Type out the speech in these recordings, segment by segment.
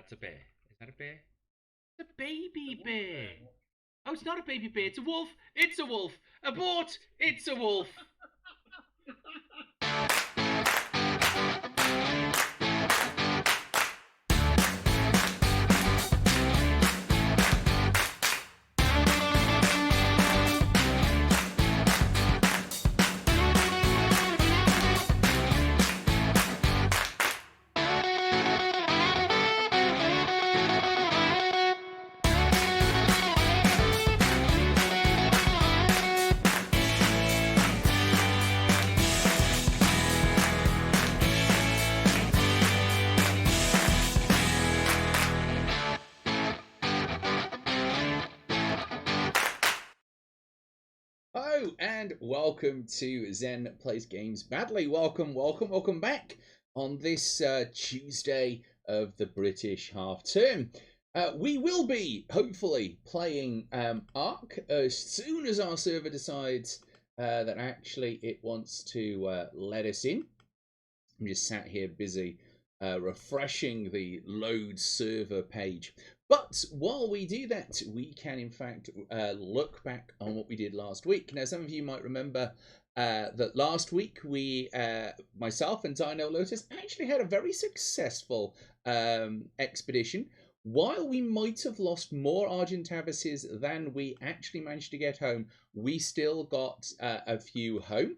That's a bear. Is that a bear? It's a baby bear. Oh, it's not a baby bear. It's a wolf. It's a wolf. Abort. It's a wolf. Hello and welcome to Zen Plays Games Badly. Welcome back on this Tuesday of the British half term. We will be hopefully playing Ark as soon as our server decides that actually it wants to let us in. I'm just sat here busy refreshing the load server page. But while we do that, we can in fact look back on what we did last week. Now, some of you might remember that last week we, myself and Dino Lotus, actually had a very successful expedition. While we might have lost more Argentavises than we actually managed to get home, we still got a few home.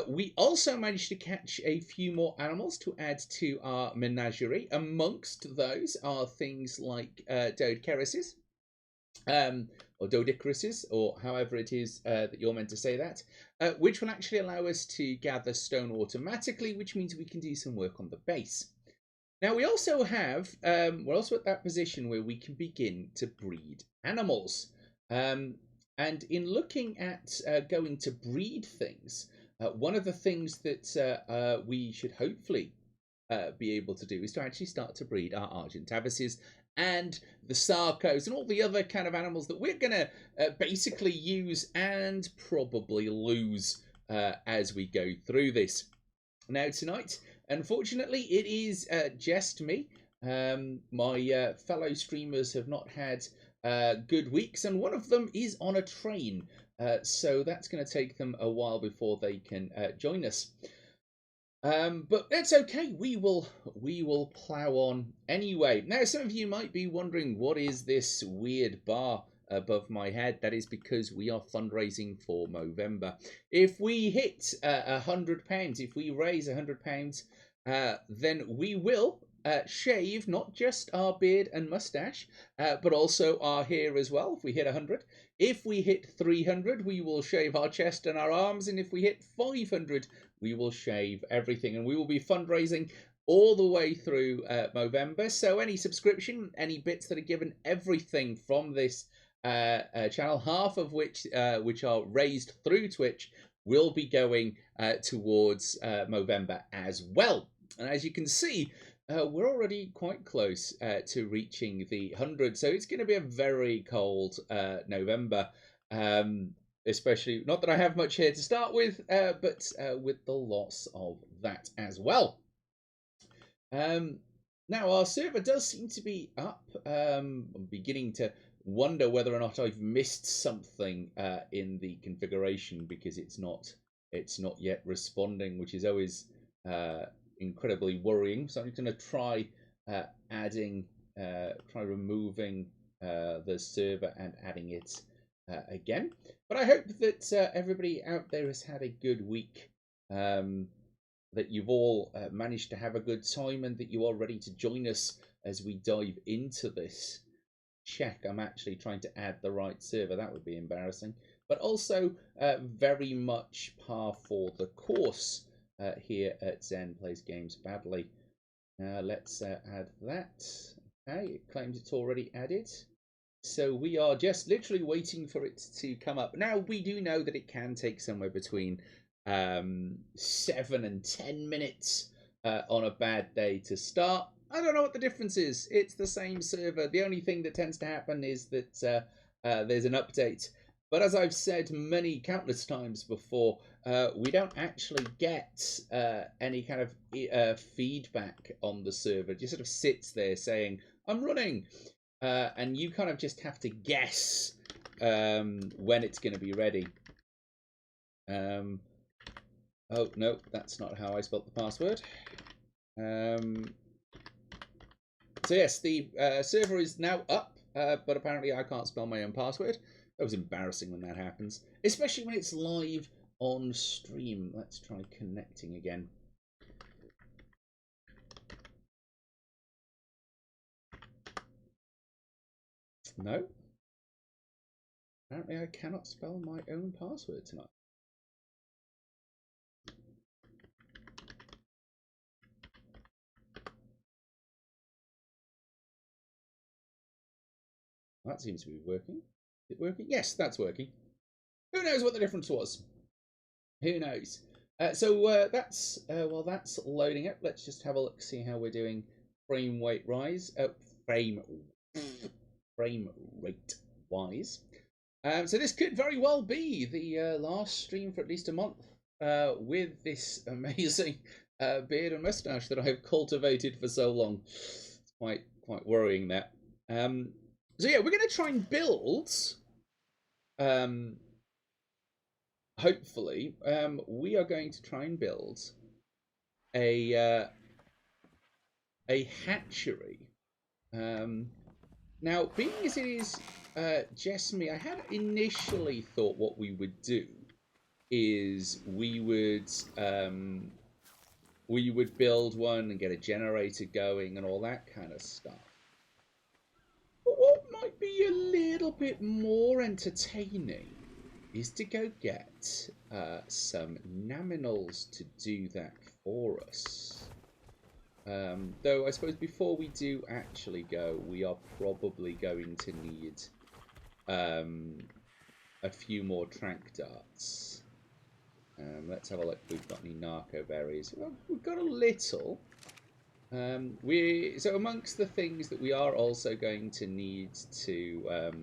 We also managed to catch a few more animals to add to our menagerie. Amongst those are things like Dodicarises, or Dodicarises, or however it is that you're meant to say that, which will actually allow us to gather stone automatically, which means we can do some work on the base. Now, we also have, we're also at that position where we can begin to breed animals. And in looking at going to breed things, one of the things that we should hopefully be able to do is to actually start to breed our Argentavises and the Sarcos and all the other kind of animals that we're going to basically use and probably lose as we go through this. Now tonight, unfortunately, it is just me. My fellow streamers have not had good weeks, and one of them is on a train. So that's going to take them a while before they can join us. But that's okay. We will plow on anyway. Now, some of you might be wondering, what is this weird bar above my head? That is because we are fundraising for Movember. If we hit £100, if we raise £100, then we will shave not just our beard and mustache, but also our hair as well. If we hit 100, if we hit 300, we will shave our chest and our arms, and if we hit 500, we will shave everything. And we will be fundraising all the way through Movember. So any subscription, any bits that are given, everything from this channel, half of which are raised through Twitch, will be going towards Movember as well. And as you can see, we're already quite close to reaching the 100, so it's going to be a very cold November, especially, not that I have much here to start with, but with the loss of that as well. Now, our server does seem to be up. I'm beginning to wonder whether or not I've missed something in the configuration, because it's not yet responding, which is always incredibly worrying. So I'm going to try removing the server and adding it again. But I hope that everybody out there has had a good week, that you've all managed to have a good time, and that you are ready to join us as we dive into this. Check, I'm actually trying to add the right server. That would be embarrassing. But also very much par for the course here at Zen Plays Games Badly. Let's add that. Okay, it claims it's already added. So we are just literally waiting for it to come up. Now, we do know that it can take somewhere between 7 and 10 minutes on a bad day to start. I don't know what the difference is. It's the same server. The only thing that tends to happen is that there's an update. But as I've said countless times before, we don't actually get any kind of feedback on the server. It just sort of sits there saying, I'm running. And you kind of just have to guess when it's going to be ready. Oh, no, that's not how I spelt the password. So yes, the server is now up, but apparently I can't spell my own password. That was embarrassing when that happens, especially when it's live on stream. Let's try connecting again. No. Apparently I cannot spell my own password tonight. That seems to be working. Is it working? Yes, that's working. Who knows what the difference was? Who knows? So that's while that's loading up, let's just have a look, see how we're doing. Frame rate rise. Frame rate wise. So this could very well be the last stream for at least a month with this amazing beard and mustache that I have cultivated for so long. It's quite worrying that. So yeah, we're going to try and build. Hopefully, we are going to try and build a hatchery. Now, being as it is just me, I had initially thought what we would do is we would build one and get a generator going and all that kind of stuff. But what might be a little bit more entertaining is to go get some nominals to do that for us. Though I suppose before we do actually go, we are probably going to need a few more trank darts. Let's have a look if we've got any narco berries. Well, we've got a little. So amongst the things that we are also going to need to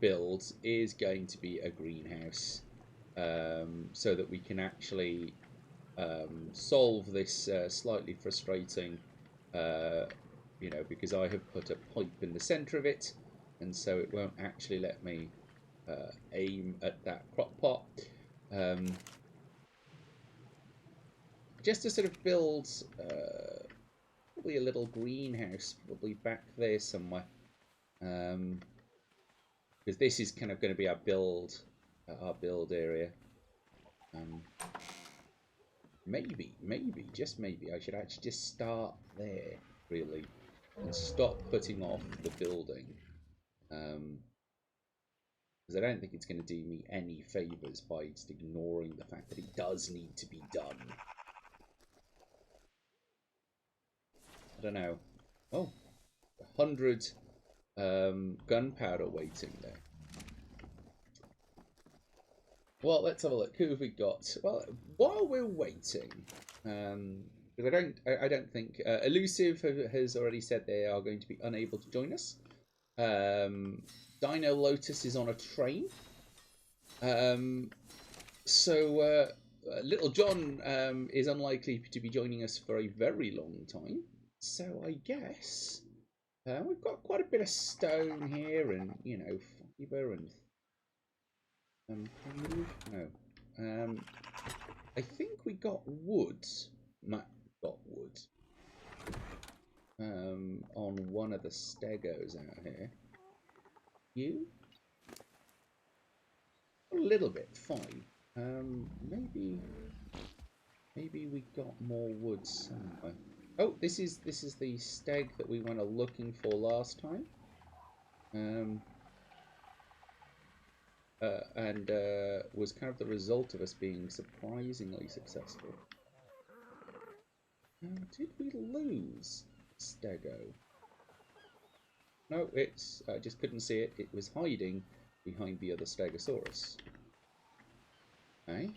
build is going to be a greenhouse, so that we can actually solve this slightly frustrating, because I have put a pipe in the centre of it, and so it won't actually let me aim at that crop pot. Just to sort of build probably a little greenhouse, probably back there somewhere, because this is kind of going to be our build area. Maybe, just maybe, I should actually just start there, really, and stop putting off the building, because I don't think it's going to do me any favours by just ignoring the fact that it does need to be done. I don't know. Oh, 100 gunpowder waiting there. Well, let's have a look. Who have we got? Well, while we're waiting, because I don't think Elusive has already said they are going to be unable to join us. Dino Lotus is on a train. So Little John is unlikely to be joining us for a very long time. So I guess we've got quite a bit of stone here, and fibre and. No. I think we got wood. Matt got wood. On one of the stegos out here. You? A little bit, fine. Maybe we got more wood somewhere. Oh, this is the steg that we went looking for last time. And was kind of the result of us being surprisingly successful. Did we lose Stego? No, I just couldn't see it. It was hiding behind the other Stegosaurus. Okay.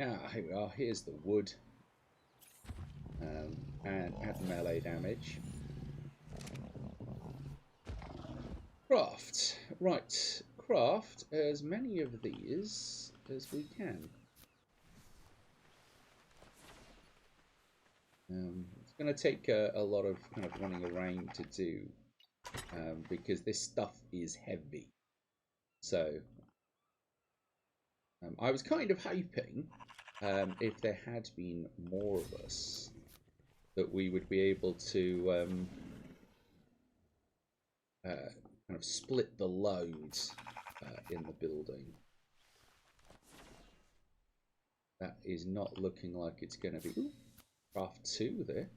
Ah, here we are. Here's the wood. And add melee damage. Craft. Right. Craft as many of these as we can. It's going to take a lot of kind of running around to do, because this stuff is heavy. So I was kind of hoping, if there had been more of us, that we would be able to kind of split the load in the building. That is not looking like it's going to be... Ooh, craft 2 there.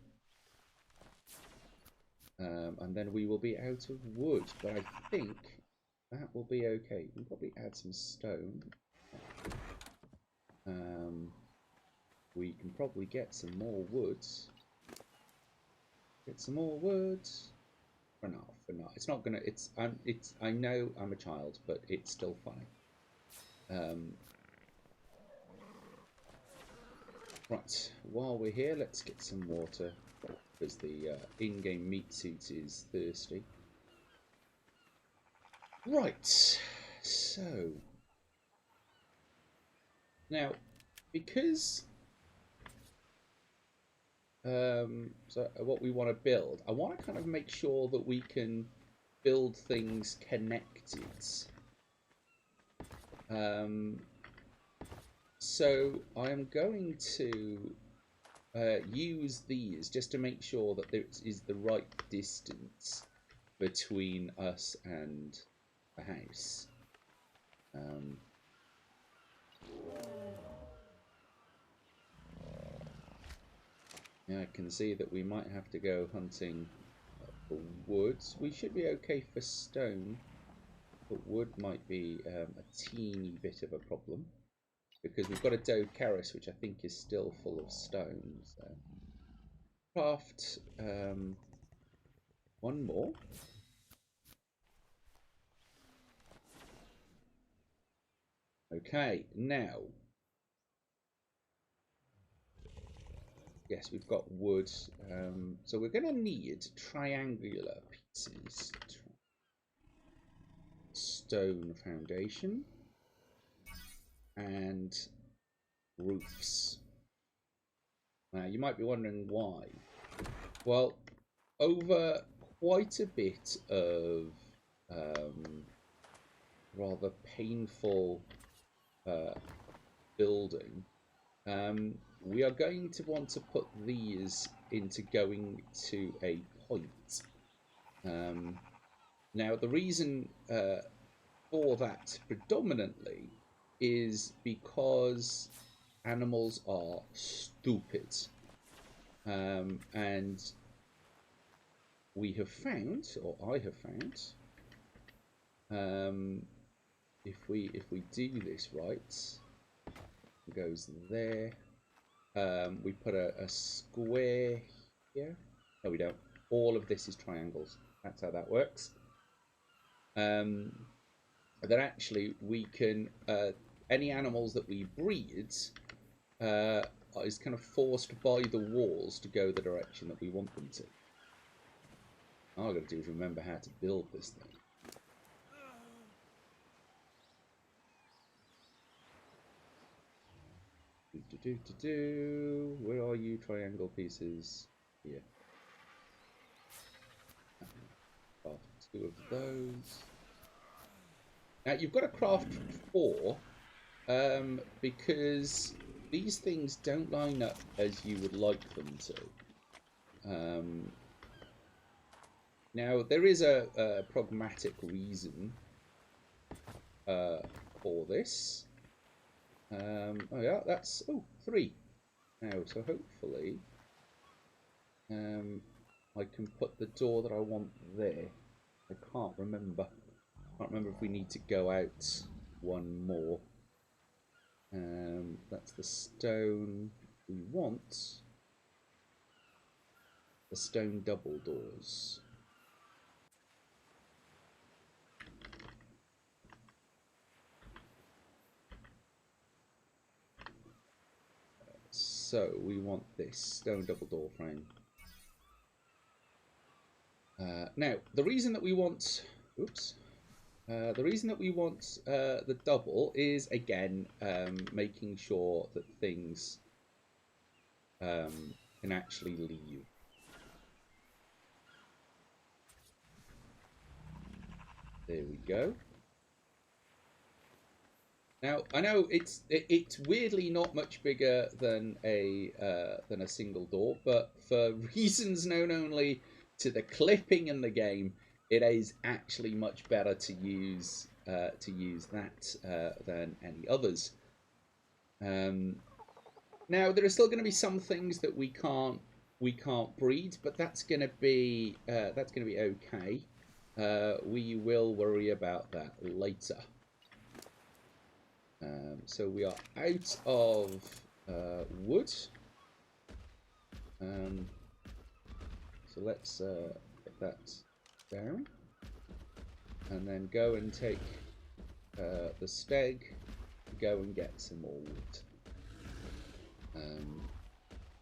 And then we will be out of wood, but I think that will be okay. We'll probably add some stone. We can probably get some more wood. Get some more wood. For now. It's not gonna. I know I'm a child, but it's still funny. Right. While we're here, let's get some water, because the in-game meat suit is thirsty. Right. So now, because so what we want to build, I want to kind of make sure that we can build things connected. So I am going to use these just to make sure that there is the right distance between us and the house. Now I can see that we might have to go hunting for wood. We should be okay for stone, but wood might be a teeny bit of a problem, because we've got a doe carus, which I think is still full of stone. So craft one more. Okay, now, yes, we've got wood. So we're going to need triangular pieces. Stone foundation and roofs. Now, you might be wondering why. Well, over quite a bit of rather painful building, we are going to want to put these into going to a point. Now, the reason for that predominantly is because animals are stupid, and we have found, or I have found, if we do this right, it goes there. We put a square here. No, we don't. All of this is triangles. That's how that works. Then actually we can any animals that we breed is kind of forced by the walls to go the direction that we want them to. All I've got to do is remember how to build this thing. Where are you, triangle pieces? Here. Craft 2 of those. Now you've got to craft 4, because these things don't line up as you would like them to. Now there is a pragmatic reason for this. Oh yeah, that's 3 now. So hopefully, I can put the door that I want there. I can't remember. Can't remember if we need to go out one more. That's the stone we want. The stone double doors. So we want this stone double door frame. Now the reason that we want, the reason that we want the double is again making sure that things can actually leave. There we go. Now I know it's weirdly not much bigger than a single door, but for reasons known only to the clipping in the game, it is actually much better to use that than any others. Now there are still going to be some things that we can't breed, but that's going to be okay. We will worry about that later. So we are out of wood. So let's get that down, and then go and take the steg. Go and get some more wood.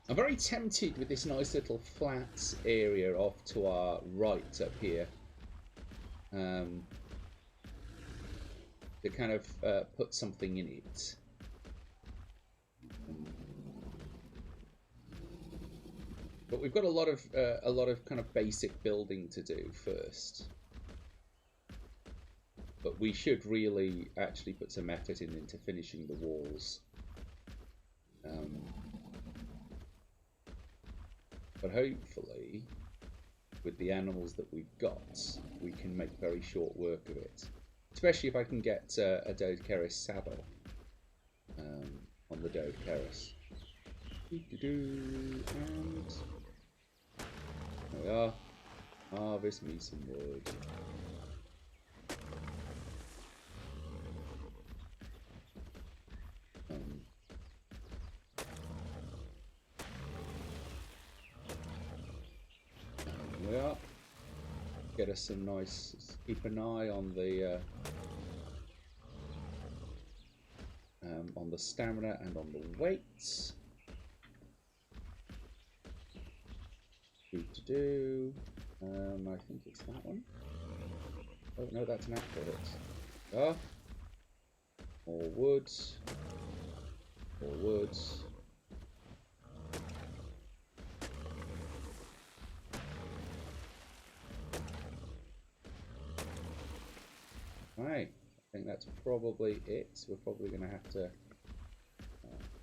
I'm very tempted with this nice little flat area off to our right up here. To kind of put something in it. But we've got a lot of kind of basic building to do first. But we should really actually put some effort into finishing the walls. But hopefully, with the animals that we've got, we can make very short work of it. Especially if I can get a Doedkerris saddle on the Doedkerris. And there we are. Harvest me some wood. There we are. Get us some nice. Keep an eye on the stamina and on the weights. I think it's that one. Oh no, that's an actual hit. Ah, more wood. More wood. Right, I think that's probably it. We're probably going to have to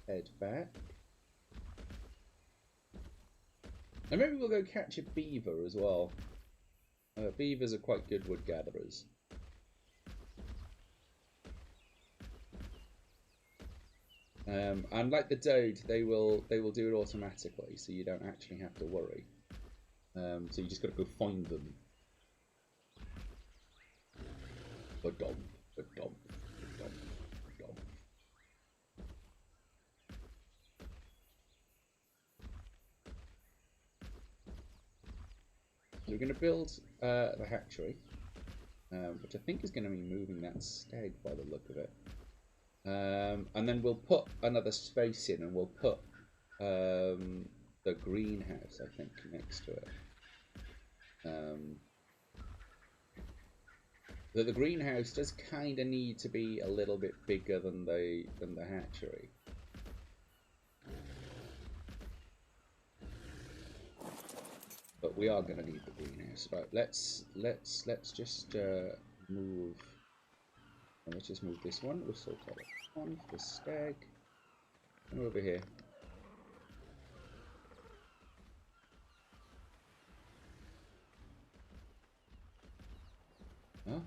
head back. And maybe we'll go catch a beaver as well. Beavers are quite good wood gatherers. And like the Doed, they will do it automatically, so you don't actually have to worry. So you just got to go find them. Ba-dum, ba-dum, ba-dum, ba-dum. So we're going to build the hatchery, which I think is going to be moving that stag by the look of it. And then we'll put another space in, and we'll put the greenhouse, I think, next to it. The greenhouse does kind of need to be a little bit bigger than the hatchery. But we are going to need the greenhouse. Right, let's just move. Let's just move this one. We'll sort out one for the stag. And over here. Huh?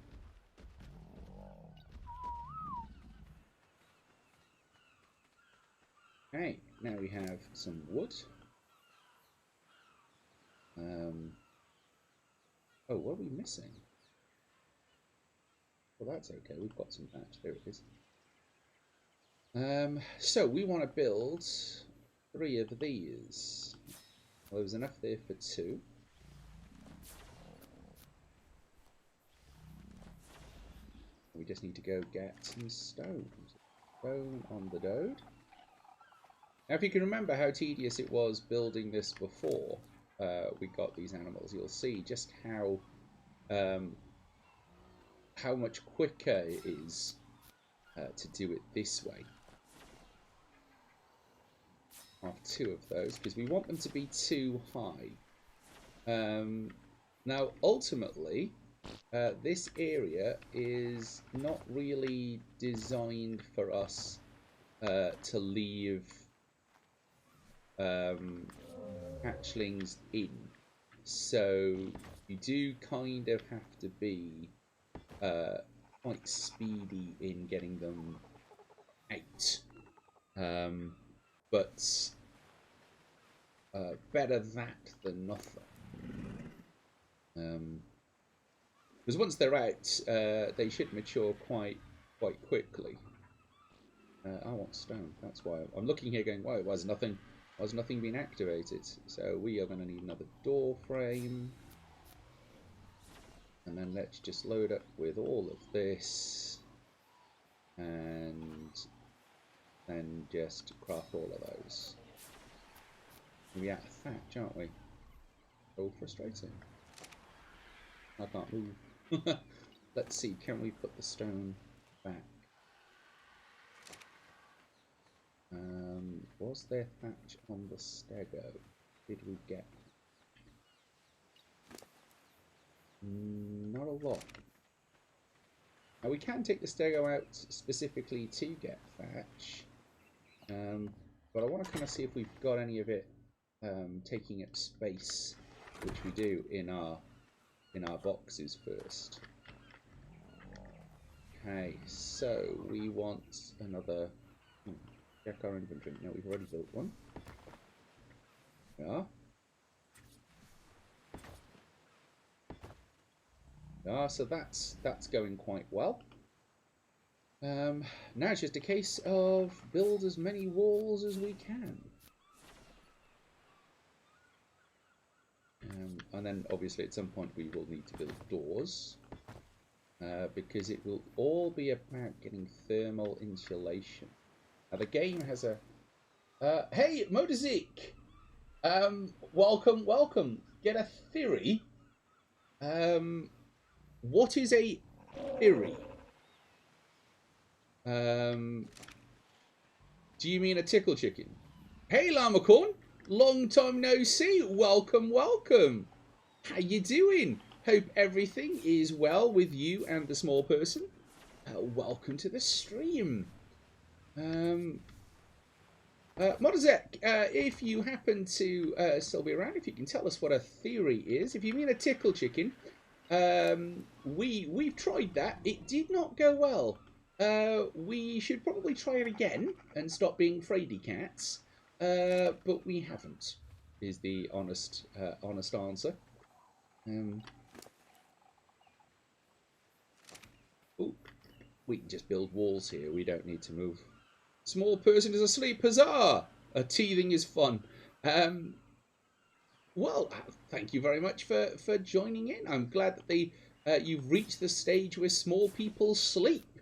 Okay, now we have some wood. Oh, what are we missing? Well, that's okay. We've got some thatch. There it is. So we want to build 3 of these. Well, there's enough there for 2. We just need to go get some stone. Stone on the Doed. Now, if you can remember how tedious it was building this before we got these animals, you'll see just how much quicker it is to do it this way. I'll have 2 of those because we want them to be too high. Now, ultimately, this area is not really designed for us to leave hatchlings in. So you do kind of have to be quite speedy in getting them out. But better that than nothing. Because once they're out, they should mature quite quickly. I want stone. That's why I'm looking here, going, "Why was nothing being activated?" So we are going to need another door frame, and then let's just load up with all of this, and then just craft all of those. We're out of thatch, aren't we? So frustrating. I can't move. Let's see, can we put the stone back? Was there thatch on the stego? Did we get? Not a lot. Now we can take the stego out specifically to get thatch, but I want to kind of see if we've got any of it taking up space, which we do in our boxes first. Okay, so we want another. Check our inventory. No, we've already built one. Yeah. So that's going quite well. Now it's just a case of build as many walls as we can. And then obviously at some point we will need to build doors. Because it will all be about getting thermal insulation. Now the game has a... hey, Motorzik! Welcome. Get a theory. What is a theory? Do you mean a tickle chicken? Hey, Llamacorn! Long time no see. Welcome. How you doing? Hope everything is well with you and the small person. Welcome to the stream. Modazek, if you happen to still be around, if you can tell us what a theory is. If you mean a tickle chicken, we've tried that. It did not go well. We should probably try it again and stop being fraidy cats. But we haven't, is the honest answer. Ooh, we can just build walls here. We don't need to move. Small person is asleep. Huzzah! Teething is fun. Well, thank you very much for joining in. I'm glad that you've reached the stage where small people sleep.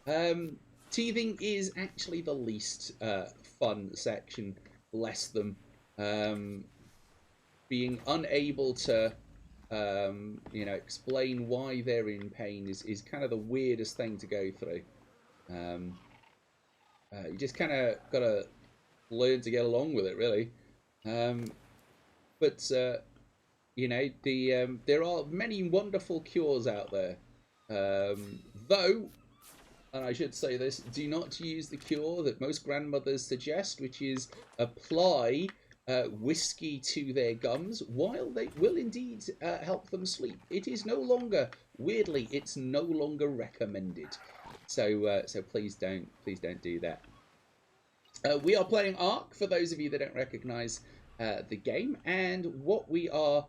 Teething is actually the least fun section. Bless them. Being unable to explain why they're in pain is kind of the weirdest thing to go through. You just kind of got to learn to get along with it, really. But there are many wonderful cures out there. Though, and I should say this, do not use the cure that most grandmothers suggest, which is apply whiskey to their gums, while they will indeed help them sleep. It is no longer, weirdly, it's no longer recommended. So please don't do that. We are playing Ark, for those of you that don't recognise the game, and what we are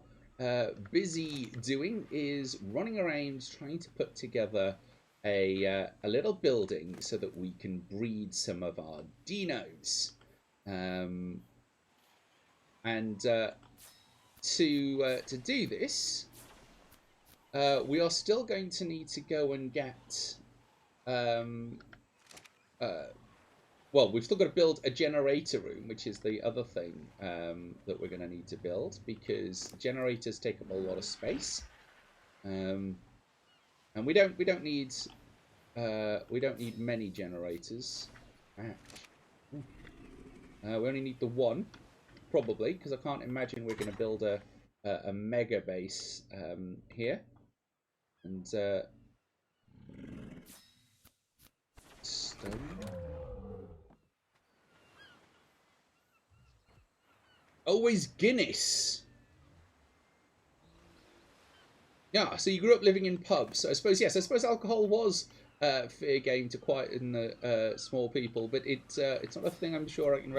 busy doing is running around trying to put together a little building so that we can breed some of our dinos. And to do this, we are still going to need to go and get well, we've still got to build a generator room, which is the other thing that we're going to need to build, because generators take up a lot of space, and we don't need many generators. We only need the one, probably, because I can't imagine we're going to build a mega base here. And stone. Always Guinness. Yeah, so you grew up living in pubs. I suppose, yes, I suppose alcohol was fair game to quieten the small people, but it's not a thing I'm sure I can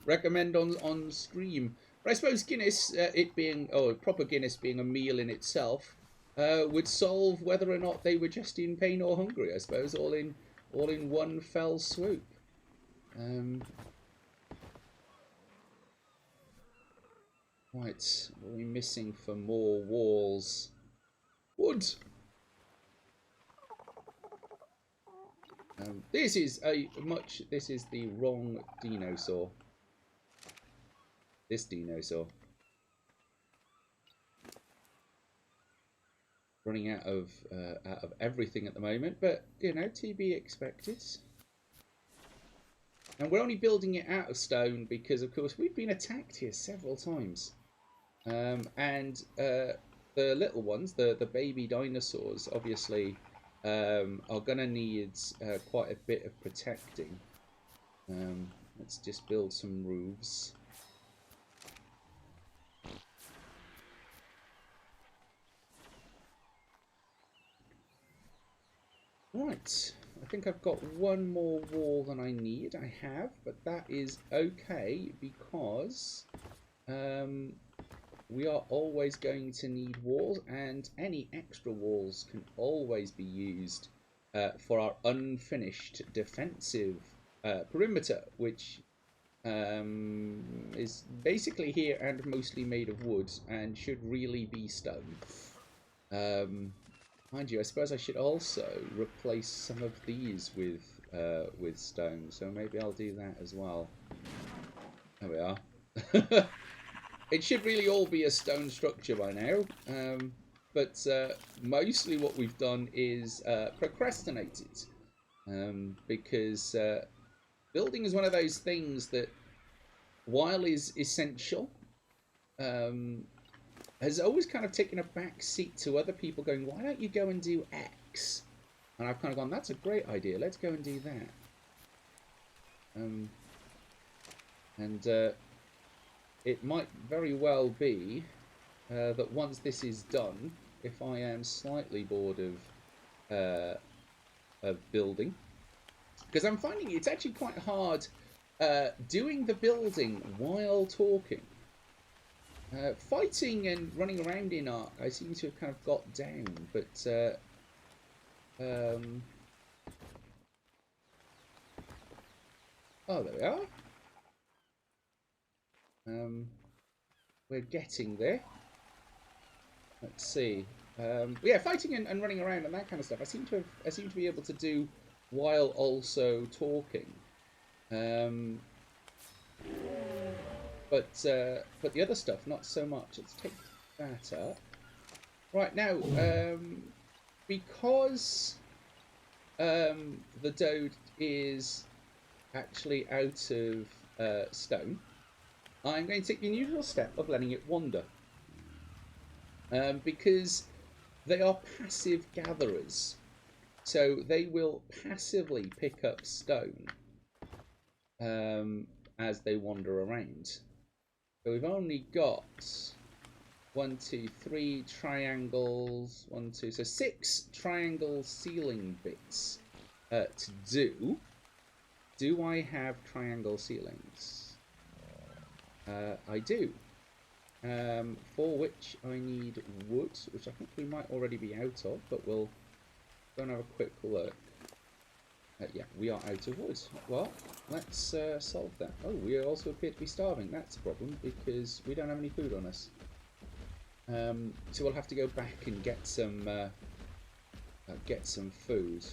recommend on stream. But I suppose Guinness, it being, proper Guinness being a meal in itself, would solve whether or not they were just in pain or hungry, I suppose, all in one fell swoop. Right, what are we missing for more walls? Wood. This is the wrong dinosaur. This dinosaur. Running out of everything at the moment, but you know, to be expected. And we're only building it out of stone because, of course, we've been attacked here several times. And the little ones, the baby dinosaurs, obviously, are going to need quite a bit of protecting. Let's just build some roofs. Right, I think I've got one more wall than I need. I have, but that is okay because we are always going to need walls, and any extra walls can always be used for our unfinished defensive perimeter, which is basically here and mostly made of wood and should really be stone. Mind you, I suppose I should also replace some of these with stone, so maybe I'll do that as well. There we are. It should really all be a stone structure by now, but mostly what we've done is procrastinated, because building is one of those things that, while is essential, has always kind of taken a back seat to other people going, why don't you go and do X? And I've kind of gone, that's a great idea, let's go and do that. It might very well be that once this is done, if I am slightly bored of building, because I'm finding it's actually quite hard doing the building while talking. Fighting and running around in Ark, I seem to have kind of got down, but oh, there we are. We're getting there. Let's see. Yeah, fighting and running around and that kind of stuff. I seem to be able to do while also talking. But the other stuff, not so much. Let's take that up. Right, now, because the Dode is actually out of stone, I'm going to take the unusual step of letting it wander. Because they are passive gatherers. So they will passively pick up stone as they wander around. So we've only got 1, 2, 3 triangles, 1, 2, so 6 triangle ceiling bits to do. Do I have triangle ceilings? I do. For which I need wood, which I think we might already be out of, but we'll go and have a quick look. Yeah, we are out of wood. Well, let's solve that. Oh, we also appear to be starving. That's a problem because we don't have any food on us. So we'll have to go back and get some food.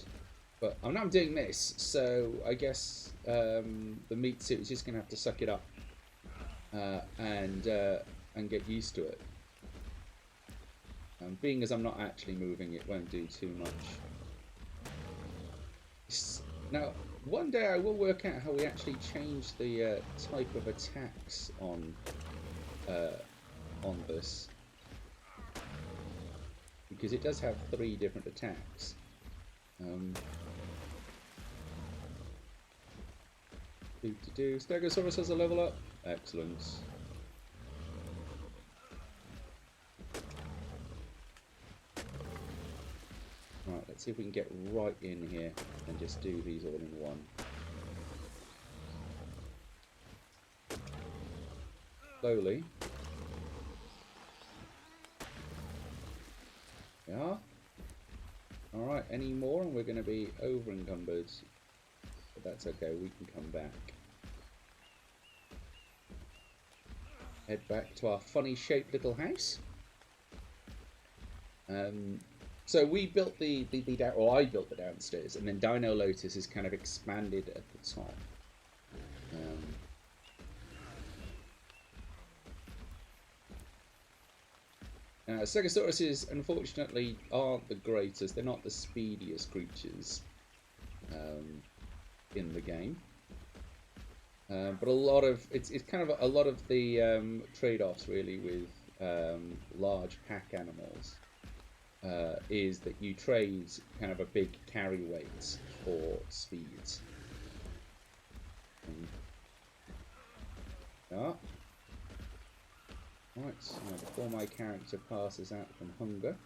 But I'm doing this, so I guess the meat suit is just going to have to suck it up and get used to it. Being as I'm not actually moving, it won't do too much. Now, one day I will work out how we actually change the type of attacks on this, because it does have 3 different attacks. Stegosaurus has a level up. Excellent. Right, let's see if we can get right in here and just do these all in one. Slowly. Yeah. Alright, any more and we're going to be over encumbered. But that's okay, we can come back. Head back to our funny shaped little house. So we built or I built the downstairs, and then Dino Lotus is kind of expanded at the top. Stegosauruses, unfortunately, aren't the greatest. They're not the speediest creatures in the game. But a lot of it's kind of a lot of the trade-offs really with large pack animals is that you trade kind of a big carry weight for speed. Right, now before my character passes out from hunger,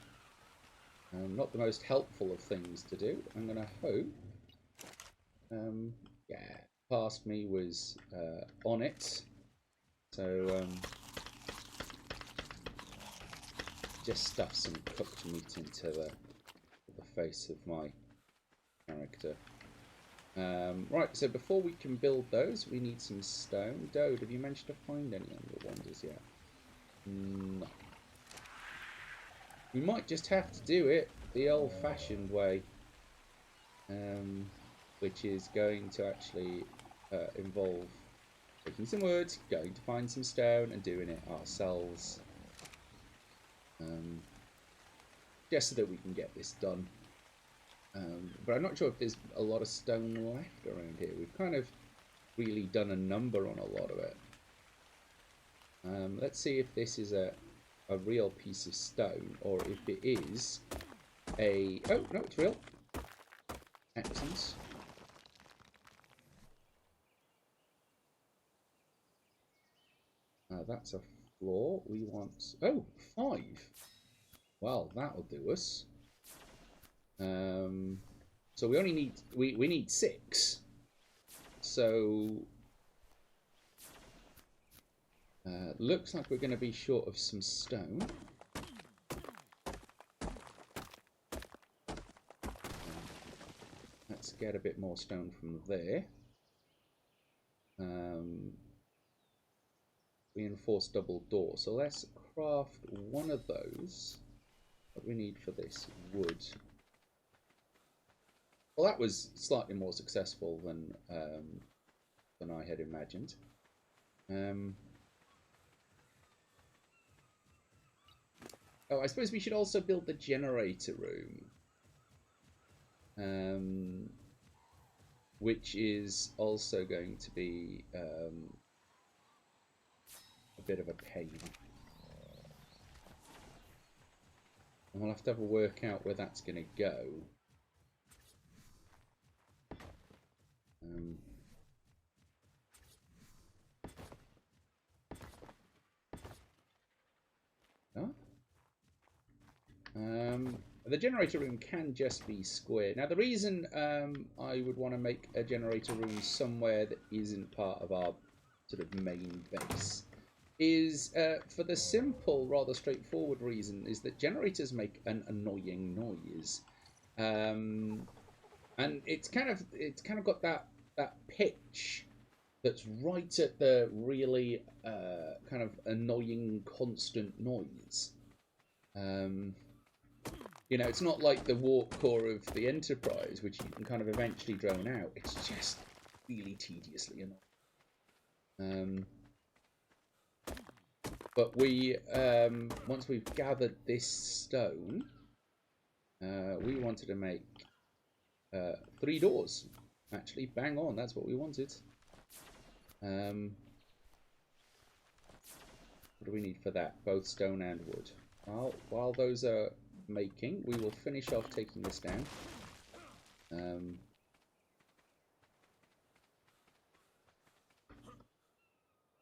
not the most helpful of things to do, I'm going to hope, yeah, past me was on it, so just stuff some cooked meat into the face of my character. Right, so before we can build those, we need some stone. Dode, have you managed to find any on your wanders yet? No. We might just have to do it the old-fashioned way, which is going to actually involve taking some wood, going to find some stone, and doing it ourselves. Just so that we can get this done. But I'm not sure if there's a lot of stone left around here. We've kind of really done a number on a lot of it. Let's see if this is a real piece of stone, or if it is a... Oh, no, it's real. Excellent. That's a floor. We want... Oh, 5. Well, that'll do us. So we only need... We need 6. So... looks like we're going to be short of some stone. Let's get a bit more stone from there. Reinforced double door. So let's craft one of those. What do we need for this? Wood. Well, that was slightly more successful than I had imagined. Oh, I suppose we should also build the generator room, which is also going to be a bit of a pain. And we'll have to have a work out where that's going to go. The generator room can just be square. Now, the reason I would want to make a generator room somewhere that isn't part of our sort of main base is for the simple, rather straightforward reason is that generators make an annoying noise, and it's kind of got that pitch that's right at the really kind of annoying constant noise. You know, it's not like the warp core of the Enterprise, which you can kind of eventually drone out. It's just really tediously annoying. But we, once we've gathered this stone, we wanted to make 3 doors. Actually, bang on, that's what we wanted. What do we need for that? Both stone and wood. Well, while those are making. We will finish off taking this down.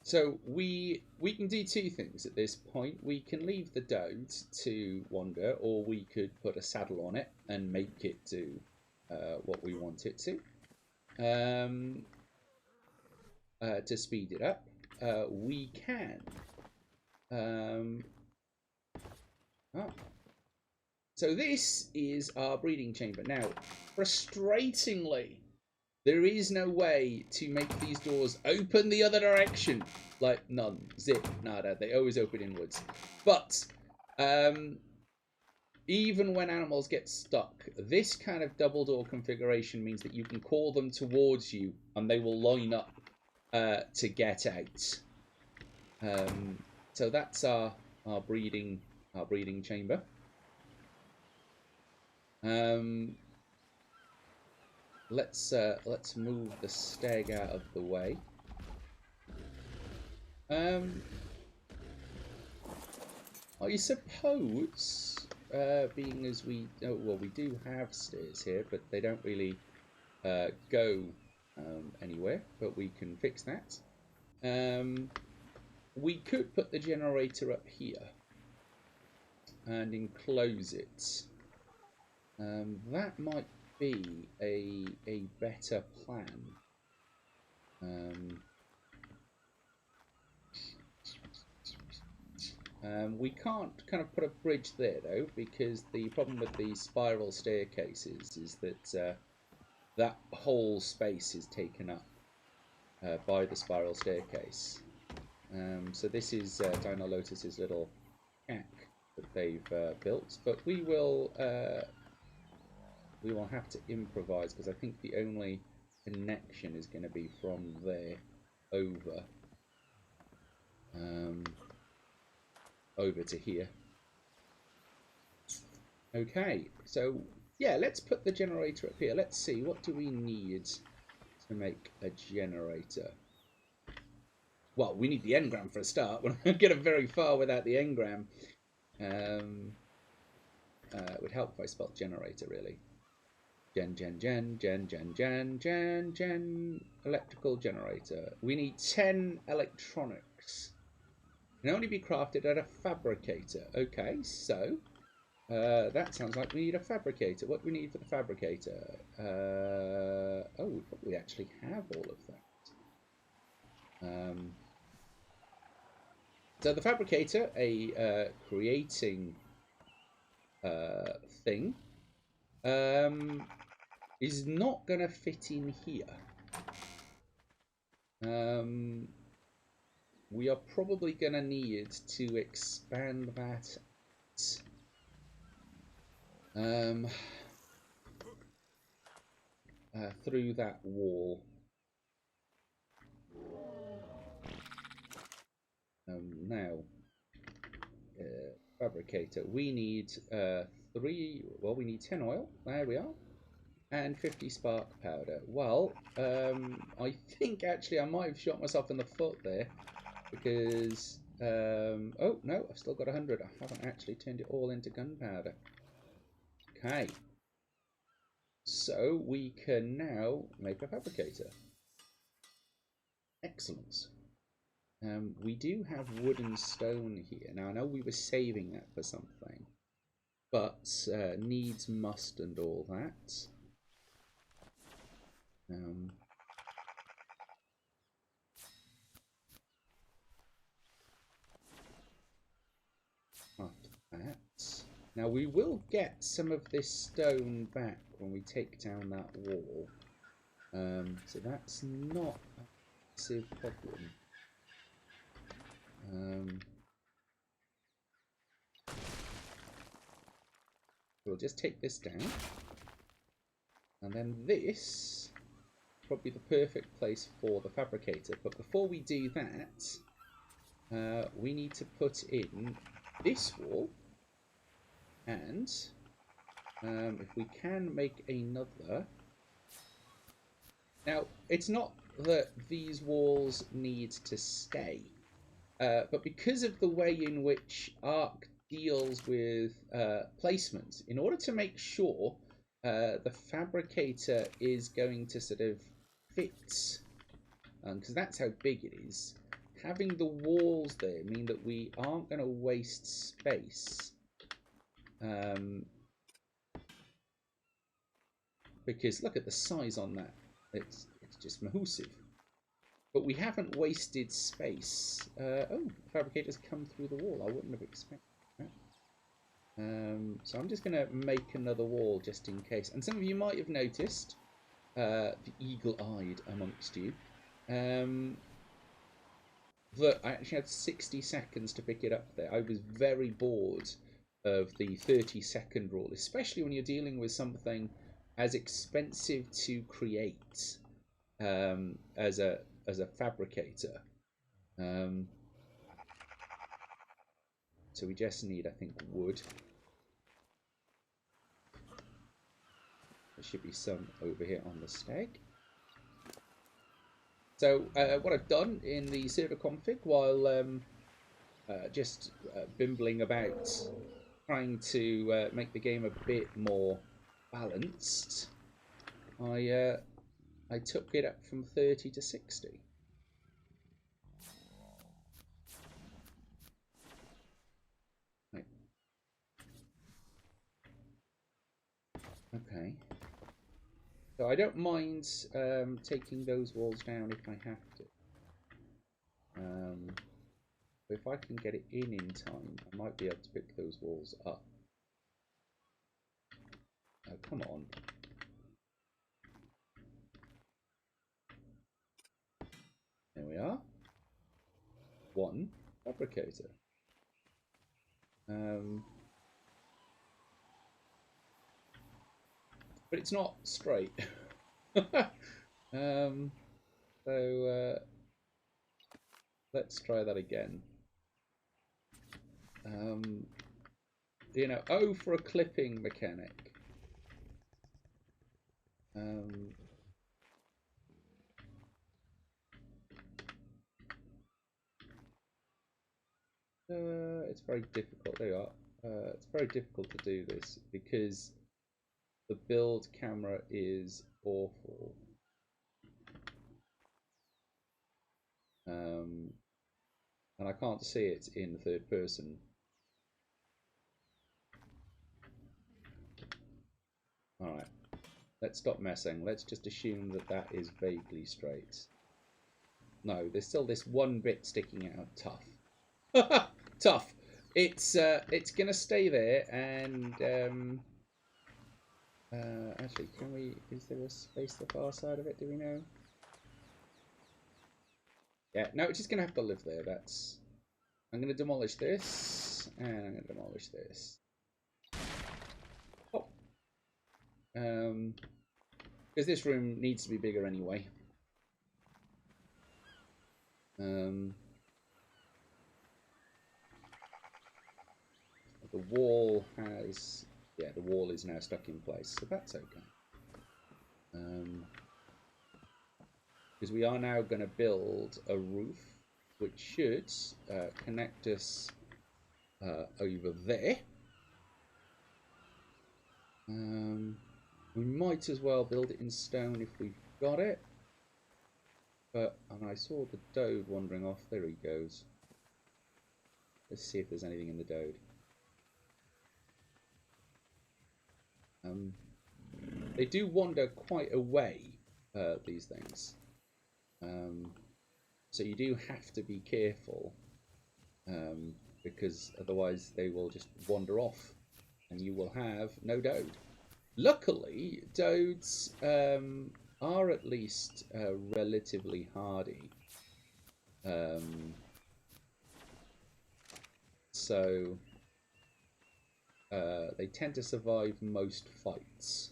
So we can do two things at this point. We can leave the Dode to wander, or we could put a saddle on it and make it do what we want it to speed it up. We can. So this is our breeding chamber. Now, frustratingly, there is no way to make these doors open the other direction. Like, none. Zip. Nada. They always open inwards. But, even when animals get stuck, this kind of double door configuration means that you can call them towards you and they will line up to get out. So that's our breeding chamber. Let's move the stag out of the way. I suppose, being as we do have stairs here, but they don't really go anywhere. But we can fix that. We could put the generator up here and enclose it. That might be a better plan. We can't kind of put a bridge there though, because the problem with the spiral staircases is that that whole space is taken up by the spiral staircase. So this is Dino Lotus's little shack that they've built, but we will have to improvise, because I think the only connection is going to be from there over to here. Okay, so yeah, let's put the generator up here. Let's see, what do we need to make a generator? Well, we need the engram for a start. We're not going to get very far without the engram. It would help if I spelled generator, really. Gen. Electrical generator. We need 10 electronics. Can only be crafted at a fabricator. Okay, so that sounds like we need a fabricator. What do we need for the fabricator? Oh, we probably actually have all of that. So the fabricator, a creating thing, is not going to fit in here. We are probably going to need to expand that through that wall. Now, fabricator, we need 10 oil, there we are, and 50 spark powder. Well, I think actually I might have shot myself in the foot there, because, oh no, I've still got 100, I haven't actually turned it all into gunpowder. Okay, so we can now make a fabricator. Excellent. We do have wood and stone here. Now, I know we were saving that for something, but needs must and all that. After that. Now, we will get some of this stone back when we take down that wall. So that's not a massive problem. We'll just take this down, and then this probably the perfect place for the fabricator. But before we do that, we need to put in this wall, and if we can make another. Now, it's not that these walls need to stay. But because of the way in which Ark deals with placement. In order to make sure the Fabricator is going to sort of fit, because that's how big it is, having the walls there mean that we aren't going to waste space. Because look at the size on that. It's just massive. But we haven't wasted space. Oh, the Fabricator's come through the wall. I wouldn't have expected that. So I'm just going to make another wall just in case. And some of you might have noticed, the eagle-eyed amongst you, that I actually had 60 seconds to pick it up there. I was very bored of the 30-second rule, especially when you're dealing with something as expensive to create as a Fabricator. So we just need, I think, wood. There should be some over here on the stag. So what I've done in the server config, while just bimbling about trying to make the game a bit more balanced, I took it up from 30 to 60. Right. Okay. So I don't mind taking those walls down if I have to. But if I can get it in time, I might be able to pick those walls up. Oh, come on. There we are. One Fabricator. But it's not straight. So let's try that again. You know, oh, for a clipping mechanic. It's very difficult. There you are. It's very difficult to do this because the build camera is awful. And I can't see it in the third person. Alright, let's stop messing. Let's just assume that that is vaguely straight. No, there's still this one bit sticking out. Tough. Tough. It's gonna stay there, and actually, can we? Is there a space the far side of it? Do we know? Yeah, no, it's just gonna have to live there. That's. I'm gonna demolish this, and I'm gonna demolish this. Oh. Because this room needs to be bigger anyway. The wall has, yeah, the wall is now stuck in place, so that's okay. Because we are now going to build a roof, which should connect us over there. We might as well build it in stone if we've got it. But, and I saw the dode wandering off. There he goes. Let's see if there's anything in the dode. They do wander quite away, these things. So you do have to be careful, because otherwise they will just wander off and you will have no dode. Luckily, dodes are at least relatively hardy. So they tend to survive most fights.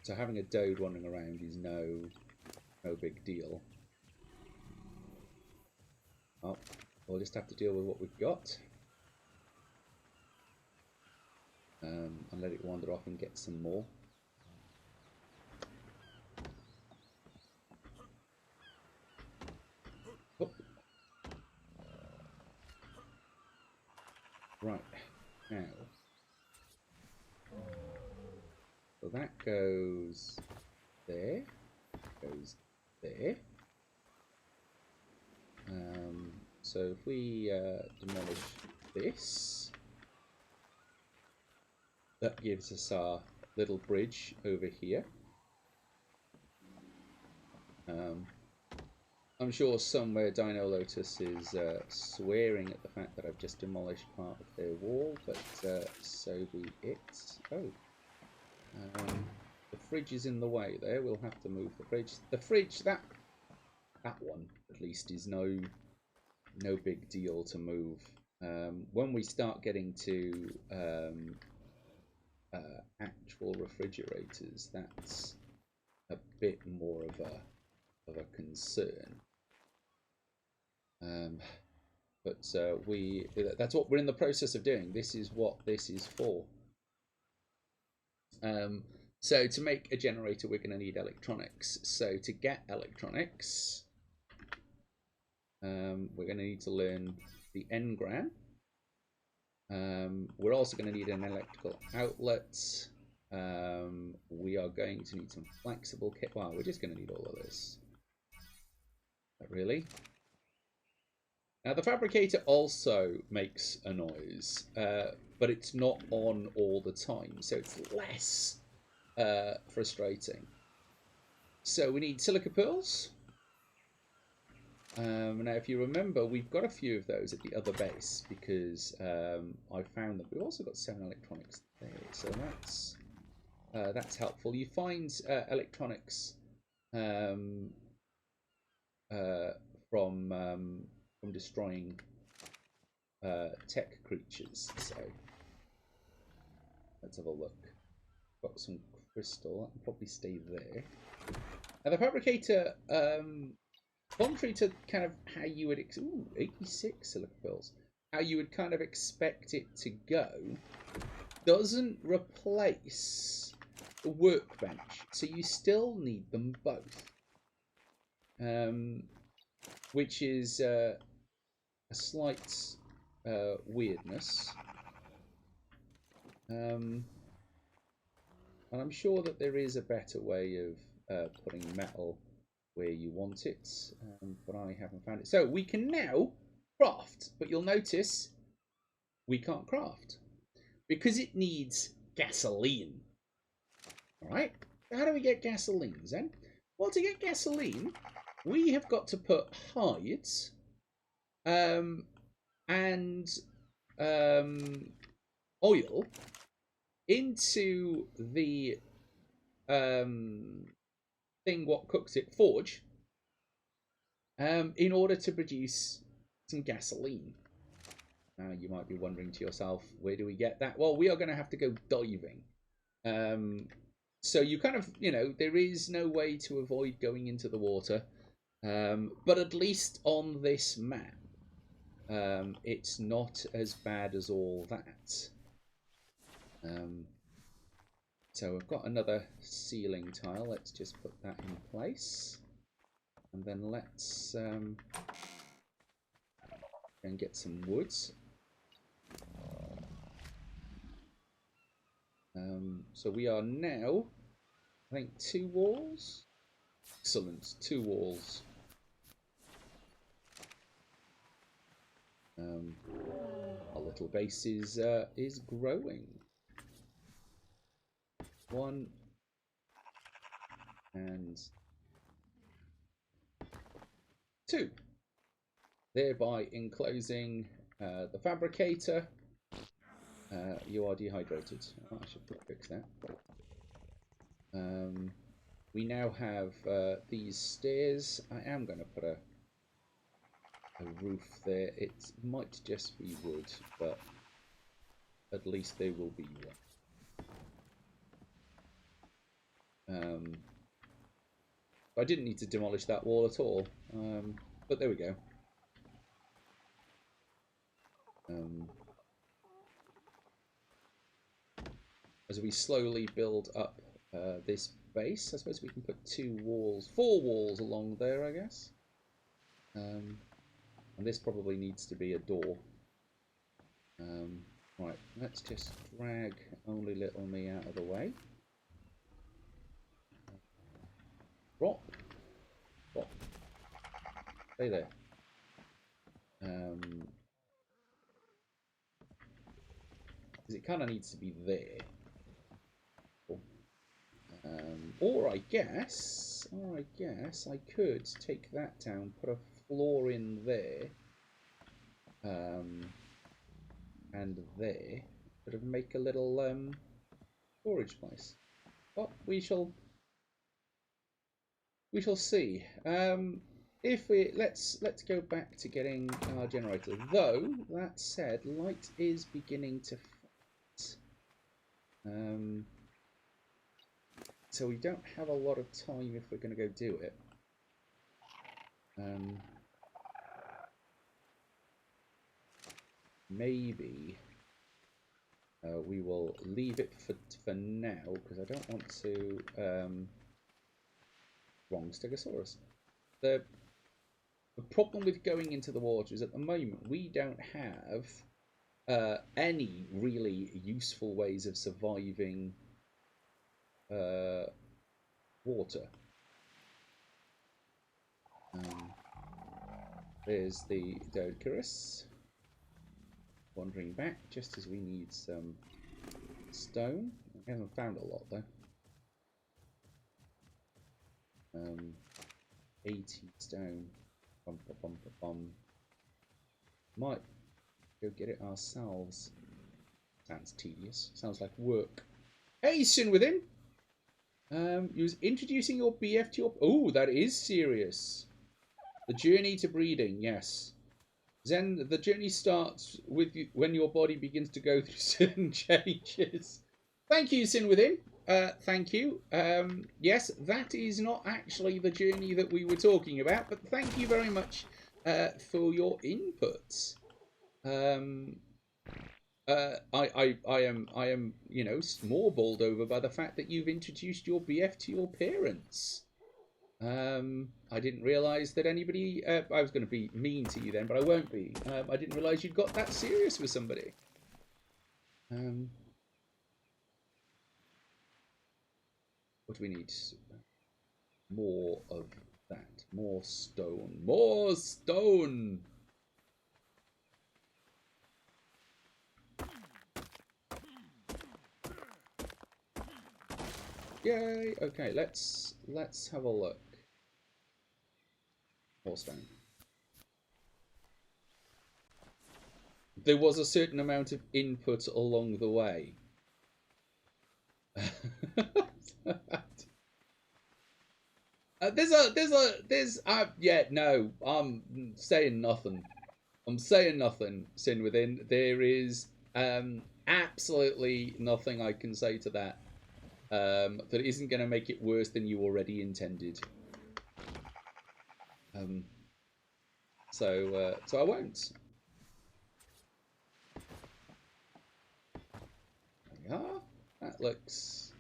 So having a dode wandering around is no big deal. Oh, we'll just have to deal with what we've got. And let it wander off and get some more. Oh. Right, now. So that goes there, goes there. So if we demolish this, that gives us our little bridge over here. I'm sure somewhere Dino Lotus is swearing at the fact that I've just demolished part of their wall, but so be it. Oh, the fridge is in the way there. We'll have to move the fridge. The fridge, that one at least, is no big deal to move. When we start getting to actual refrigerators, that's a bit more of a concern. But that's what we're in the process of doing. This is what this is for. So to make a generator, we're going to need electronics. So to get electronics, we're going to need to learn the engram. We're also going to need an electrical outlet. We are going to need some flexible kit. Wow, we're just going to need all of this. Not really. Now the Fabricator also makes a noise, but it's not on all the time, so it's less frustrating. So we need silica pearls. Now if you remember, we've got a few of those at the other base because I found that we've also got 7 electronics there, so that's helpful. You find electronics from destroying tech creatures. So let's have a look. Got some crystal. That can probably stay there. Now the Fabricator, contrary to kind of how you would 86 silica pearls, how you would kind of expect it to go, doesn't replace the workbench. So you still need them both, which is a slight weirdness. And I'm sure that there is a better way of putting metal where you want it, but I haven't found it. So we can now craft, but you'll notice we can't craft because it needs gasoline. All right, how do we get gasoline then? Well, to get gasoline, we have got to put hides and oil into the thing what cooks it, forge, in order to produce some gasoline. Now you might be wondering to yourself, where do we get that? Well, we are going to have to go diving. So you kind of, there is no way to avoid going into the water, but at least on this map, it's not as bad as all that. So we've got another ceiling tile. Let's just put that in place. And then let's and get some woods. So we are now, I think, 2 walls. Excellent, 2 walls. Our little base is growing. 1 and 2, thereby enclosing the Fabricator. You are dehydrated. Oh, I should fix that. We now have these stairs. I am going to put a roof there. It might just be wood, but at least there will be one. I didn't need to demolish that wall at all, but there we go. As we slowly build up this base, I suppose we can put 4 walls along there, I guess. And this probably needs to be a door. Right, let's just drag only little me out of the way. Drop. Drop. Stay there. Because it kind of needs to be there. Cool. Or I guess I could take that down, put a floor in there, and there, sort of make a little storage place. But we shall see. If we let's go back to getting our generator. Though that said, light is beginning to fade. So we don't have a lot of time if we're going to go do it. Maybe we will leave it for now because I don't want to. Wrong Stegosaurus. The problem with going into the water is at the moment we don't have any really useful ways of surviving water. There's the Doedicurus wandering back just as we need some stone. I haven't found a lot though. 80 stone. Bum, bum, bum, bum. Might go get it ourselves. Sounds tedious. Sounds like work. Hey, Sin Within! You was introducing your BF to your... Oh, that is serious. The journey to breeding, yes. Then the journey starts with you when your body begins to go through certain changes. Thank you, Sin Within. Thank you. Yes, that is not actually the journey that we were talking about, but thank you very much for your inputs. I am, you know, more bowled over by the fact that you've introduced your BF to your parents. I didn't realise that anybody... I was going to be mean to you then, but I won't be. I didn't realise you'd got that serious with somebody. What do we need? More of that. More stone. More stone! Yay! Okay, let's have a look. More stone. There was a certain amount of input along the way. Yeah, no, I'm saying nothing. I'm saying nothing, Sin Within. There is absolutely nothing I can say to that that isn't going to make it worse than you already intended. So I won't. There we are. That looks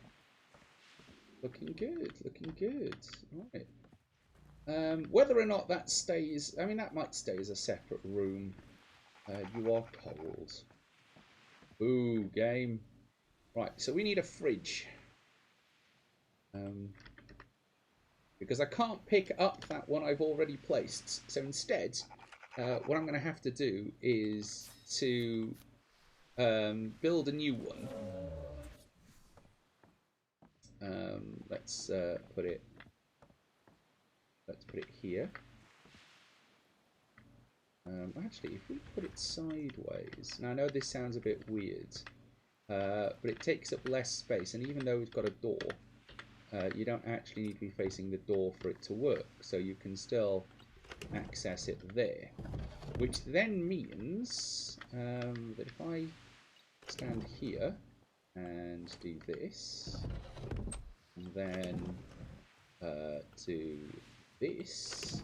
looking good. Looking good. Right. Whether or not that stays, I mean, that might stay as a separate room. You are cold. Ooh, game. Right, so we need a fridge. Because I can't pick up that one I've already placed. So instead, what I'm going to have to do is to build a new one. Let's put it here. Actually, if we put it sideways, now I know this sounds a bit weird, but it takes up less space, and even though it's got a door, you don't actually need to be facing the door for it to work, so you can still access it there. Which then means that if I stand here and do this, and then do this,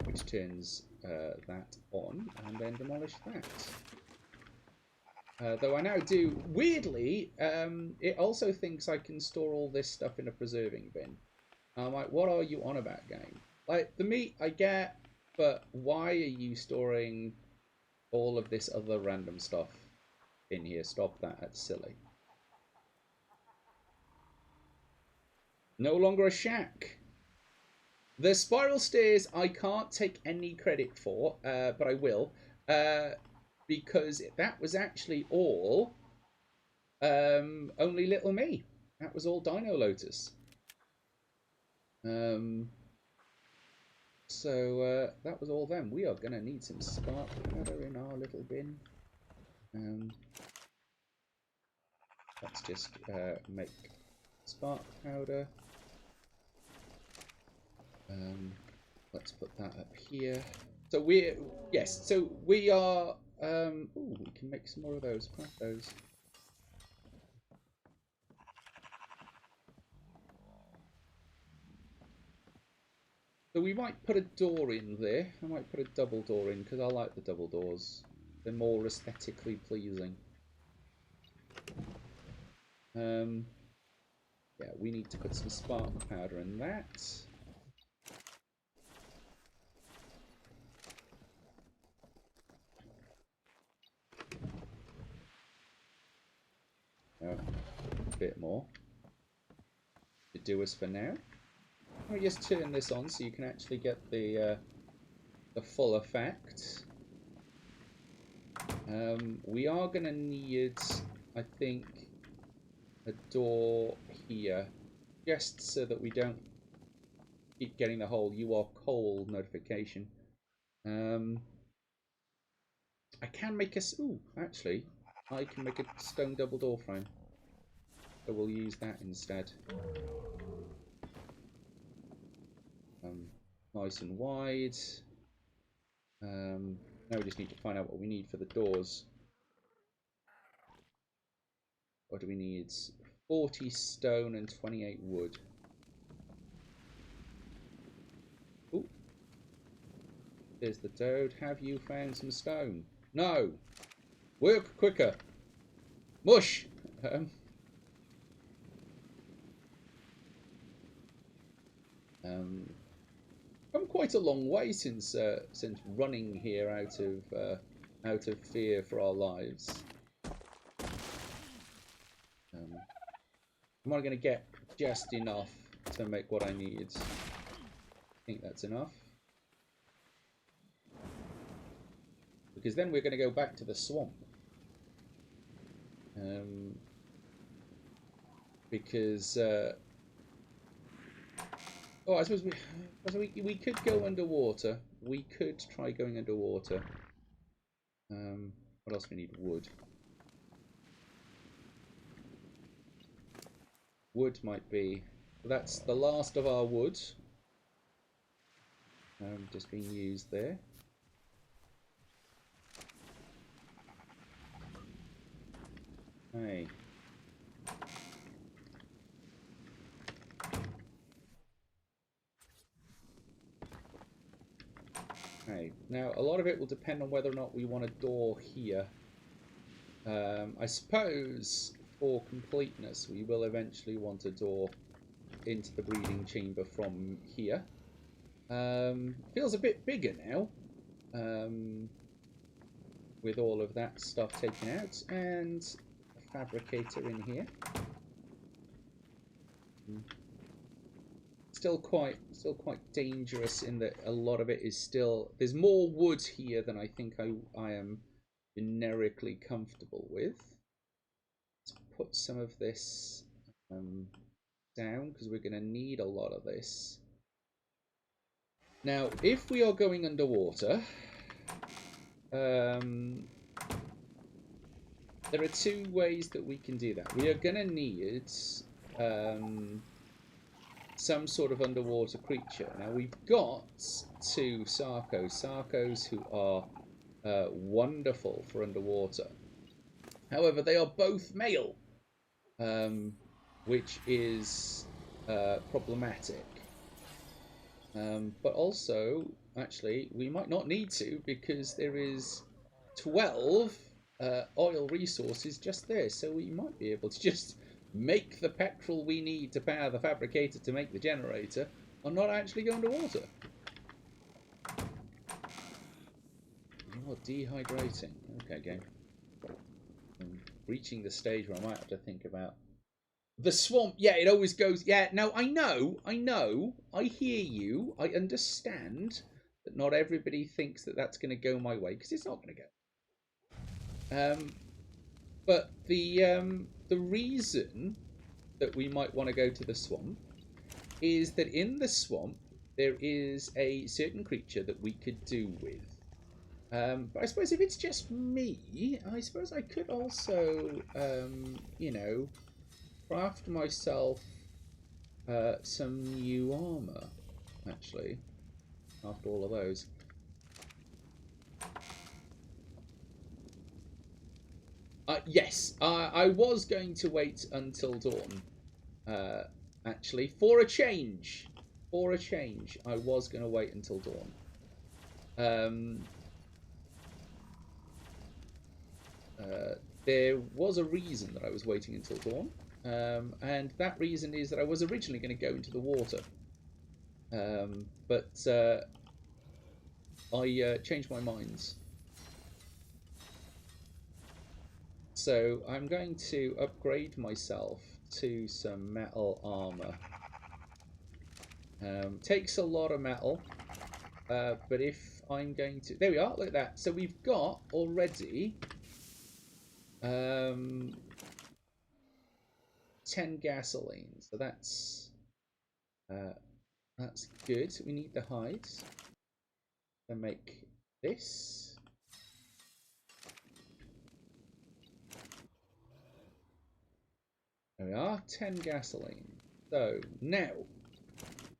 which turns that on, and then demolish that. Though I now do, weirdly, it also thinks I can store all this stuff in a preserving bin. I'm like, what are you on about, game? Like, the meat I get, but why are you storing all of this other random stuff in here. Stop that, that's silly. No longer a shack. The spiral stairs I can't take any credit for, but I will, because that was actually all only little me. That was all Dino Lotus. So that was all them. We are going to need some spark powder in our little bin. Let's just make spark powder. Let's put that up here. So we are. Ooh, we can make some more of those. Plant those. So we might put a door in there. I might put a double door in because I like the double doors. They're more aesthetically pleasing. Yeah, we need to put some spark powder in that. A bit more to do us for now. Let me just turn this on so you can actually get the full effect. We are going to need, I think, a door here, just so that we don't keep getting the whole "you are cold" notification. I can make a... Ooh, actually, I can make a stone double door frame. So we'll use that instead. Nice and wide. Now we just need to find out what we need for the doors. What do we need? 40 stone and 28 wood. Ooh. There's the Dode. Have you found some stone? No! Work quicker! Mush! Come quite a long way since running here out of fear for our lives. Am I going to get just enough to make what I need? I think that's enough. Because then we're going to go back to the swamp. Because oh, I suppose we could go underwater. We could try going underwater. What else we need? Wood. Wood might be... That's the last of our wood. Just being used there. Hey. Okay, now a lot of it will depend on whether or not we want a door here. I suppose for completeness we will eventually want a door into the breeding chamber from here. Feels a bit bigger now, with all of that stuff taken out, and a fabricator in here. Still quite dangerous in that a lot of it is still... There's more wood here than I think I am generically comfortable with. Let's put some of this down, because we're going to need a lot of this. Now, if we are going underwater, there are two ways that we can do that. We are going to need some sort of underwater creature. Now, we've got two Sarcos who are wonderful for underwater. However, they are both male, which is problematic. But also, actually, we might not need to, because there is 12 oil resources just there. So we might be able to just make the petrol we need to power the fabricator to make the generator, and not actually go underwater. Oh, dehydrating. Okay, game. I'm reaching the stage where I might have to think about the swamp. Yeah, it always goes. Yeah, no, I know. I hear you. I understand that not everybody thinks that that's going to go my way, because it's not going to go. But the reason that we might want to go to the swamp is that in the swamp there is a certain creature that we could do with. But I suppose if it's just me, I suppose I could also, you know, craft myself some new armor, actually, after all of those. Yes, I was going to wait until dawn, actually, for a change. For a change, I was going to wait until dawn. There was a reason that I was waiting until dawn, and that reason is that I was originally going to go into the water, but I changed my mind. So I'm going to upgrade myself to some metal armor. Takes a lot of metal, but if I'm going to... There we are, look at that. So we've got already 10 gasoline, so that's good. We need the hides to make this. There we are, 10 gasoline. So now,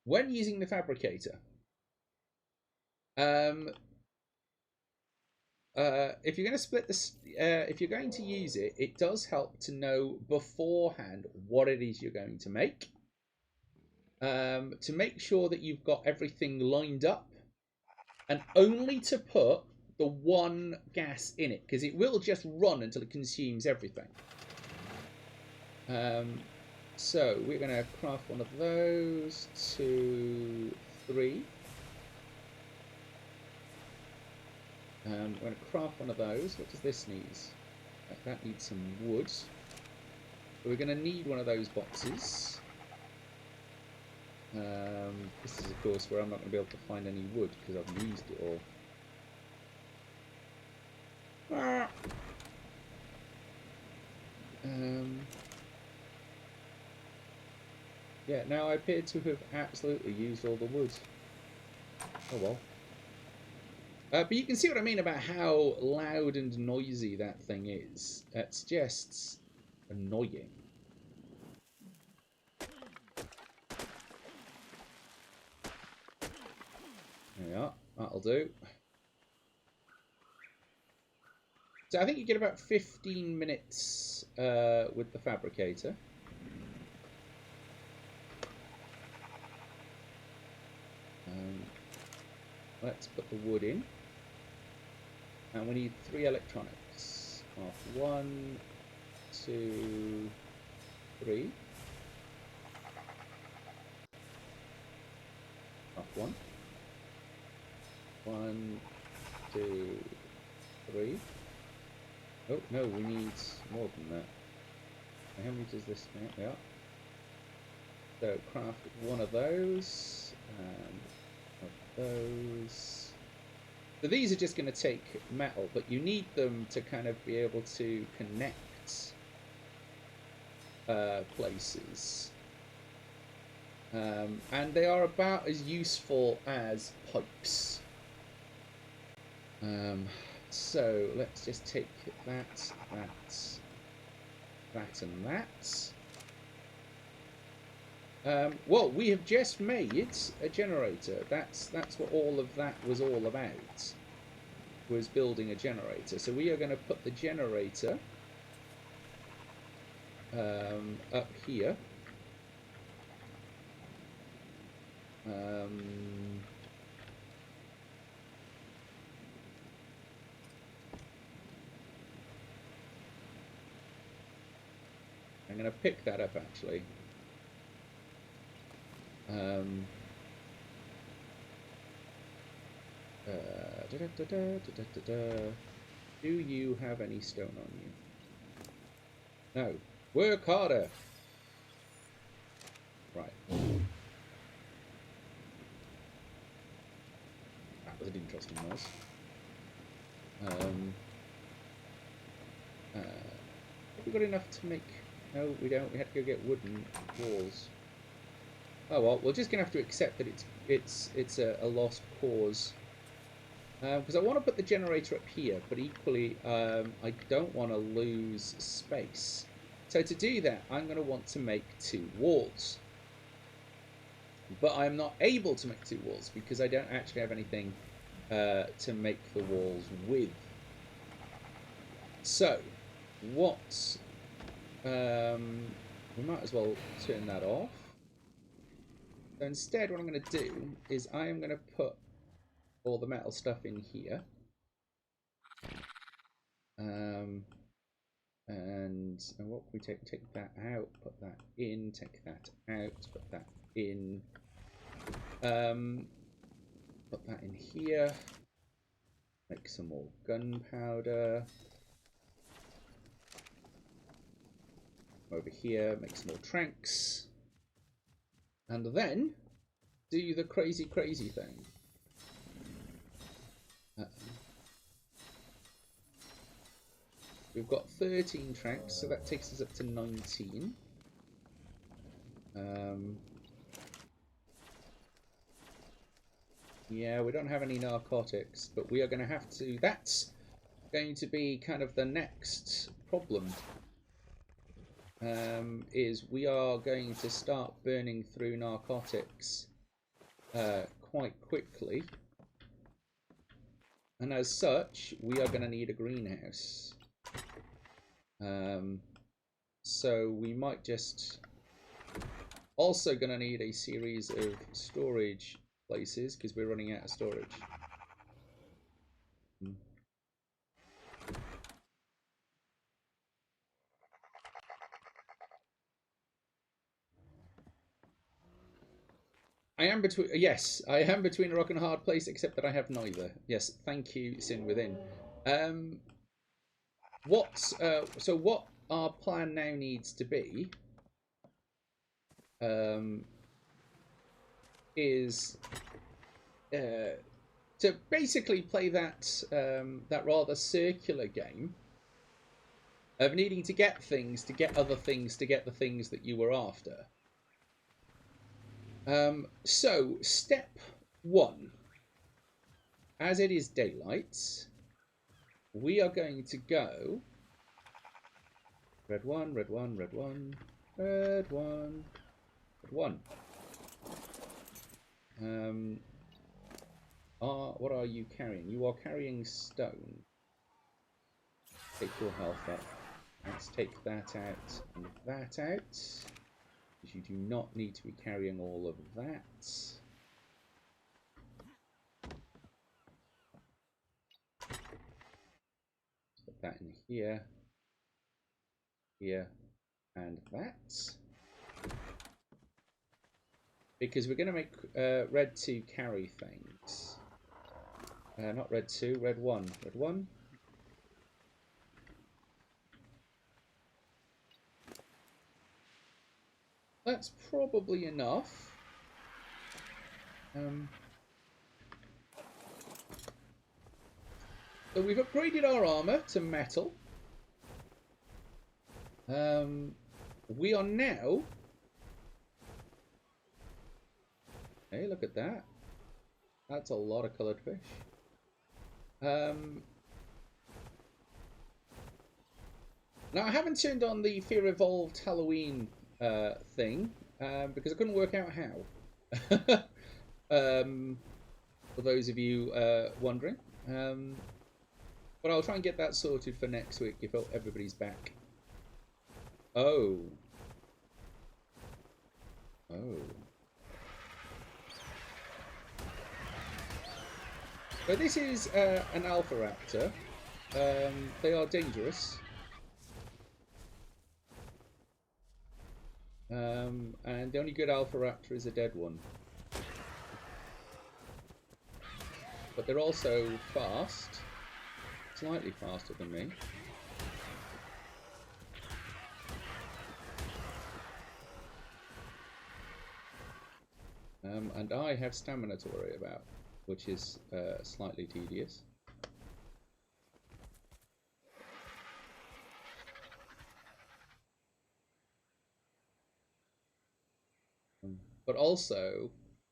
when using the Fabricator, if you're going to split this, if you're going to use it, it does help to know beforehand what it is you're going to make. To make sure that you've got everything lined up, and only to put the one gas in it, because it will just run until it consumes everything. So we're going to craft one of those, 2, 3. We're going to craft one of those. What does this need? That needs some wood. So we're going to need one of those boxes. This is, of course, where I'm not going to be able to find any wood because I've used it all. Yeah, now I appear to have absolutely used all the wood. Oh well. But you can see what I mean about how loud and noisy that thing is. It's just annoying. There we are. That'll do. So I think you get about 15 minutes with the Fabricator. Let's put the wood in. And we need 3 electronics. 1, 2, 3. 1. 1, 2, 3. Oh, no, we need more than that. How many does this make? Yeah. So, craft one of those, and of those. So these are just going to take metal, but you need them to kind of be able to connect places. And they are about as useful as pipes. So let's just take that, and that. Well, we have just made a generator. That's what all of that was all about. Was building a generator. So we are going to put the generator up here. I'm going to pick that up actually. Do you have any stone on you? No. Work harder. Right. That was an interesting noise. Have we got enough to make... No, we don't. We had to go get wooden walls. Oh well, we're just gonna have to accept that it's a lost cause. Because I want to put the generator up here, but equally I don't want to lose space. So to do that, I'm going to want to make 2 walls. But I'm not able to make 2 walls because I don't actually have anything to make the walls with. So, what... we might as well turn that off. So instead, what I'm going to do is I am going to put all the metal stuff in here. And what can we take? Take that out, put that in, take that out, put that in. Put that in here. Make some more gunpowder. Over here, make some more tranks. And then do the crazy thing. We've got 13 tranks, so that takes us up to 19. Yeah, we don't have any narcotics, but we are going to have to... That's going to be kind of the next problem. Is we are going to start burning through narcotics quite quickly. And as such, we are going to need a greenhouse. So we might just... Also going to need a series of storage places because we're running out of storage. I am between... Yes, I am between a rock and a hard place, except that I have neither. Yes, thank you, Sin Within. So what our plan now needs to be is to basically play that that rather circular game of needing to get things, to get other things, to get the things that you were after. So, step 1. As it is daylight, we are going to go... Red 1, red 1, red 1, red 1, red 1. What are you carrying? You are carrying stone. Take your health up. Let's take that out and that out. Because you do not need to be carrying all of that. Put that in here. Here. And that. Because we're going to make red 2 carry things. Not red 2, red 1. Red 1. That's probably enough. So we've upgraded our armor to metal. We are now... Hey, look at that. That's a lot of coloured fish. Now, I haven't turned on the Fear Evolved Halloween thing because I couldn't work out how. For those of you wondering. But I'll try and get that sorted for next week if everybody's back. Oh. Oh. So this is an Alpha Raptor. They are dangerous. And the only good Alpha Raptor is a dead one. but they're also fast. Slightly faster than me. And I have stamina to worry about, which is slightly tedious. But also,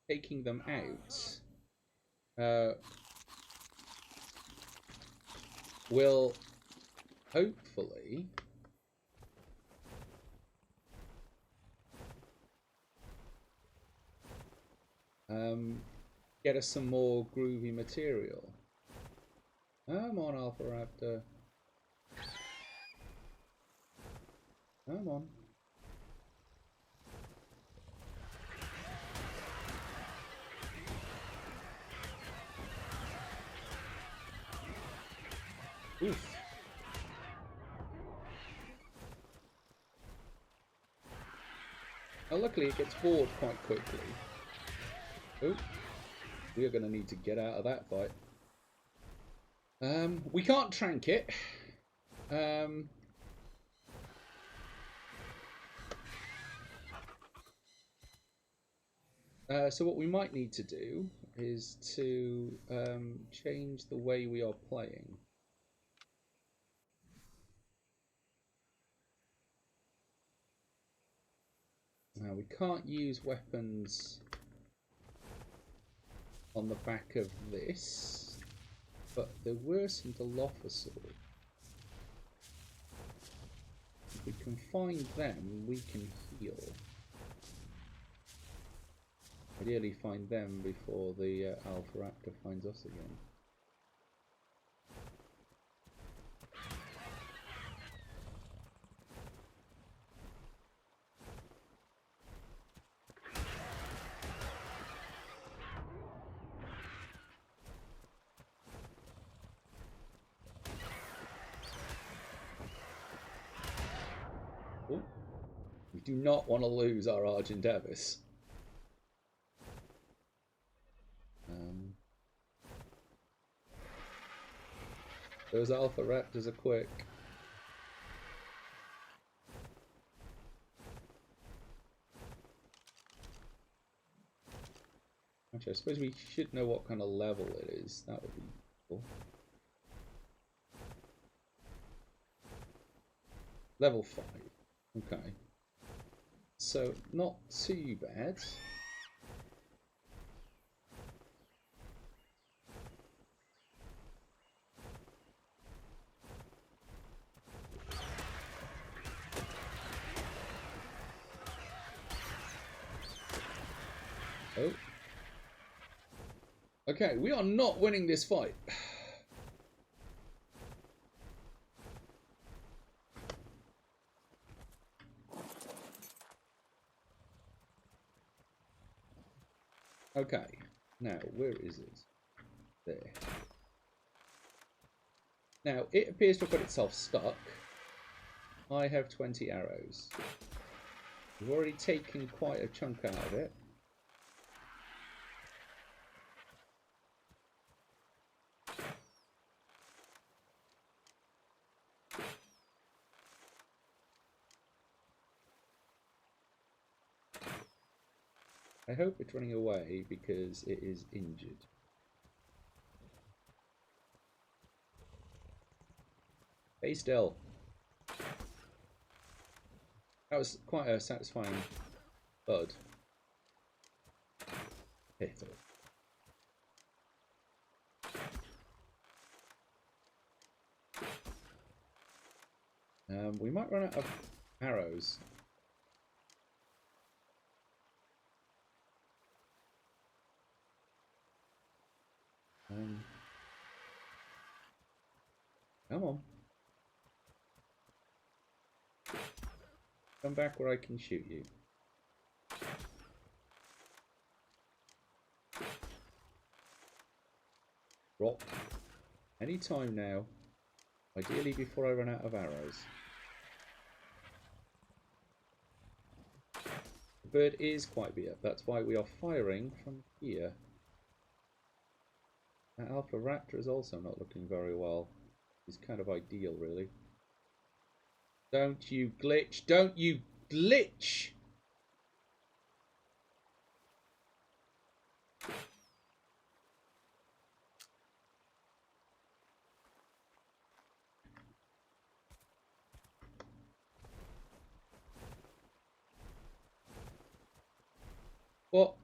taking them out will hopefully get us some more groovy material. Come on, Alpha Raptor. Come on. Oof. Oh, luckily it gets bored quite quickly. Oh, we are going to need to get out of that fight. We can't trank it. So what we might need to do is to change the way we are playing. Now we can't use weapons on the back of this, but there were some Dilophosaurs. If we can find them, we can heal. Ideally find them before the Alpha Raptor finds us again. Oh, we do not want to lose our Argentavis. Those Alpha Raptors are quick. Actually, I suppose we should know what kind of level it is. That would be cool. Level 5. Okay. So, not too bad. Oh. Okay, we are not winning this fight. Okay, now where is it? There. Now, it appears to have got itself stuck. I have 20 arrows. We've already taken quite a chunk out of it. I hope it's running away because it is injured. Stay still. That was quite a satisfying bud. Hit it. We might run out of arrows. Come on. Come back where I can shoot you. Drop. Any time now. Ideally before I run out of arrows. The bird is quite beat up. That's why we are firing from here. That Alpha Raptor is also not looking very well. It's kind of ideal, really. Don't you glitch! Don't you glitch! What?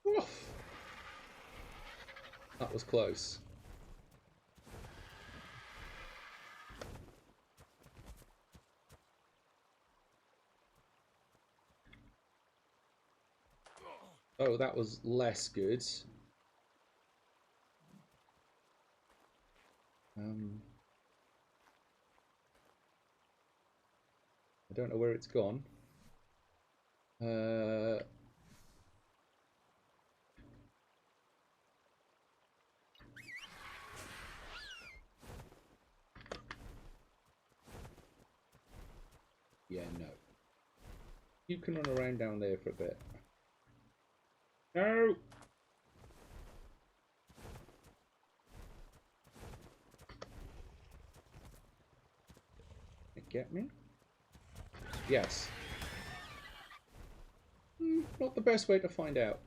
Oof. That was close. Oh, that was less good. I don't know where it's gone. Yeah, no. You can run around down there for a bit. No! Get me? Yes. Not the best way to find out.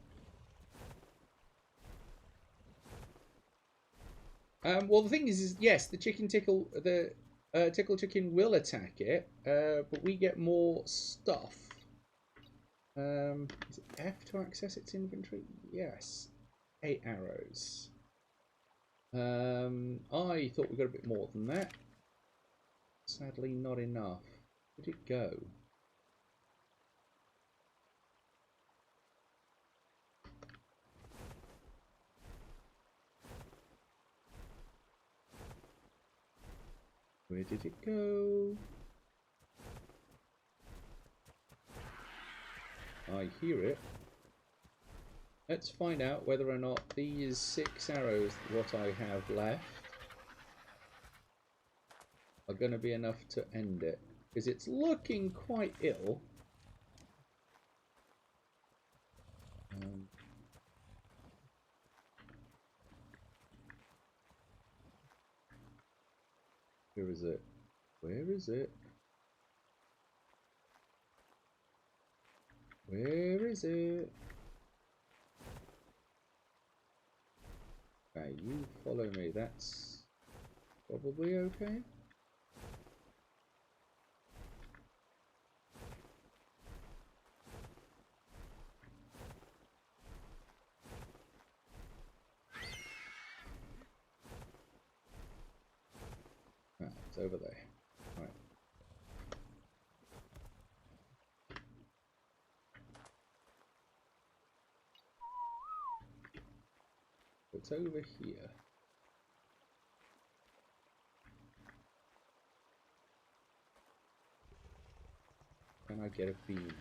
Well, the thing is yes, the tickle chicken will attack it, but we get more stuff. Is it F to access its inventory? Yes. 8 arrows. I thought we got a bit more than that. Sadly, not enough. Where did it go? Where did it go? I hear it. Let's find out whether or not these 6 arrows, what I have left, are going to be enough to end it. Because it's looking quite ill. Where is it? Where is it? Where is it? Okay, you follow me. That's probably okay. Ah, it's over there. Right. It's over here. Can I get a beam on it?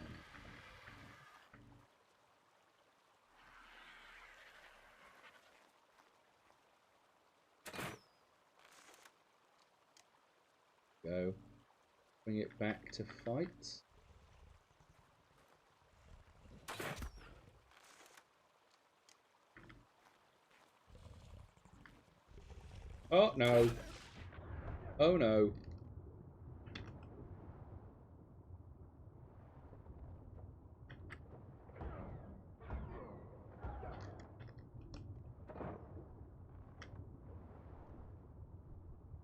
Go. Bring it back to fight. Oh no. Oh no.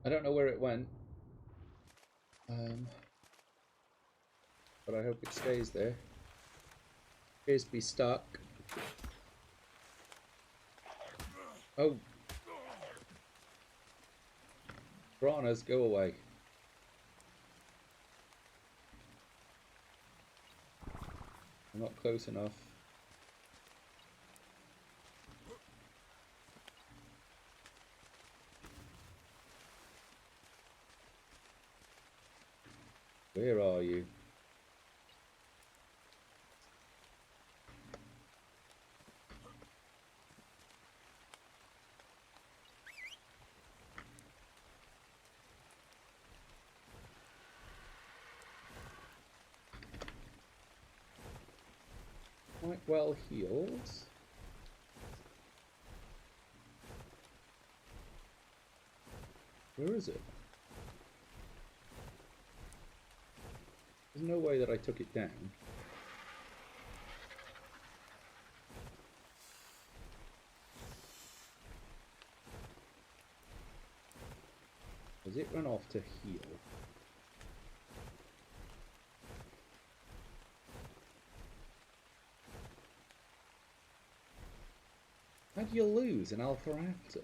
I don't know where it went. But I hope it stays there. Appears to be stuck. Oh. Piranhas, go away. I'm not close enough. Where are you? Quite well healed. Where is it? There's no way that I took it down. Has it run off to heal? How do you lose an Alpha Raptor?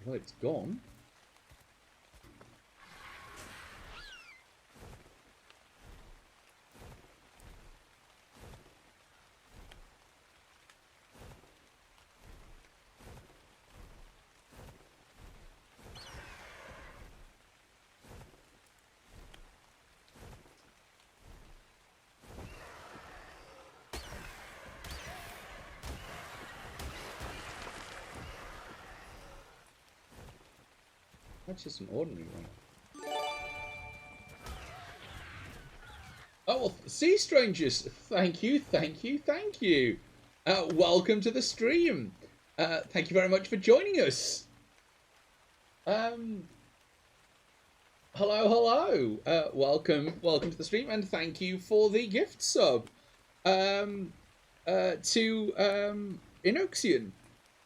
Well, it's gone. That's just an ordinary one. Oh, well, sea strangers, thank you, thank you, thank you. Welcome to the stream. Thank you very much for joining us. Hello, hello. Welcome to the stream, and thank you for the gift sub. To Inoxian.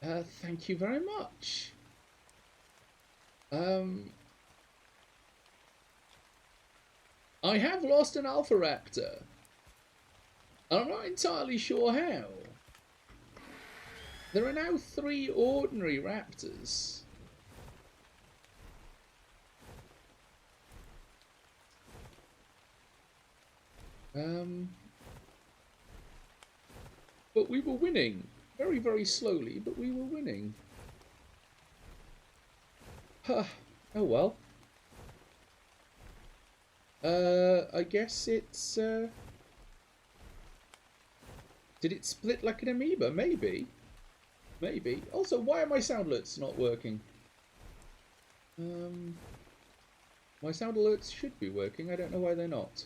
Thank you very much. I have lost an Alpha Raptor. I'm not entirely sure how. There are now 3 ordinary raptors. But we were winning. Very, very slowly, but we were winning. Huh. Oh well. I guess it's, did it split like an amoeba? Maybe. Maybe. Also, why are my sound alerts not working? My sound alerts should be working. I don't know why they're not.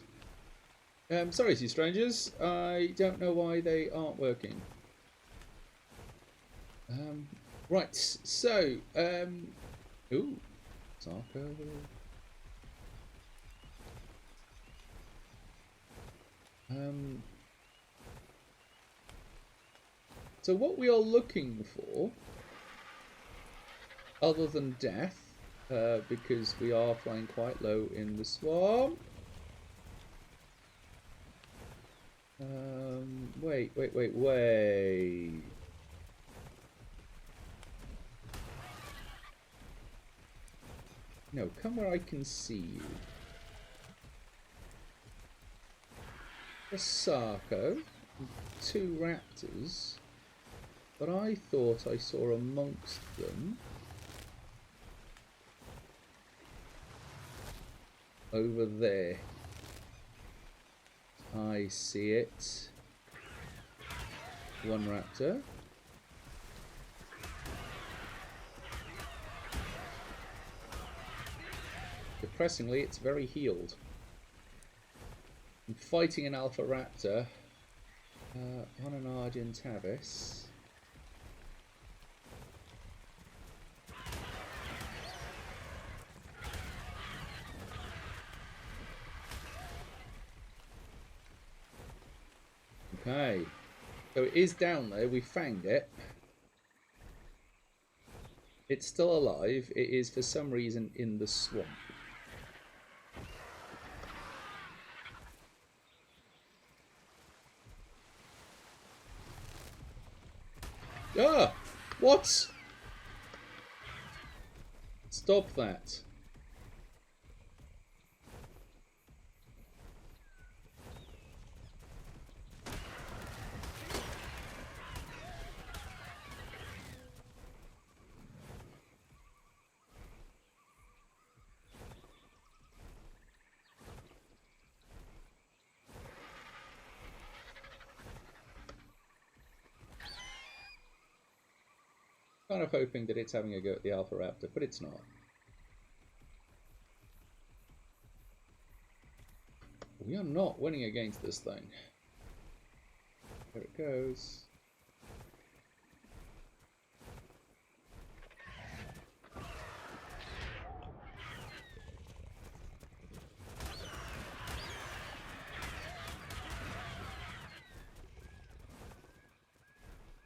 Sorry, sea strangers. I don't know why they aren't working. Right, so, ooh, Sarko. So what we are looking for, other than death, because we are flying quite low in the swamp. Wait. No, come where I can see you. A Sarko, 2 raptors, but I thought I saw amongst them over there. I see it. 1 raptor. Depressingly, it's very healed. I'm fighting an Alpha Raptor on an Argent Abyss. Okay, so it is down there. We found it. It's still alive. It is for some reason in the swamp. Ah! What? Stop that. Kind of hoping that it's having a go at the Alpha Raptor, but it's not. We are not winning against this thing. There it goes.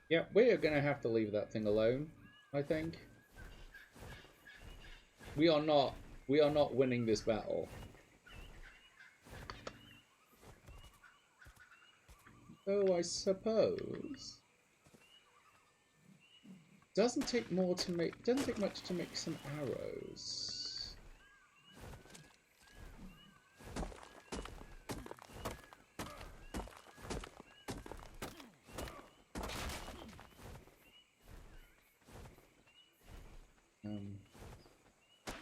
Yeah, we are going to have to leave that thing alone, I think. We are not winning this battle. Oh, I suppose. Doesn't take much to make some arrows.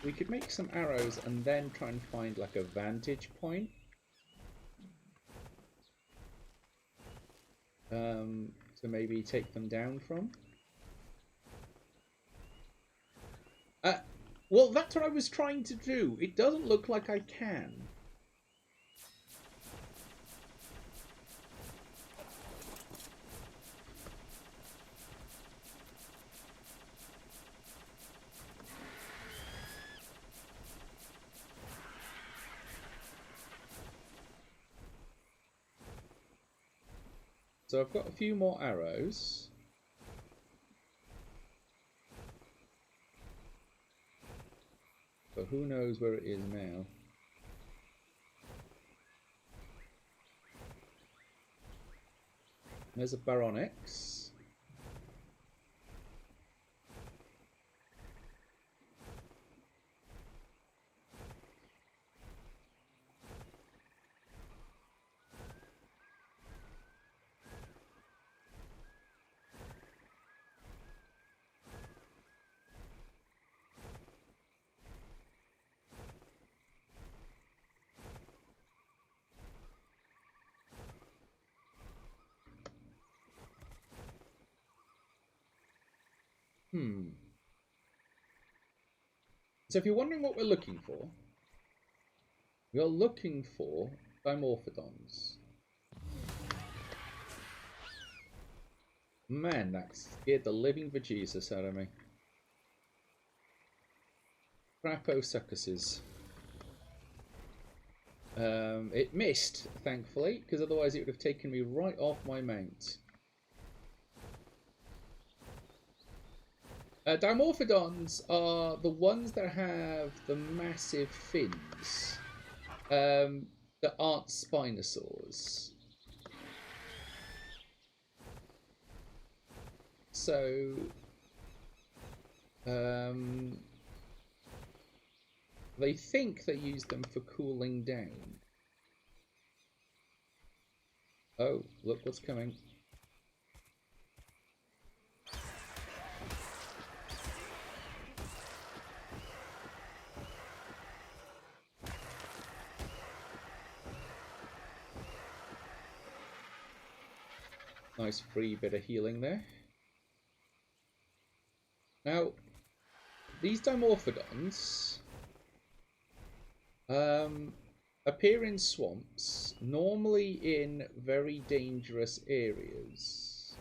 We could make some arrows and then try and find like a vantage point. To maybe take them down from. Well, that's what I was trying to do. It doesn't look like I can. So I've got a few more arrows. But who knows where it is now. There's a Baronix. So if you're wondering what we're looking for, we are looking for Dimorphodons. Man, that scared the living bejesus out of me. Craposuccuses. It missed, thankfully, because otherwise it would have taken me right off my mount. Dimorphodons are the ones that have the massive fins that aren't Spinosaurs. So, they think they use them for cooling down. Oh, look what's coming. Nice free bit of healing there. Now, these Dimorphodons appear in swamps, normally in very dangerous areas.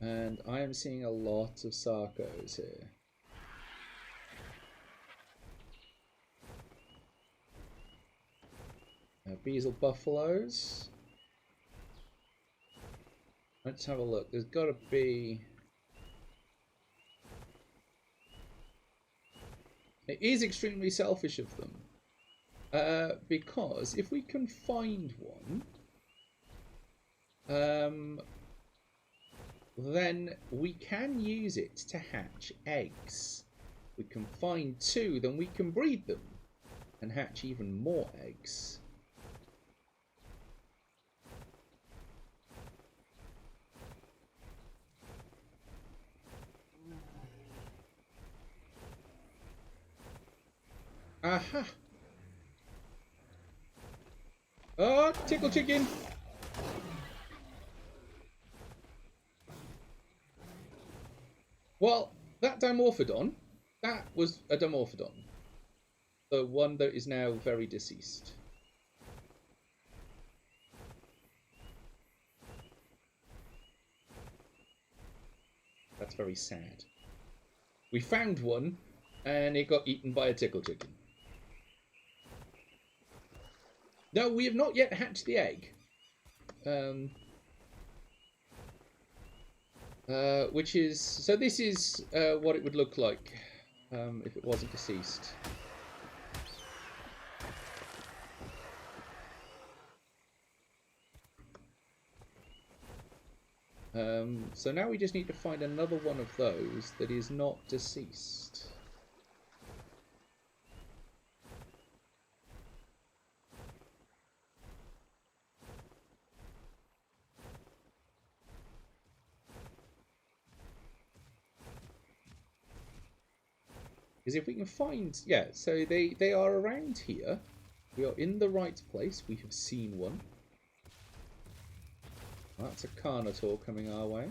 And I am seeing a lot of Sarcos here. Beazle buffaloes. Let's have a look. There's got to be... It is extremely selfish of them. Because if we can find one, then we can use it to hatch eggs. We can find two, then we can breed them and hatch even more eggs. Aha! Oh, tickle chicken! Well, that Dimorphodon, that was a Dimorphodon. The one that is now very deceased. That's very sad. We found one, and it got eaten by a tickle chicken. No, we have not yet hatched the egg. Which is... So this is what it would look like if it wasn't deceased. So now we just need to find another one of those that is not deceased. Because if we can find... Yeah, so they are around here. We are in the right place. We have seen one. That's a Carnotaur coming our way.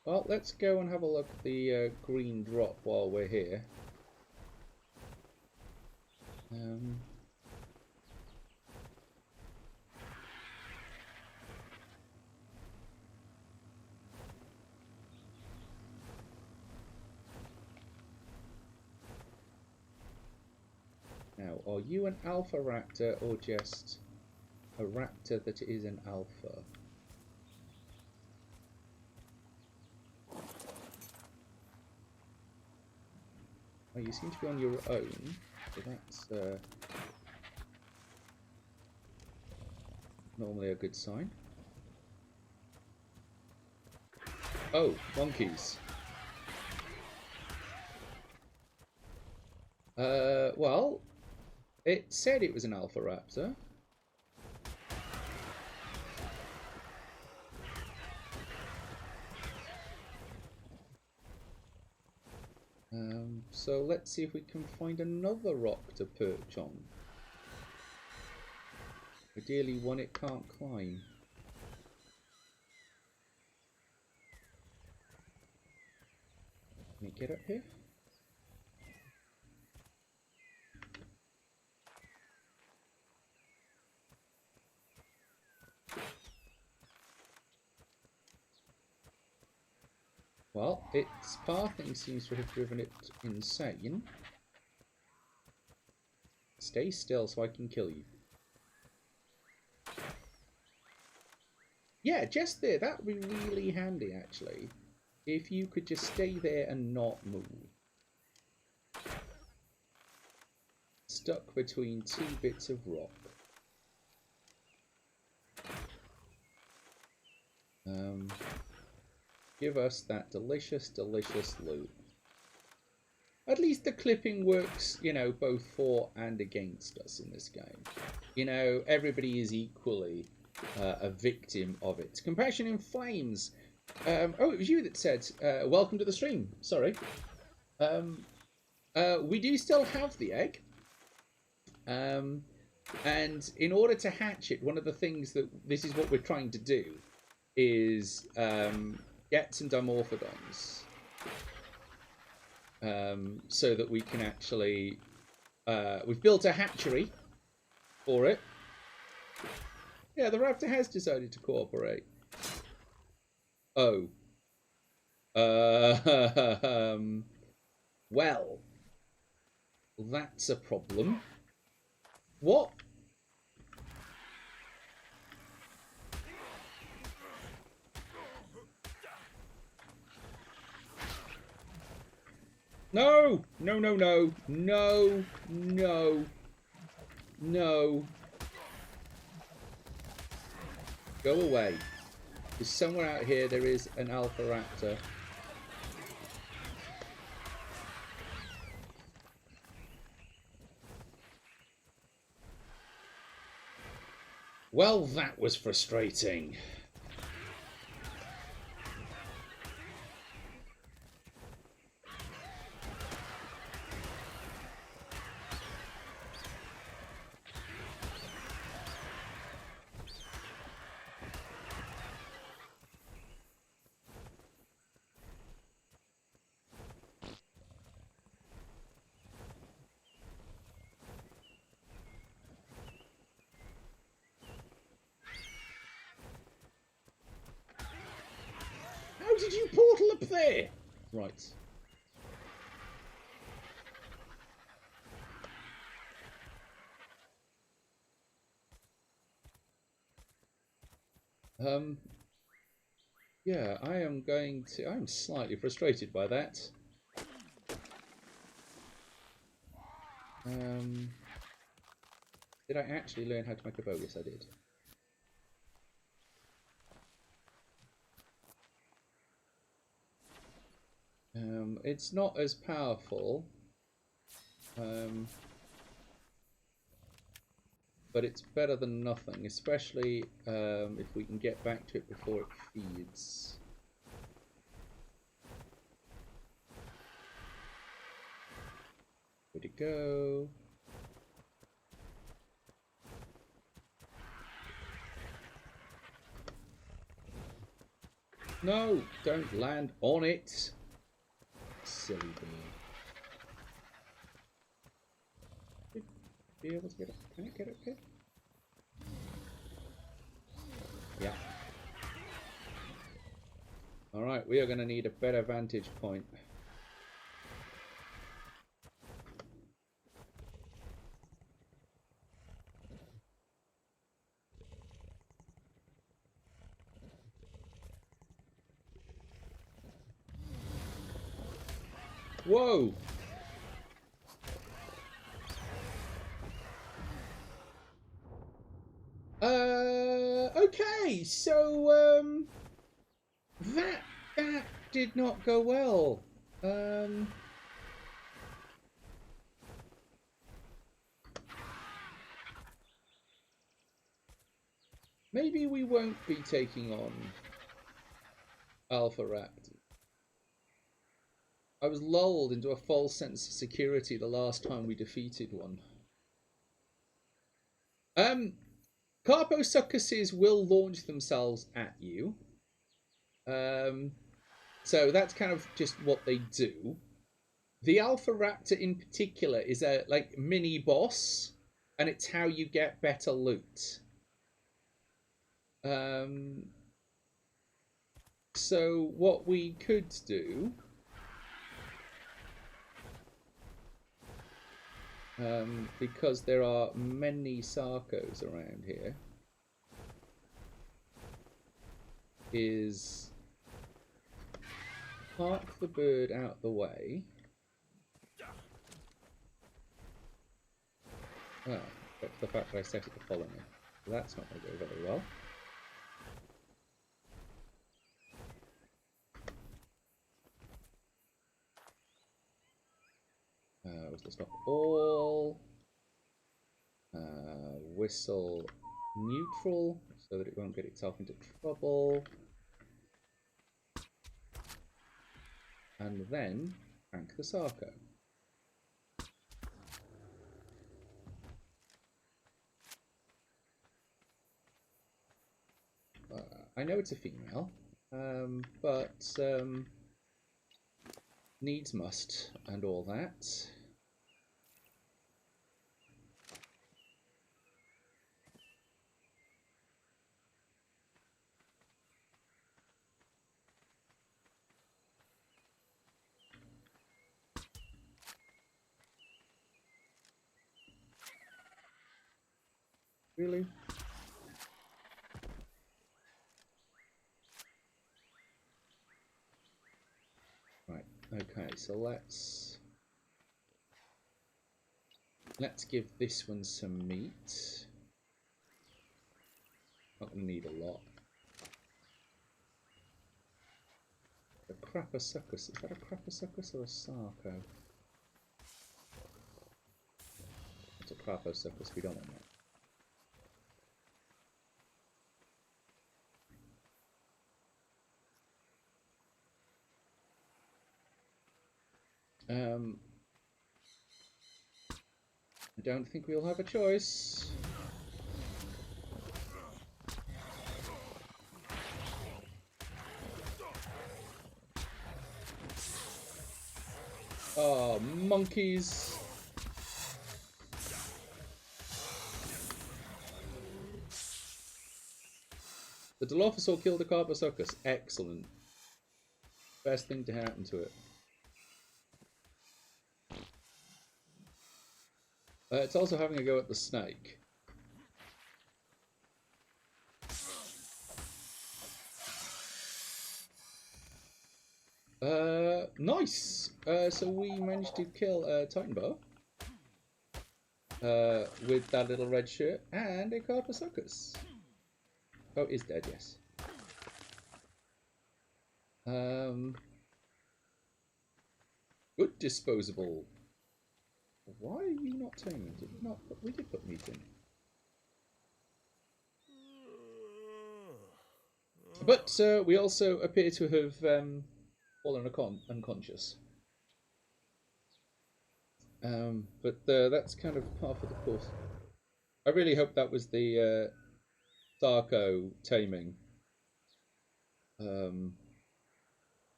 Well, let's go and have a look at the green drop while we're here. Now, are you an alpha raptor or just a raptor that is an alpha? Oh, you seem to be on your own, so that's normally a good sign. Oh, monkeys. Well, it said it was an alpha raptor. So let's see if we can find another rock to perch on. Ideally one it can't climb. Can it get up here? Well, its pathing seems to have driven it insane. Stay still so I can kill you. Yeah, just there. That would be really handy, actually. If you could just stay there and not move. Stuck between two bits of rock. Give us that delicious, delicious loot. At least the clipping works, you know, both for and against us in this game. You know, everybody is equally a victim of it. Compassion in Flames. Oh, it was you that said, welcome to the stream. Sorry. We do still have the egg. And in order to hatch it, one of the things that this is what we're trying to do is get some Dimorphodons so that we can actually we've built a hatchery for it. Yeah, the raptor has decided to cooperate. Oh. Well, that's a problem. What? No! No, no, no. No, no. No. Go away. Because somewhere out here there is an alpha raptor. Well, that was frustrating. up there! Right. Yeah, I'm slightly frustrated by that. Did I actually learn how to make a bow? Yes, I did. It's not as powerful, but it's better than nothing, especially if we can get back to it before it feeds. Where'd it go? No, don't land on it. Silly bee. Be able to get it? Can it get it here? Yeah. Alright, we are going to need a better vantage point. Whoa! Okay, so that did not go well. Maybe we won't be taking on Alpha Raptor. I was lulled into a false sense of security the last time we defeated one. Carposuccuses will launch themselves at you. So that's kind of just what they do. The Alpha Raptor in particular is a mini boss, and it's how you get better loot. So what we could do, because there are many Sarcos around here, is park the bird out the way. Ah, that's the fact that I set it to follow me. So that's not going to go very well. Whistle stop all. Whistle neutral so that it won't get itself into trouble. And then crank the Sarco. I know it's a female, but needs must and all that. Really? Right, okay, so let's give this one some meat. Not gonna need a lot. A Craposuccus, is that a Craposuccus or a Sarco? It's a Craposuccus, we don't want that. I don't think we'll have a choice. Oh, monkeys. The Dilophosaur killed a Carposuccus. Excellent. best thing to happen to it. It's also having a go at the snake. Nice! So we managed to kill a Titan Boa. With that little red shirt and a Carposuchus. Oh, it's dead, yes. Good disposable. Why are you not tamed? Did we not? We did put meat in. But we also appear to have fallen unconscious. But that's kind of par for the course. I really hope that was the Sarko taming.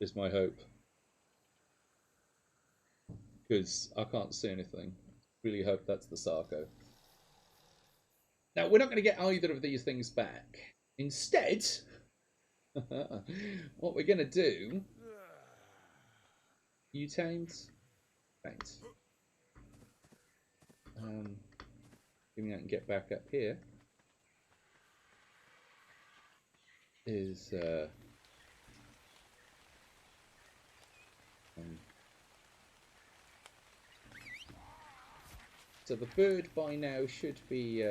Is my hope. Because I can't see anything. Really hope that's the Sarko. Now, we're not going to get either of these things back. Instead, what we're going to do... You tamed? Thanks. Give me that and get back up here. Is... So the bird by now should be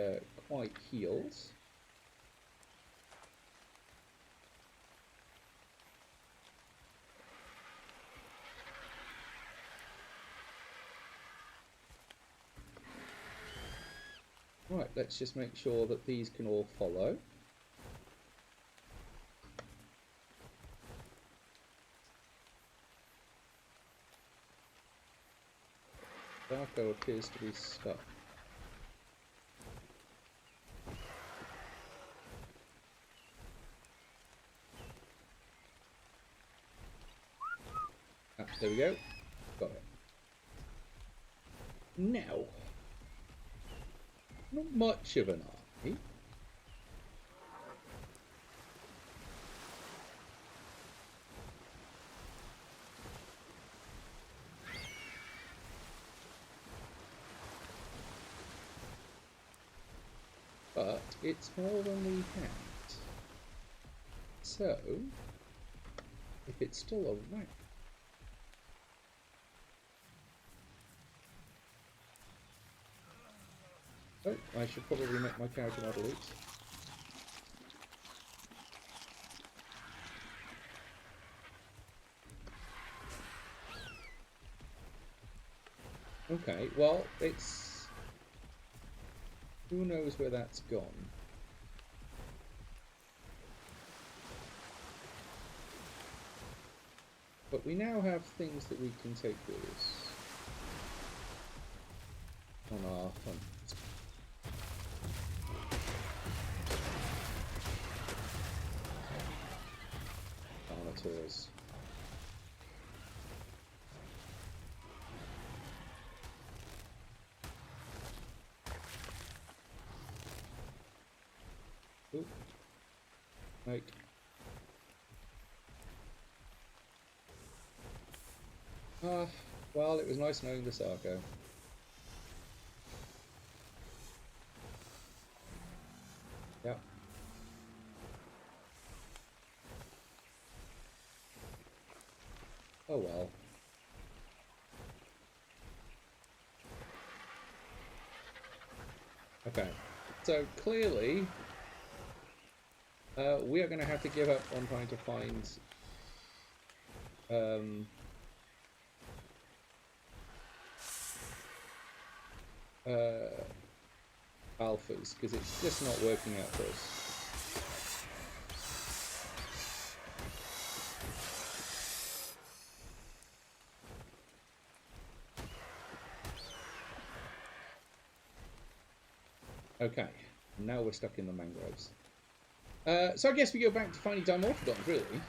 quite healed. Right, let's just make sure that these can all follow. Darko appears to be stuck. Ah, there we go. Got it. Now, not much of an army. But it's more than we had. So, if it's still around. Oh, I should probably make my character model oops. Okay, well, it's... Who knows where that's gone? But we now have things that we can take with us on our hunt. Armators. Oop. Right. Well, it was nice knowing the Sarko. Yeah. Oh well. Okay. So clearly, we are going to have to give up on trying to find alphas, because it's just not working out for us. Okay, now we're stuck in the mangroves. So I guess we go back to finding Dimorphodons, really.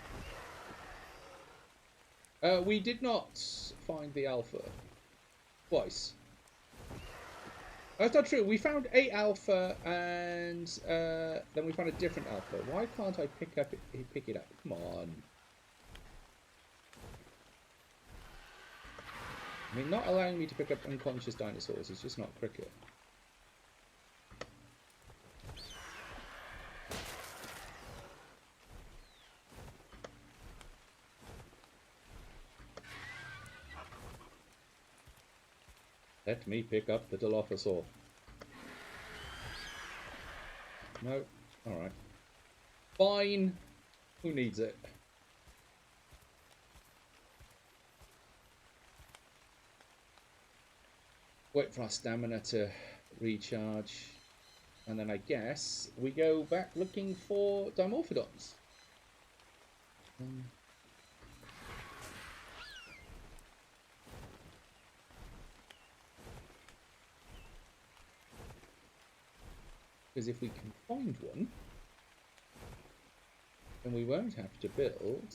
We did not find the alpha twice. That's not true. We found a alpha and then we found a different alpha. Why can't I pick it up? Come on. I mean, not allowing me to pick up unconscious dinosaurs is just not cricket. Let me pick up the Dilophosaur. No? Alright. Fine. Who needs it? Wait for our stamina to recharge. And then I guess we go back looking for Dimorphodons. Because if we can find one, then we won't have to build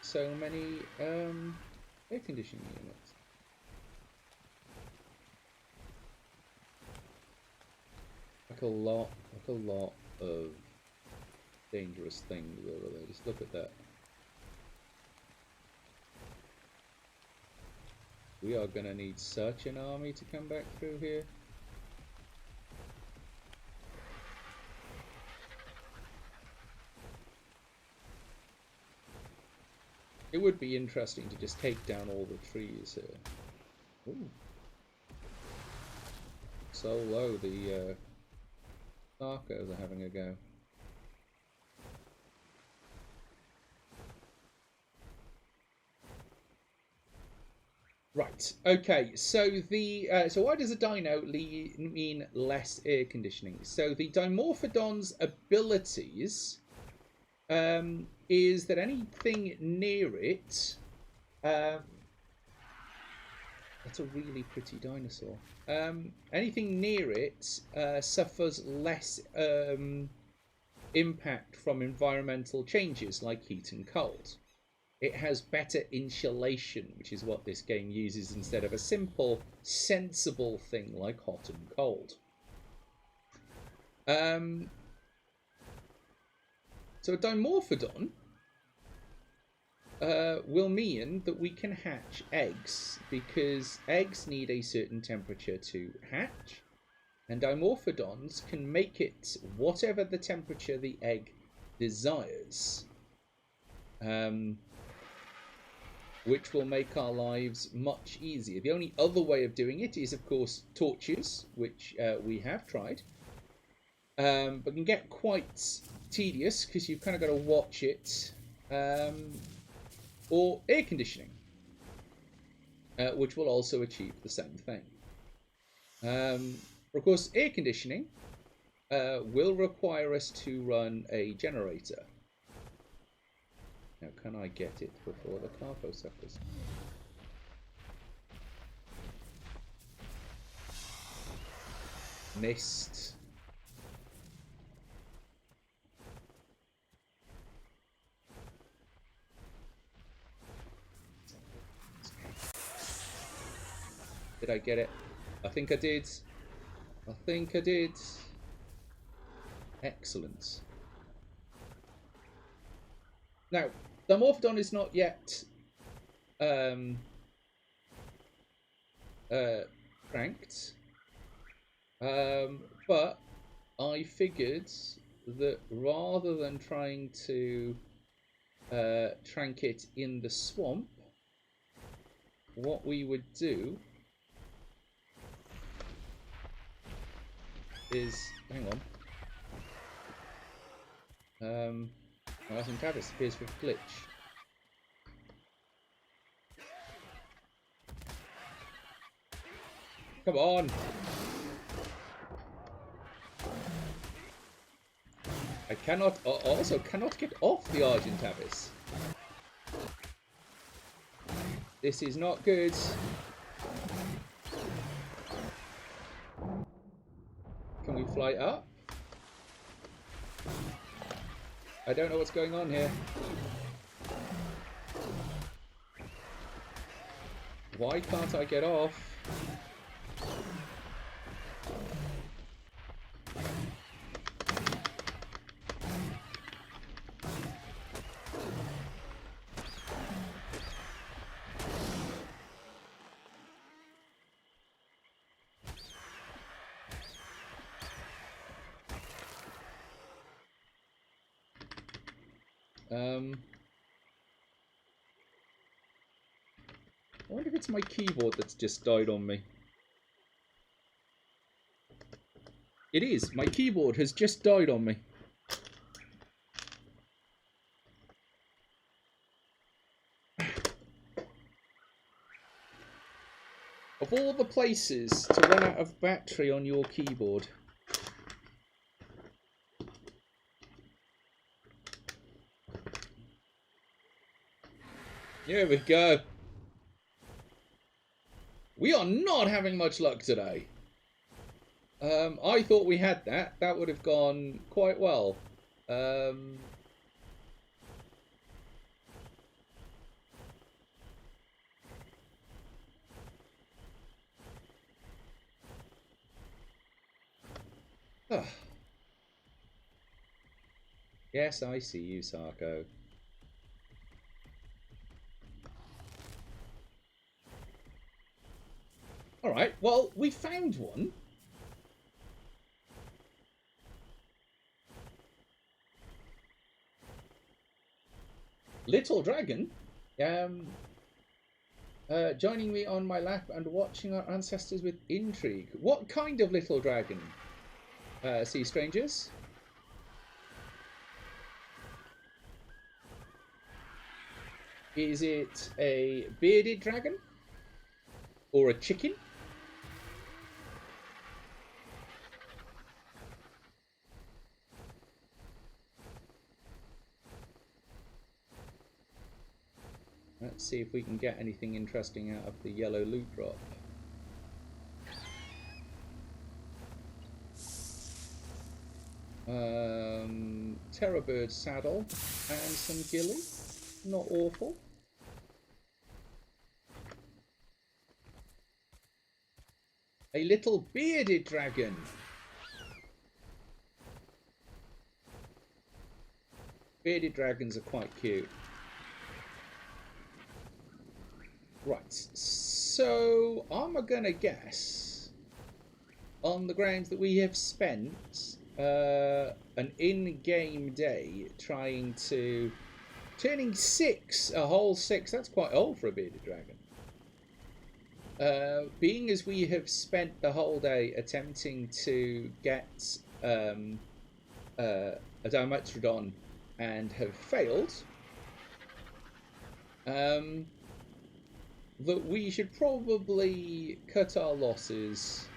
so many air conditioning units. Like a lot of dangerous things over there. Just look at that. We are gonna need such an army to come back through here. It would be interesting to just take down all the trees here. Ooh. So low, the Narcos are having a go. Right. Okay. So the so why does a dino mean less air conditioning? So the Dimorphodon's abilities is that anything near it. That's a really pretty dinosaur. Anything near it suffers less impact from environmental changes like heat and cold. It has better insulation, which is what this game uses instead of a simple, sensible thing like hot and cold. So a Dimorphodon will mean that we can hatch eggs, because eggs need a certain temperature to hatch, and Dimorphodons can make it whatever the temperature the egg desires, which will make our lives much easier. The only other way of doing it is, of course, torches, which we have tried, but can get quite tedious because you've kind of got to watch it. Or air conditioning, which will also achieve the same thing. Of course, air conditioning will require us to run a generator. Now, can I get it before the carpo suffers? Missed. Did I get it? I think I did. I think I did. Excellent. Now, Dimorphodon is not yet cranked, but I figured that rather than trying to trank it in the swamp, what we would do is, hang on, I think Travis appears with glitch. Come on! I cannot, also cannot get off the Argentavis. This is not good. Can we fly up? I don't know what's going on here. Why can't I get off? I wonder if it's my keyboard that's just died on me. It is. My keyboard has just died on me. Of all the places to run out of battery on your keyboard. There we go. We are not having much luck today. I thought we had that. That would have gone quite well. Yes, I see you, Sarko. Alright, well, we found one. Little dragon. Joining me on my lap and watching our ancestors with intrigue. What kind of little dragon? Sea strangers? Is it a bearded dragon? Or a chicken? Let's see if we can get anything interesting out of the yellow loot drop. Terror bird saddle and some gilly. Not awful. A little bearded dragon. Bearded dragons are quite cute. Right, so I'm gonna guess, on the grounds that we have spent an in-game day trying to turning 6, a whole 6. That's quite old for a bearded dragon. Being as we have spent the whole day attempting to get a Dimorphodon and have failed, that we should probably cut our losses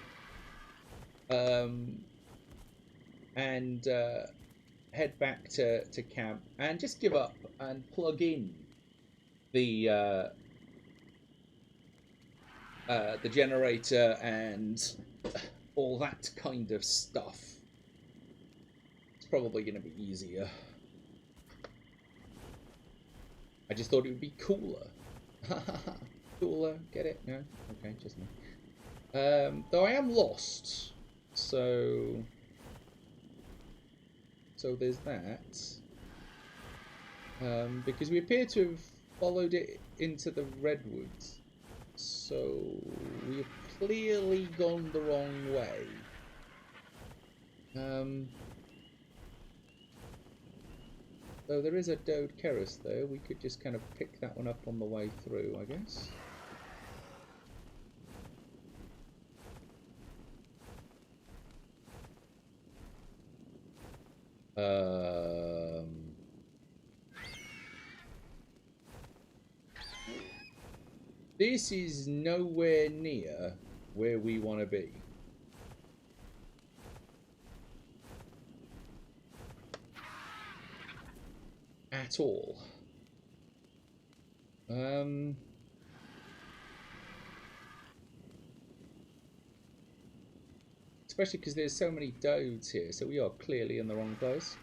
and head back to camp and just give up and plug in the generator and all that kind of stuff. It's probably going to be easier. I just thought it would be cooler. Cooler, get it? No? Okay, just me. Though I am lost, so there's that. Because we appear to have followed it into the redwoods, so we've clearly gone the wrong way. Though there is a Dode Keris there, we could just kind of pick that one up on the way through, I guess. This is nowhere near where we want to be. At all. Especially because there's so many Dodes here, so we are clearly in the wrong place.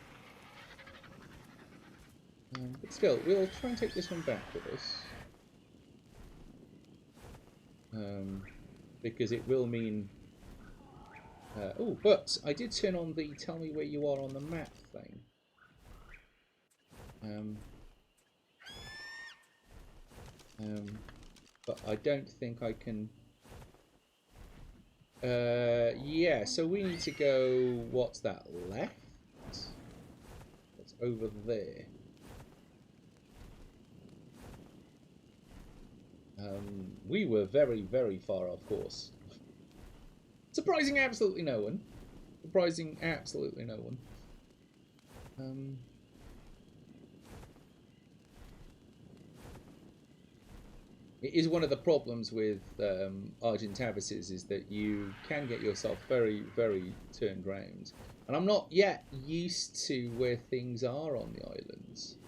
But still, we'll try and take this one back with us. Because it will mean... oh, but I did turn on the tell me where you are on the map thing. But I don't think I can... yeah, so we need to go... What's that? Left? That's over there. We were very, very far off course. Surprising absolutely no one. Surprising absolutely no one. It is one of the problems with Argentavises is that you can get yourself very, very turned round. And I'm not yet used to where things are on the islands.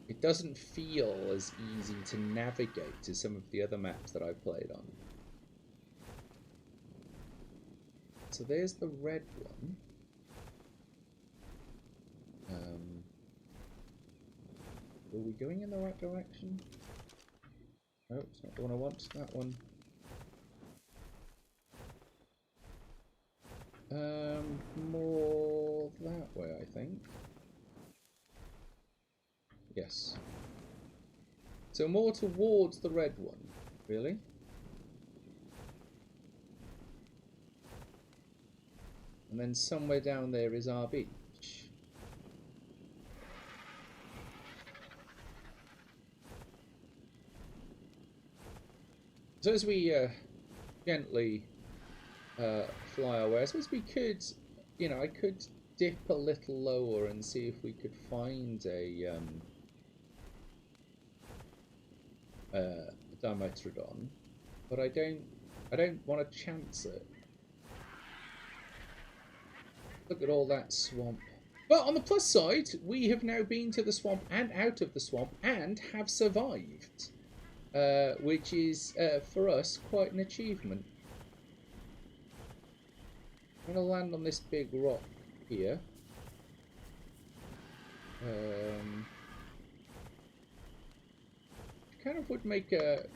It doesn't feel as easy to navigate as some of the other maps that I've played on. So there's the red one. Are we going in the right direction? No, it's not the one I want. That one. More that way, I think. Yes. So more towards the red one, really. And then somewhere down there is our beach. So as we gently fly away, I suppose we could, you know, I could dip a little lower and see if we could find a Dimorphodon, but I don't want to chance it. Look at all that swamp. But on the plus side, we have now been to the swamp and out of the swamp and have survived. Which is, for us, quite an achievement. I'm going to land on this big rock here. Kind of would make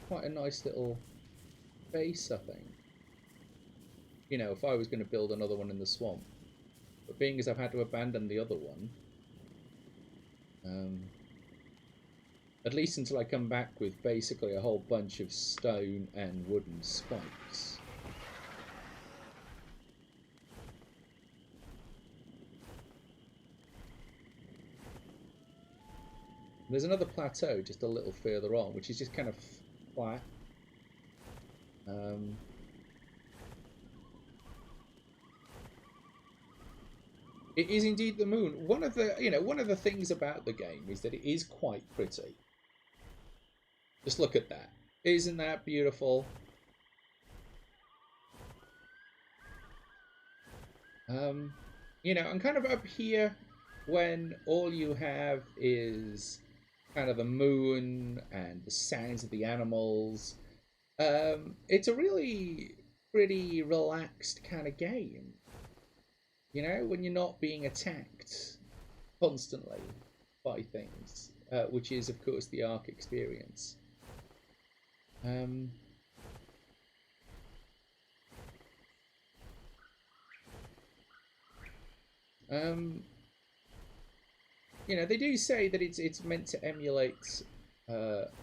quite a nice little base, I think. You know, if I was going to build another one in the swamp. But being as I've had to abandon the other one, at least until I come back with basically a whole bunch of stone and wooden spikes. There's another plateau just a little further on, which is just kind of flat. It is indeed the moon. One of the things about the game is that it is quite pretty. Just look at that. Isn't that beautiful? You know, I'm kind of up here when all you have is kind of the moon and the sounds of the animals. It's a really pretty relaxed kind of game. You know, when you're not being attacked constantly by things, which is, of course, the Ark experience. You know, they do say that it's meant to emulate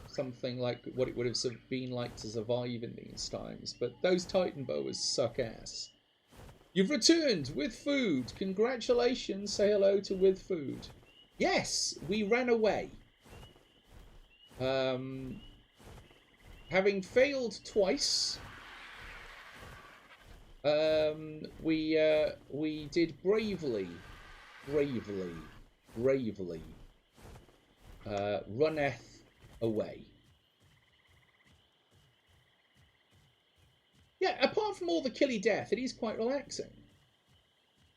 something like what it would have been like to survive in these times, but those Titan boas suck ass. You've returned with food. Congratulations. Say hello to with food. Yes, we ran away. Having failed twice, we did bravely runneth away. Yeah, apart from all the killy death, it is quite relaxing.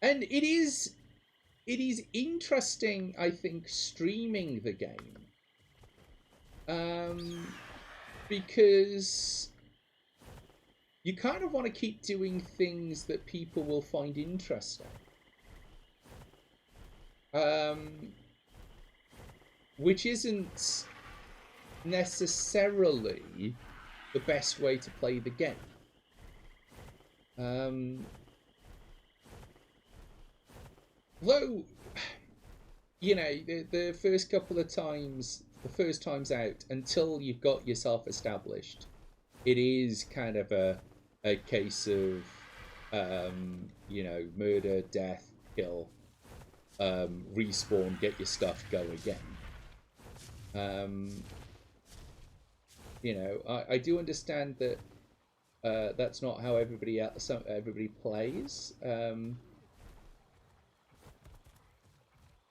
And it is interesting, I think, streaming the game. Because you kind of want to keep doing things that people will find interesting. Which isn't necessarily the best way to play the game. Though, you know, the first couple of times, the first times out, until you've got yourself established, it is kind of a case of, you know, murder, death, kill, respawn, get your stuff, go again. You know, I do understand that that's not how everybody plays.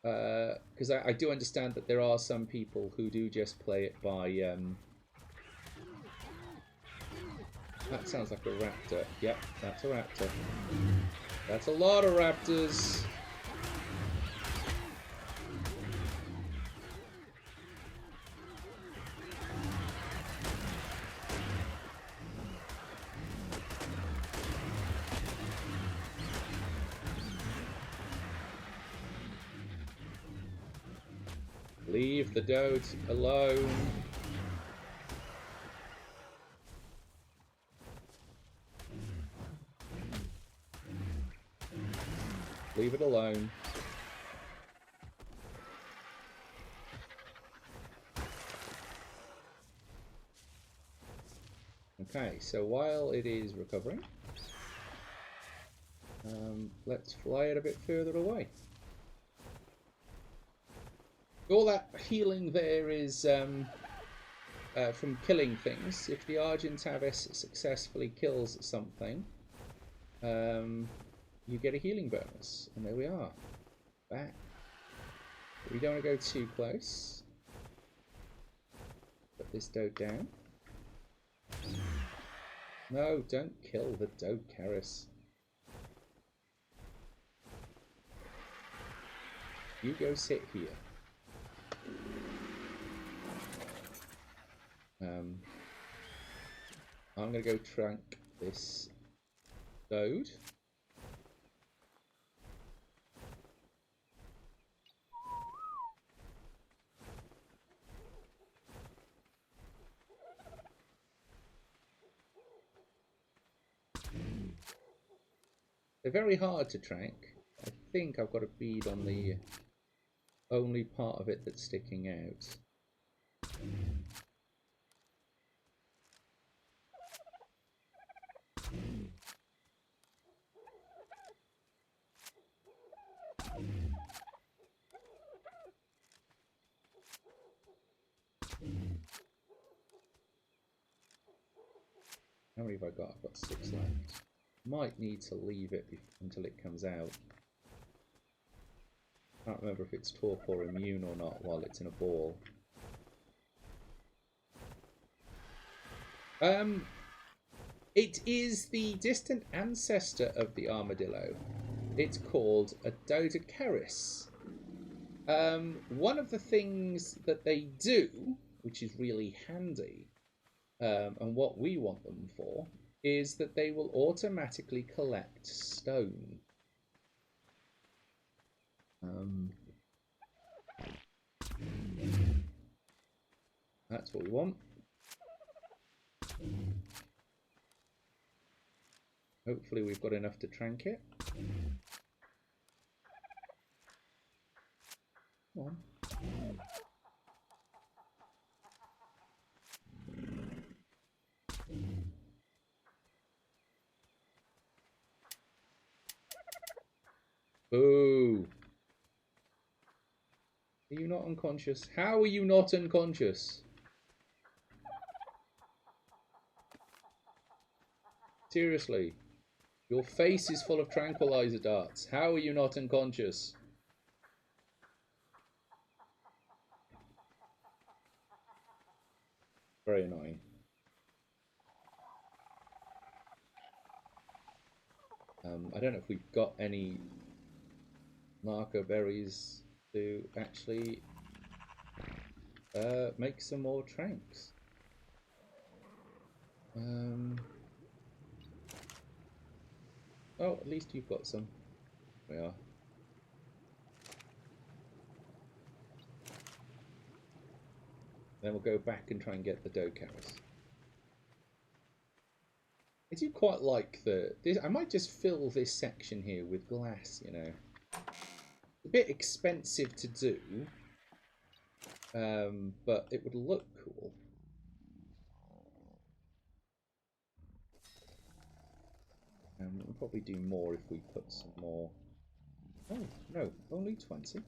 Because I do understand that there are some people who do just play it by... that sounds like a raptor. Yep, that's a raptor. That's a lot of raptors. Leave the dodo alone. Leave it alone. Okay, so while it is recovering, let's fly it a bit further away. All that healing there is from killing things. If the Argentavis successfully kills something, you get a healing bonus. And there we are. Back. We don't want to go too close. Put this doe down. No, don't kill the Docaris. You go sit here. I'm going to go trank this Dode. They're very hard to trank. I think I've got a bead on the only part of it that's sticking out. How many have I got? I've got 6 left. Might need to leave it until it comes out. Can't remember if it's torpor immune or not while it's in a ball. It is the distant ancestor of the armadillo. It's called a Dodocaris. One of the things that they do, which is really handy, and what we want them for, is that they will automatically collect stone. That's what we want. Hopefully we've got enough to trank it. Come on. Boo! Are you not unconscious? How are you not unconscious? Seriously. Your face is full of tranquilizer darts. How are you not unconscious? Very annoying. I don't know if we've got any narco berries to actually make some more tranks. Oh, at least you've got some. There we are. Then we'll go back and try and get the Docaris. I do quite like I might just fill this section here with glass, you know. It's a bit expensive to do, but it would look cool. We'll probably do more if we put some more. Oh, no, only 20.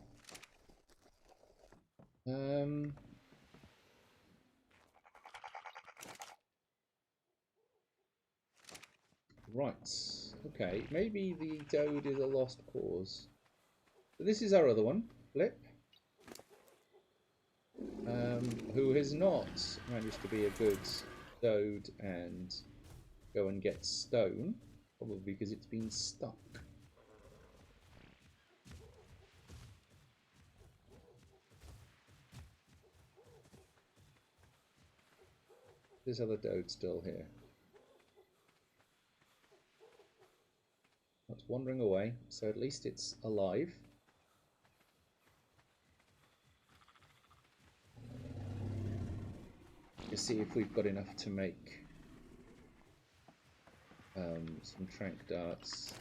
Right. Okay. Maybe the Dode is a lost cause. So this is our other one, Flip. Who has not managed to be a good Dode and go and get stone. Probably because it's been stuck. This other Dode still here. It's wandering away, so at least it's alive. Let's see if we've got enough to make some trank darts.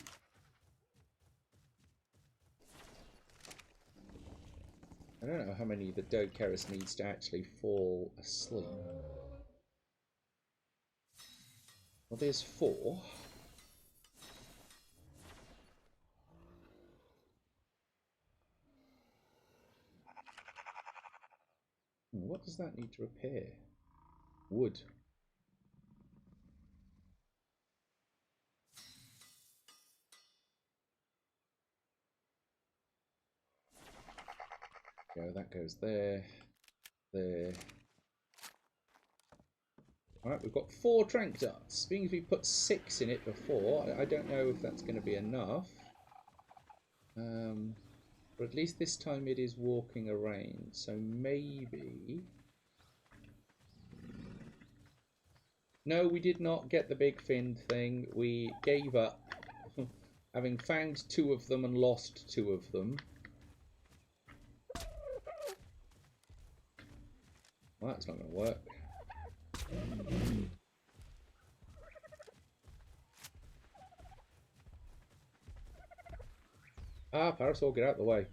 I don't know how many the Dokeris needs to actually fall asleep. Well, there's 4. What does that need to repair? Wood. Go, that goes there. There. Alright, we've got 4 trank darts. Being as we put 6 in it before, I don't know if that's going to be enough. But at least this time it is walking around, so maybe... No, we did not get the big finned thing. We gave up, having found 2 of them and lost 2 of them. Well, that's not going to work. Ah, Parasol, get out of the way.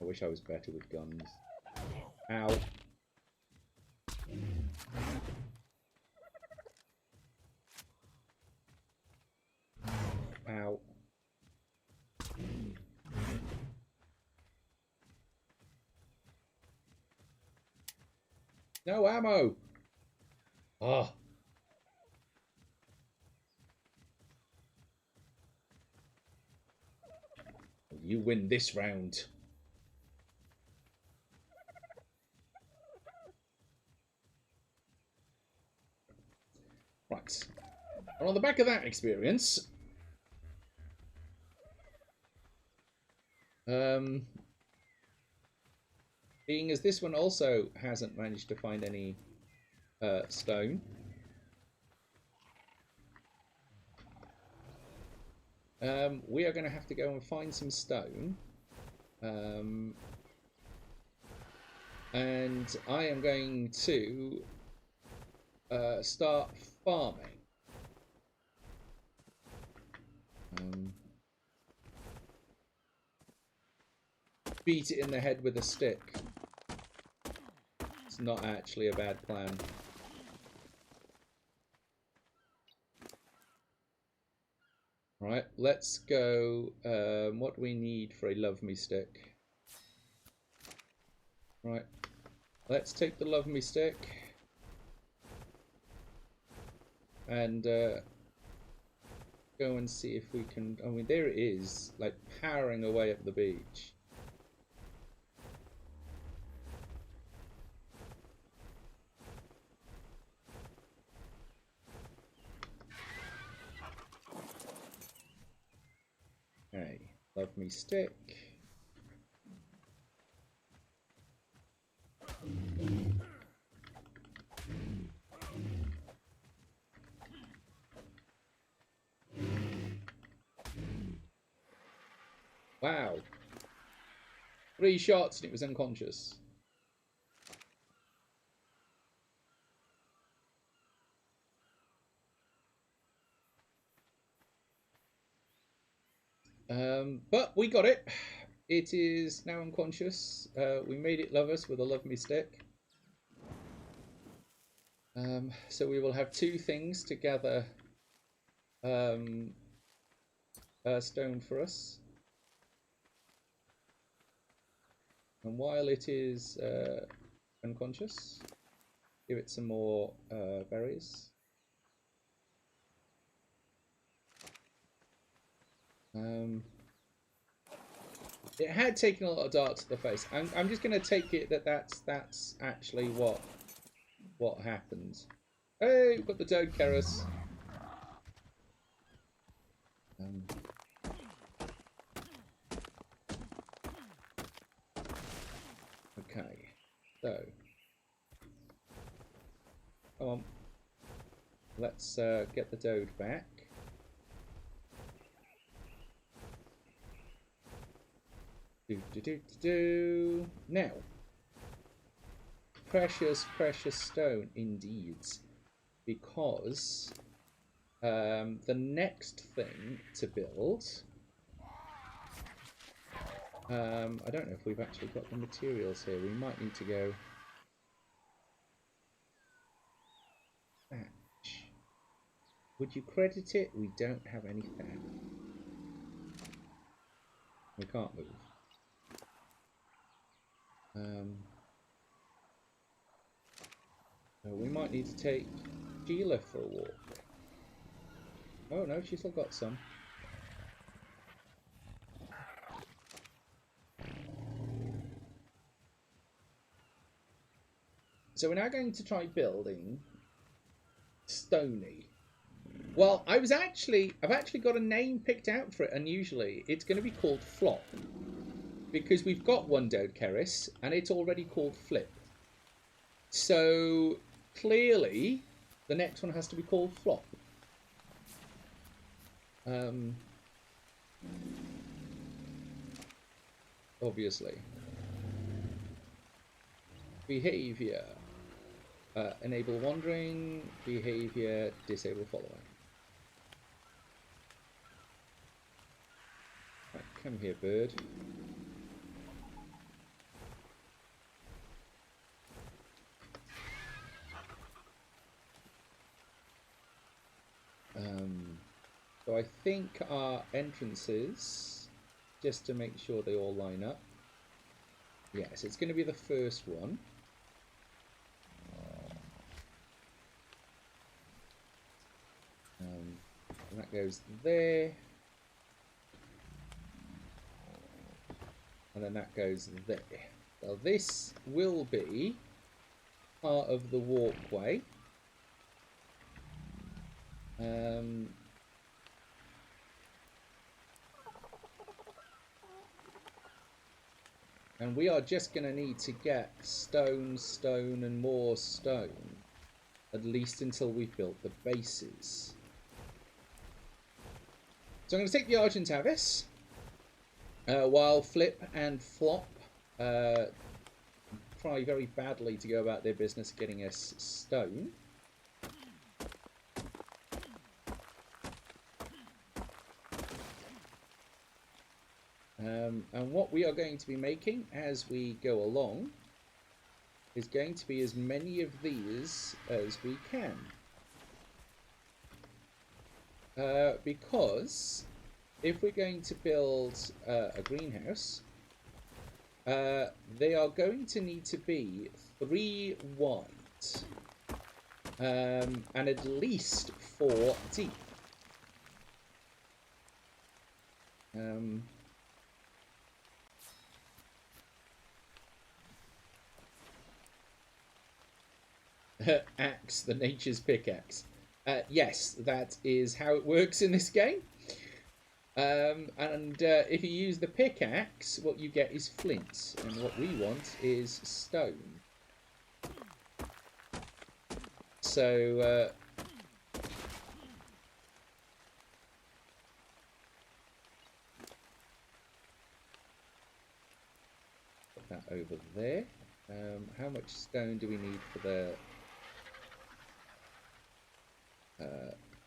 I wish I was better with guns. Ow. Ow. No ammo! Ah. You win this round. Right. And on the back of that experience, being as this one also hasn't managed to find any stone, we are going to have to go and find some stone. And I am going to start farming. Beat it in the head with a stick. It's not actually a bad plan. Right, let's go. What do we need for a love me stick? Right, let's take the love me stick and go and see if we can. I mean, there it is, like powering away up the beach. Okay, love me stick. Wow. 3 shots and it was unconscious. But we got it. It is now unconscious. We made it love us with a love me stick. So we will have 2 things to gather stone for us. And while it is unconscious, Give it some more berries. It had taken a lot of darts to the face. I'm just going to take it that that's actually what happens. Hey, we've got the Toad Keras. Okay, so come on, let's get the Toad back. Now, precious stone indeed, because the next thing to build, I don't know if we've actually got the materials here. We might need to go thatch. Would you credit it? We don't have any thatch. We can't move. We might need to take Sheila for a walk. Oh no, she's still got some. So we're now going to try building Stony. Well, I've actually got a name picked out for it unusually. It's going to be called Flop. Because we've got one Toad Keras and it's already called Flip. So clearly the next one has to be called Flop. Obviously. Behavior. Enable wandering. Behavior. Disable following. Right, come here, bird. So I think our entrances, just to make sure they all line up. Yes, it's going to be the first one. And that goes there. And then that goes there. Well, this will be part of the walkway. And we are just going to need to get stone, and more stone. At least until we've built the bases. So I'm going to take the Argent Abyss. While Flip and Flop try very badly to go about their business getting us stone. And what we are going to be making as we go along is going to be as many of these as we can. Because if we're going to build a greenhouse, they are going to need to be 3 wide and at least 4 deep. Axe, the nature's pickaxe. Yes, that is how it works in this game. If you use the pickaxe, what you get is flint, and what we want is stone. So, put that over there. How much stone do we need for the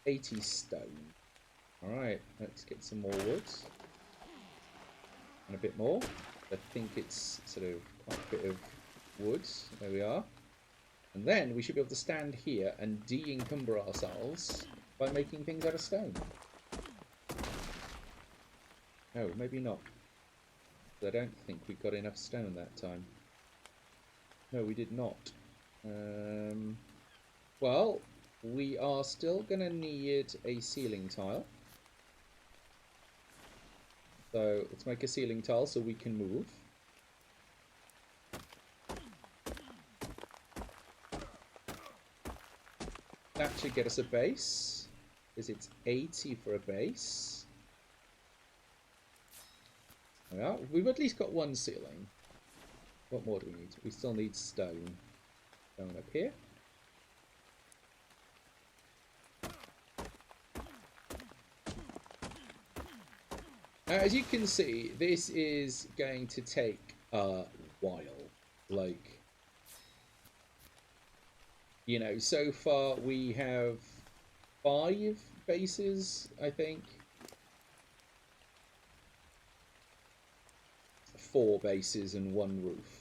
80 stone? Alright, let's get some more wood. And a bit more. I think it's sort of quite a bit of wood. There we are. And then we should be able to stand here and de-encumber ourselves by making things out of stone. No, maybe not. I don't think we got enough stone that time. No, we did not. Well, we are still going to need a ceiling tile. So let's make a ceiling tile so we can move. That should get us a base, because it's 80 for a base. Well, we've at least got one ceiling. What more do we need? We still need stone. Stone up here. As you can see, this is going to take a while. Like, you know, so far we have 5 bases, I think. 4 bases and 1 roof.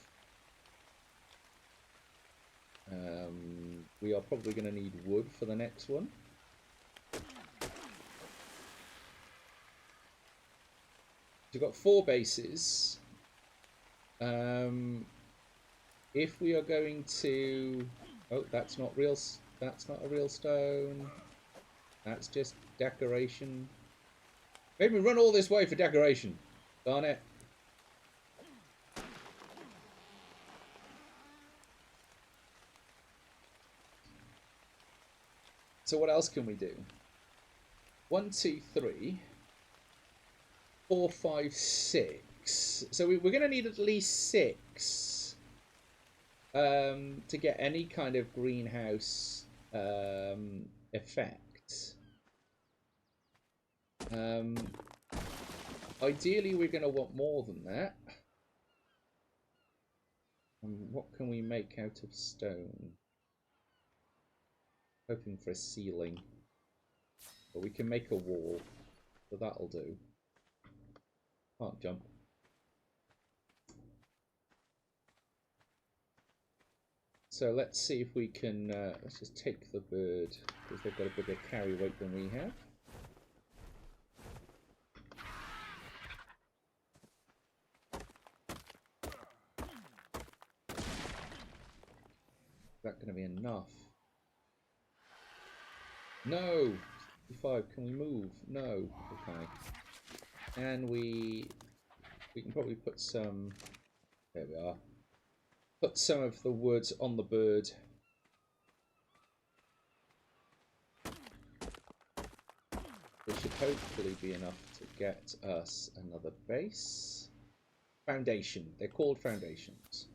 We are probably going to need wood for the next one. We've got 4 bases. If we are going to... Oh, that's not real. That's not a real stone. That's just decoration. Made me run all this way for decoration. Darn it. So what else can we do? 1, 2, 3, 4, 5, 6. So we're going to need at least 6 to get any kind of greenhouse effect. Ideally, we're going to want more than that. What can we make out of stone? Hoping for a ceiling. But we can make a wall. So that'll do. Can't jump. So let's see if we can... let's just take the bird, because they've got a bigger carry weight than we have. Is that going to be enough? No! 55, can we move? No. Okay. And we can probably put some... There we are. Put some of the wood on the bird. Which should hopefully be enough to get us another base. Foundation. They're called foundations.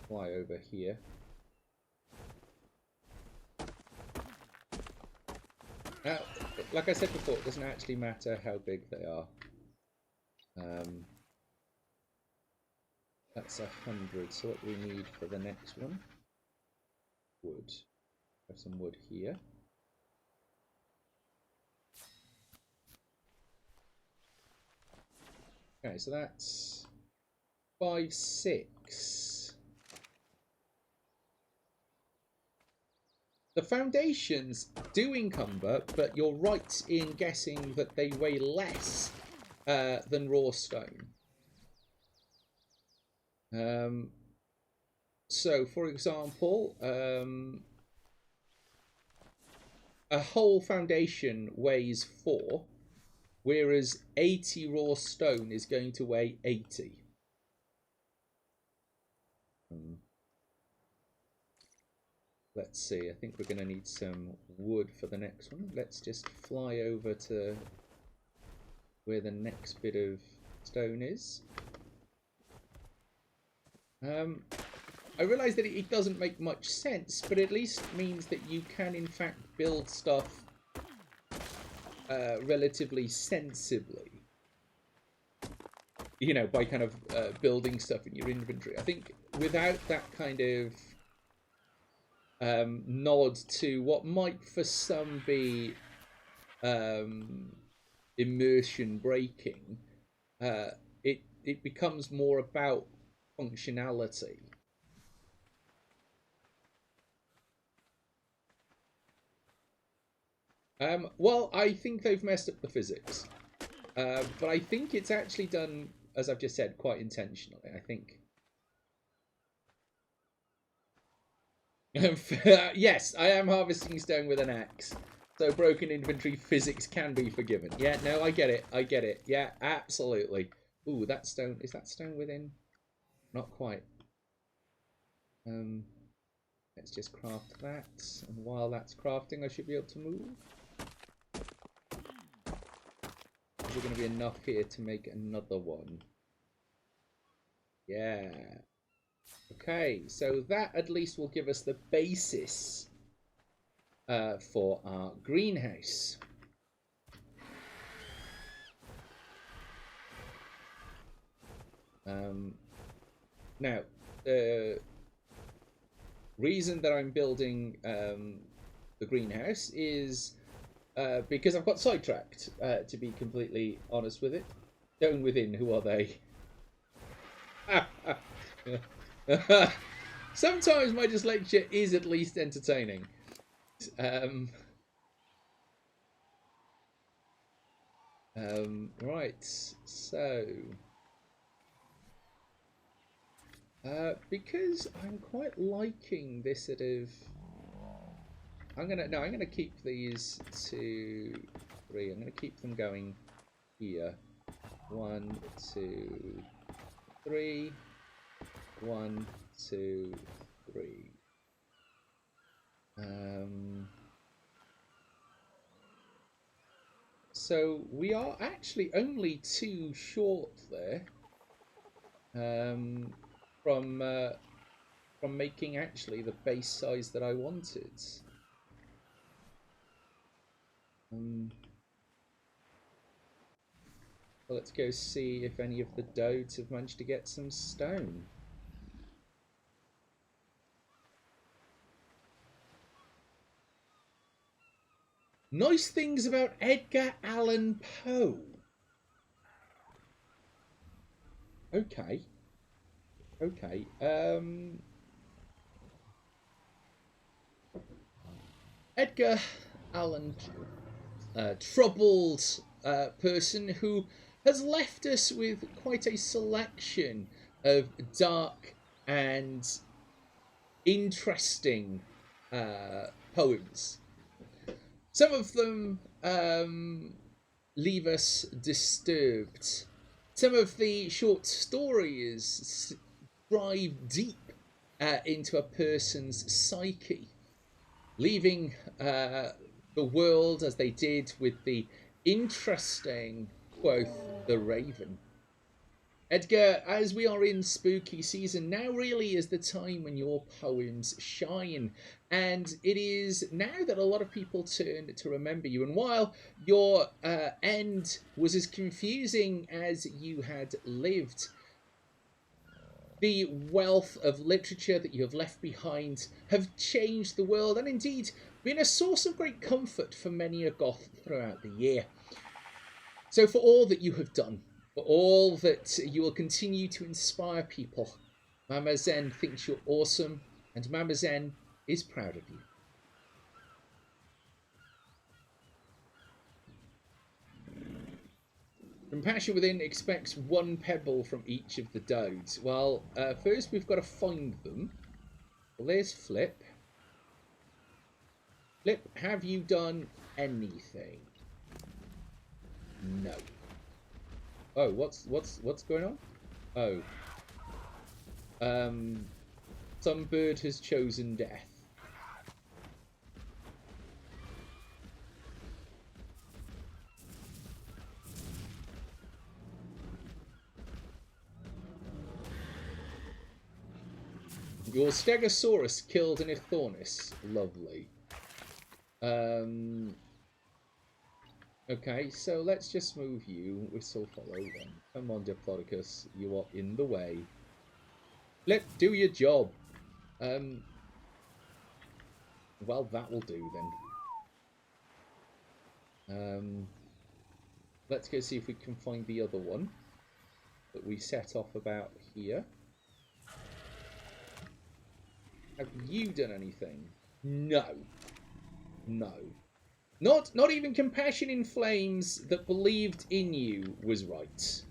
Fly over here. Now, like I said before, it doesn't actually matter how big they are. That's 100. So what do we need for the next one? Wood. Have some wood here. Okay, so that's 5, 6. The foundations do encumber, but you're right in guessing that they weigh less than raw stone. So, for example, a whole foundation weighs 4, whereas 80 raw stone is going to weigh 80. Let's see, I think we're going to need some wood for the next one. Let's just fly over to where the next bit of stone is. I realise that it doesn't make much sense, but at least means that you can in fact build stuff relatively sensibly. You know, by kind of building stuff in your inventory. I think without that kind of nod to what might for some be immersion breaking, it becomes more about functionality. Well, I think they've messed up the physics. But I think it's actually done, as I've just said, quite intentionally. I think. Yes, I am harvesting stone with an axe. So broken inventory physics can be forgiven. Yeah, no, I get it. I get it. Yeah, absolutely. Ooh, that stone. Is that stone within? Not quite. Let's just craft that. And while that's crafting, I should be able to move. Is there going to be enough here to make another one? Yeah. Okay, so that at least will give us the basis for our greenhouse. Now, the reason that I'm building the greenhouse is because I've got sidetracked, to be completely honest with it. Going within, who are they? Sometimes my dyslexia is at least entertaining. Right, so because I'm quite liking this sort of, I'm gonna keep these 2, 3. I'm gonna keep them going here. 1, 2, 3. 1, 2, 3. So we are actually only 2 short there from making actually the base size that I wanted. Well, let's go see if any of the dodes have managed to get some stone. Nice things about Edgar Allan Poe. Okay. Okay. Edgar Allan Poe. Troubled person who has left us with quite a selection of dark and interesting poems. Some of them leave us disturbed. Some of the short stories drive deep into a person's psyche, leaving the world as they did with the interesting quoth the Raven. Edgar, as we are in spooky season, now really is the time when your poems shine. And it is now that a lot of people turn to remember you. And while your end was as confusing as you had lived, the wealth of literature that you have left behind have changed the world and indeed been a source of great comfort for many a goth throughout the year. So for all that you have done, for all that you will continue to inspire people, Mama Zen thinks you're awesome, and Mama Zen is proud of you. Compassion Within expects 1 pebble from each of the dodes. Well, first we've got to find them. Well, there's Flip. Flip, have you done anything? No. Oh, what's going on? Oh. Some bird has chosen death. Your Stegosaurus killed an Ithornis. Lovely. Okay, so let's just move you. Whistle follow then. Come on, Diplodocus. You are in the way. Flip, do your job. Well, that will do then. Let's go see if we can find the other one that we set off about here. Have you done anything? No. No. Not even Compassion in Flames that believed in you was right.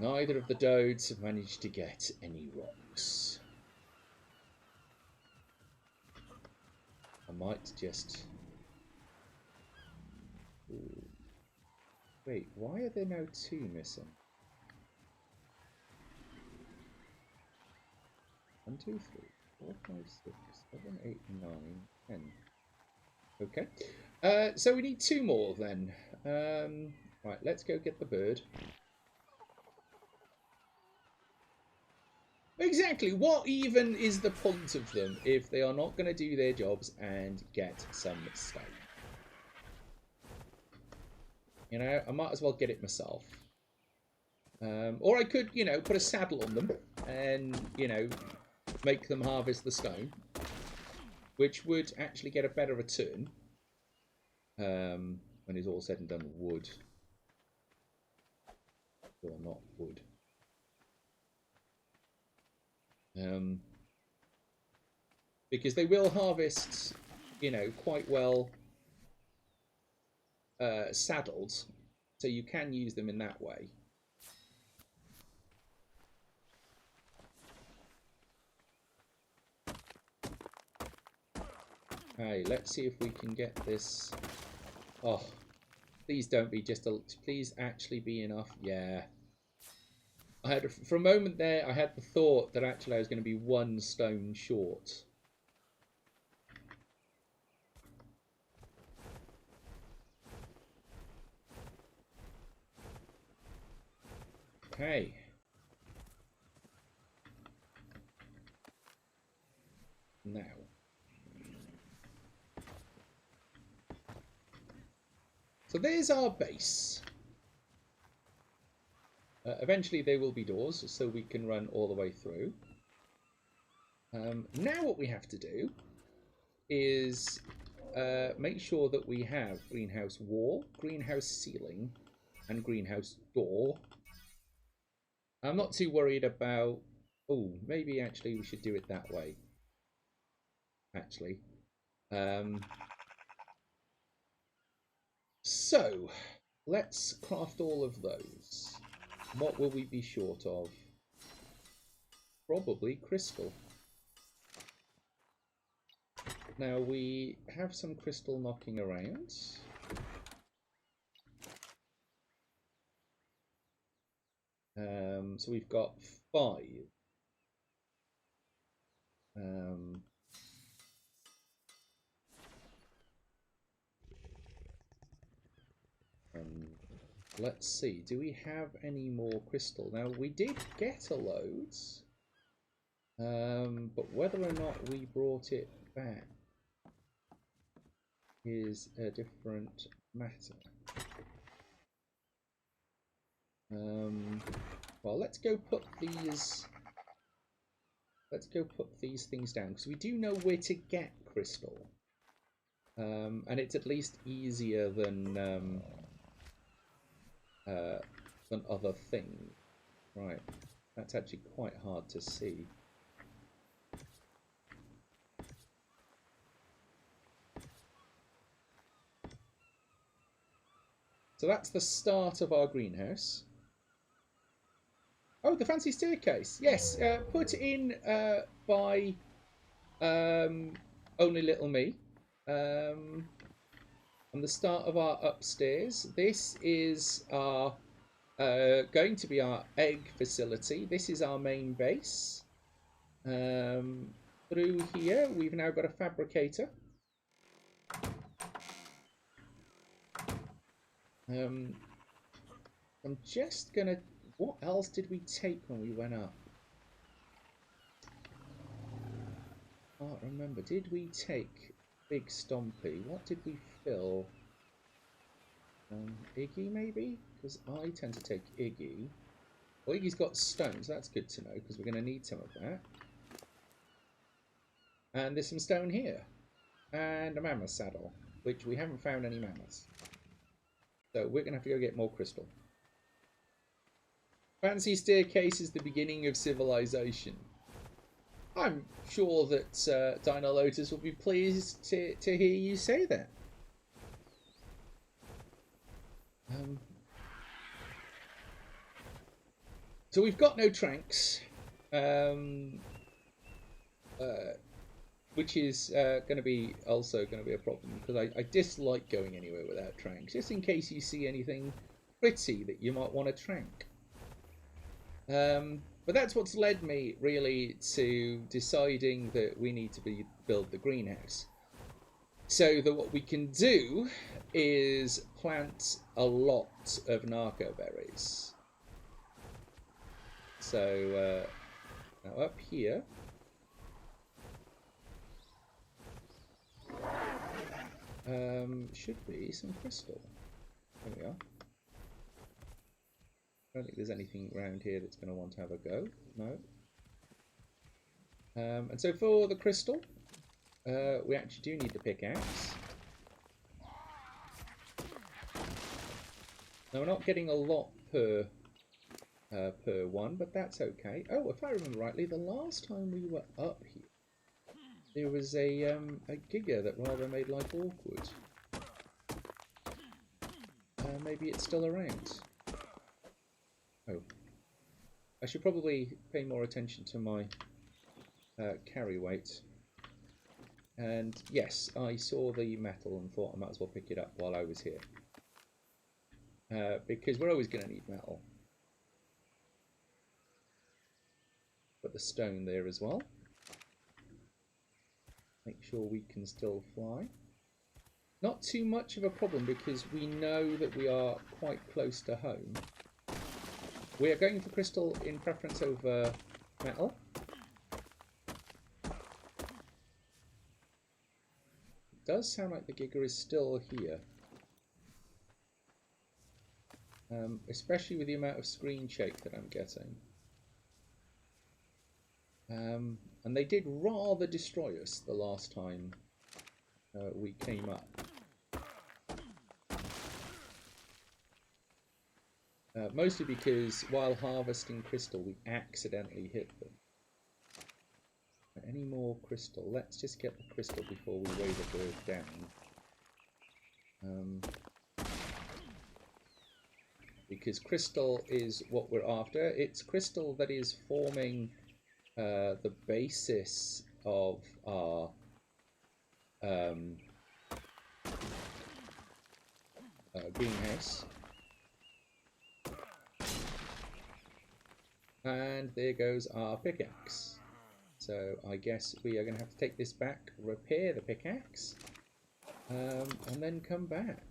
Neither of the Dodes have managed to get any rocks. I might just... Ooh. Wait, why are there now 2 missing? 1, 2, 3, 4, 5, 6, 7, 8, 9, 10. Okay. So we need 2 more then. Right, let's go get the bird. Exactly. What even is the point of them if they are not going to do their jobs and get some stone? You know, I might as well get it myself. Or I could, you know, put a saddle on them and, you know, make them harvest the stone, which would actually get a better return when it's all said and done. Wood. Or not wood. Because they will harvest, you know, quite well saddled, so you can use them in that way. Hey, let's see if we can get this. Oh, please don't be just a. Please actually be enough. Yeah. I had for a moment there. I had the thought that actually I was going to be 1 stone short. Okay. Now. So there's our base. Eventually there will be doors, so we can run all the way through. Now what we have to do is make sure that we have greenhouse wall, greenhouse ceiling, and greenhouse door. I'm not too worried about... Oh, maybe actually we should do it that way. Actually. So, let's craft all of those. What will we be short of? Probably crystal. Now, we have some crystal knocking around. So we've got 5. Let's see, do we have any more crystal? Now, we did get a load, but whether or not we brought it back is a different matter. Well, let's go put these things down, because we do know where to get crystal, and it's at least easier than other things. Right, that's actually quite hard to see. So that's the start of our greenhouse. Oh, the fancy staircase. Yes, put in by Only Little Me. On the start of our upstairs. This is our going to be our egg facility. This is our main base. Through here, we've now got a fabricator. I'm just gonna... What else did we take when we went up? I can't remember. Did we take Big Stompy? What did we fill? Iggy, maybe? Because I tend to take Iggy. Well, Iggy's got stones. That's good to know, because we're going to need some of that. And there's some stone here. And a mammoth saddle, which we haven't found any mammoths. So we're going to have to go get more crystal. Fancy staircase is the beginning of civilization. I'm sure that Dino Lotus will be pleased to hear you say that. So we've got no tranks, which is going to be also going to be a problem because I dislike going anywhere without tranks, just in case you see anything pretty that you might want to trank. But that's what's led me really to deciding that we need to build the greenhouse. So that what we can do is plant a lot of narco berries. So now up here, should be some crystal. There we are. I don't think there's anything around here that's going to want to have a go. No. And so for the crystal, we actually do need the pickaxe. Now we're not getting a lot per one, but that's okay. Oh, if I remember rightly, the last time we were up here, there was a giga that rather made life awkward. Maybe it's still around. Oh, I should probably pay more attention to my carry weight. And yes, I saw the metal and thought I might as well pick it up while I was here. Because we're always going to need metal. Put the stone there as well. Make sure we can still fly. Not too much of a problem because we know that we are quite close to home. We are going for crystal in preference over metal. It does sound like the Giga is still here. Especially with the amount of screen shake that I'm getting. And they did rather destroy us the last time we came up. Mostly because while harvesting crystal, we accidentally hit them. Any more crystal? Let's just get the crystal before we weigh the bird down. Because crystal is what we're after. It's crystal that is forming the basis of our greenhouse. And there goes our pickaxe. So I guess we are going to have to take this back, repair the pickaxe, and then come back.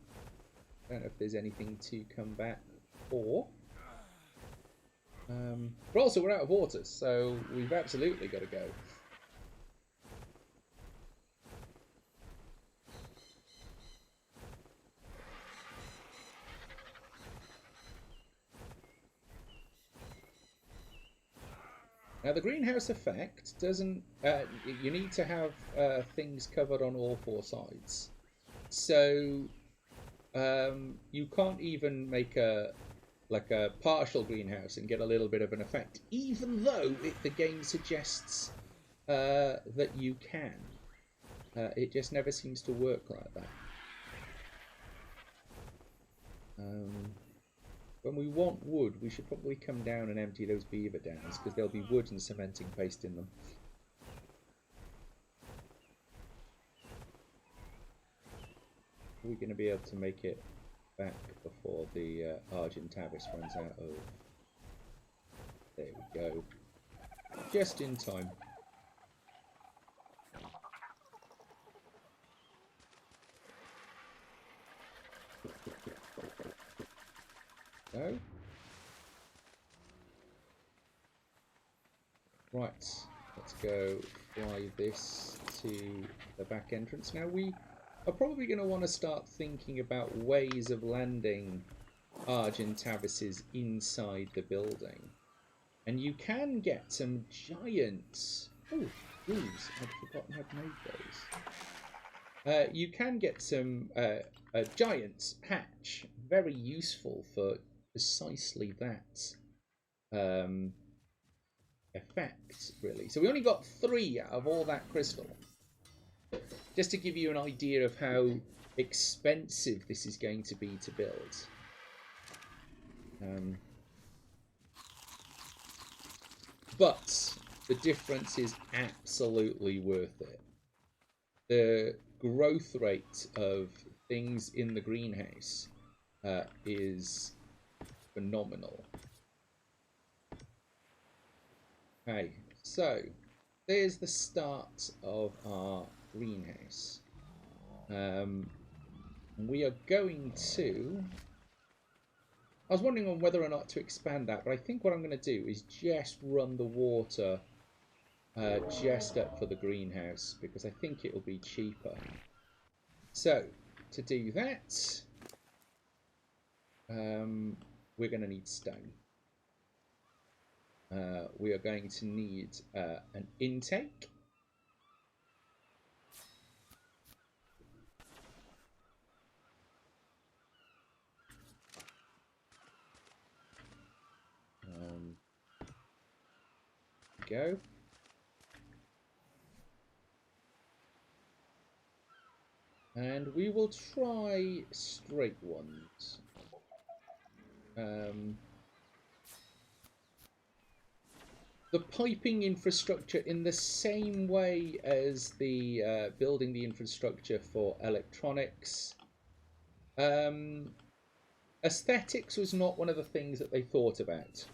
I don't know if there's anything to come back for. But also we're out of water, so we've absolutely got to go. Now the greenhouse effect doesn't, you need to have things covered on all four sides. So you can't even make a partial greenhouse and get a little bit of an effect, even though the game suggests that you can. It just never seems to work like that. When we want wood, we should probably come down and empty those beaver dams, because there'll be wood and cementing paste in them. Are we going to be able to make it back before the Argentavis runs out of... There we go. Just in time. Go. Right, let's go fly this to the back entrance. Now we are probably going to want to start thinking about ways of landing Argentavises inside the building. And you can get some giants... Oh, these. I'd forgotten I'd made those. You can get some giants hatch. Very useful for precisely that. effect, really. So we only got 3 out of all that crystal. Just to give you an idea of how expensive this is going to be to build. But the difference is absolutely worth it. The growth rate of things in the greenhouse is phenomenal. Okay, so there's the start of our greenhouse. We are going to... I was wondering on whether or not to expand that, but I think what I'm going to do is just run the water just up for the greenhouse, because I think it'll be cheaper. So, to do that, we're going to need stone. We are going to need an intake. Go. And we will try straight ones. The piping infrastructure, in the same way as the building the infrastructure for electronics, aesthetics was not one of the things that they thought about.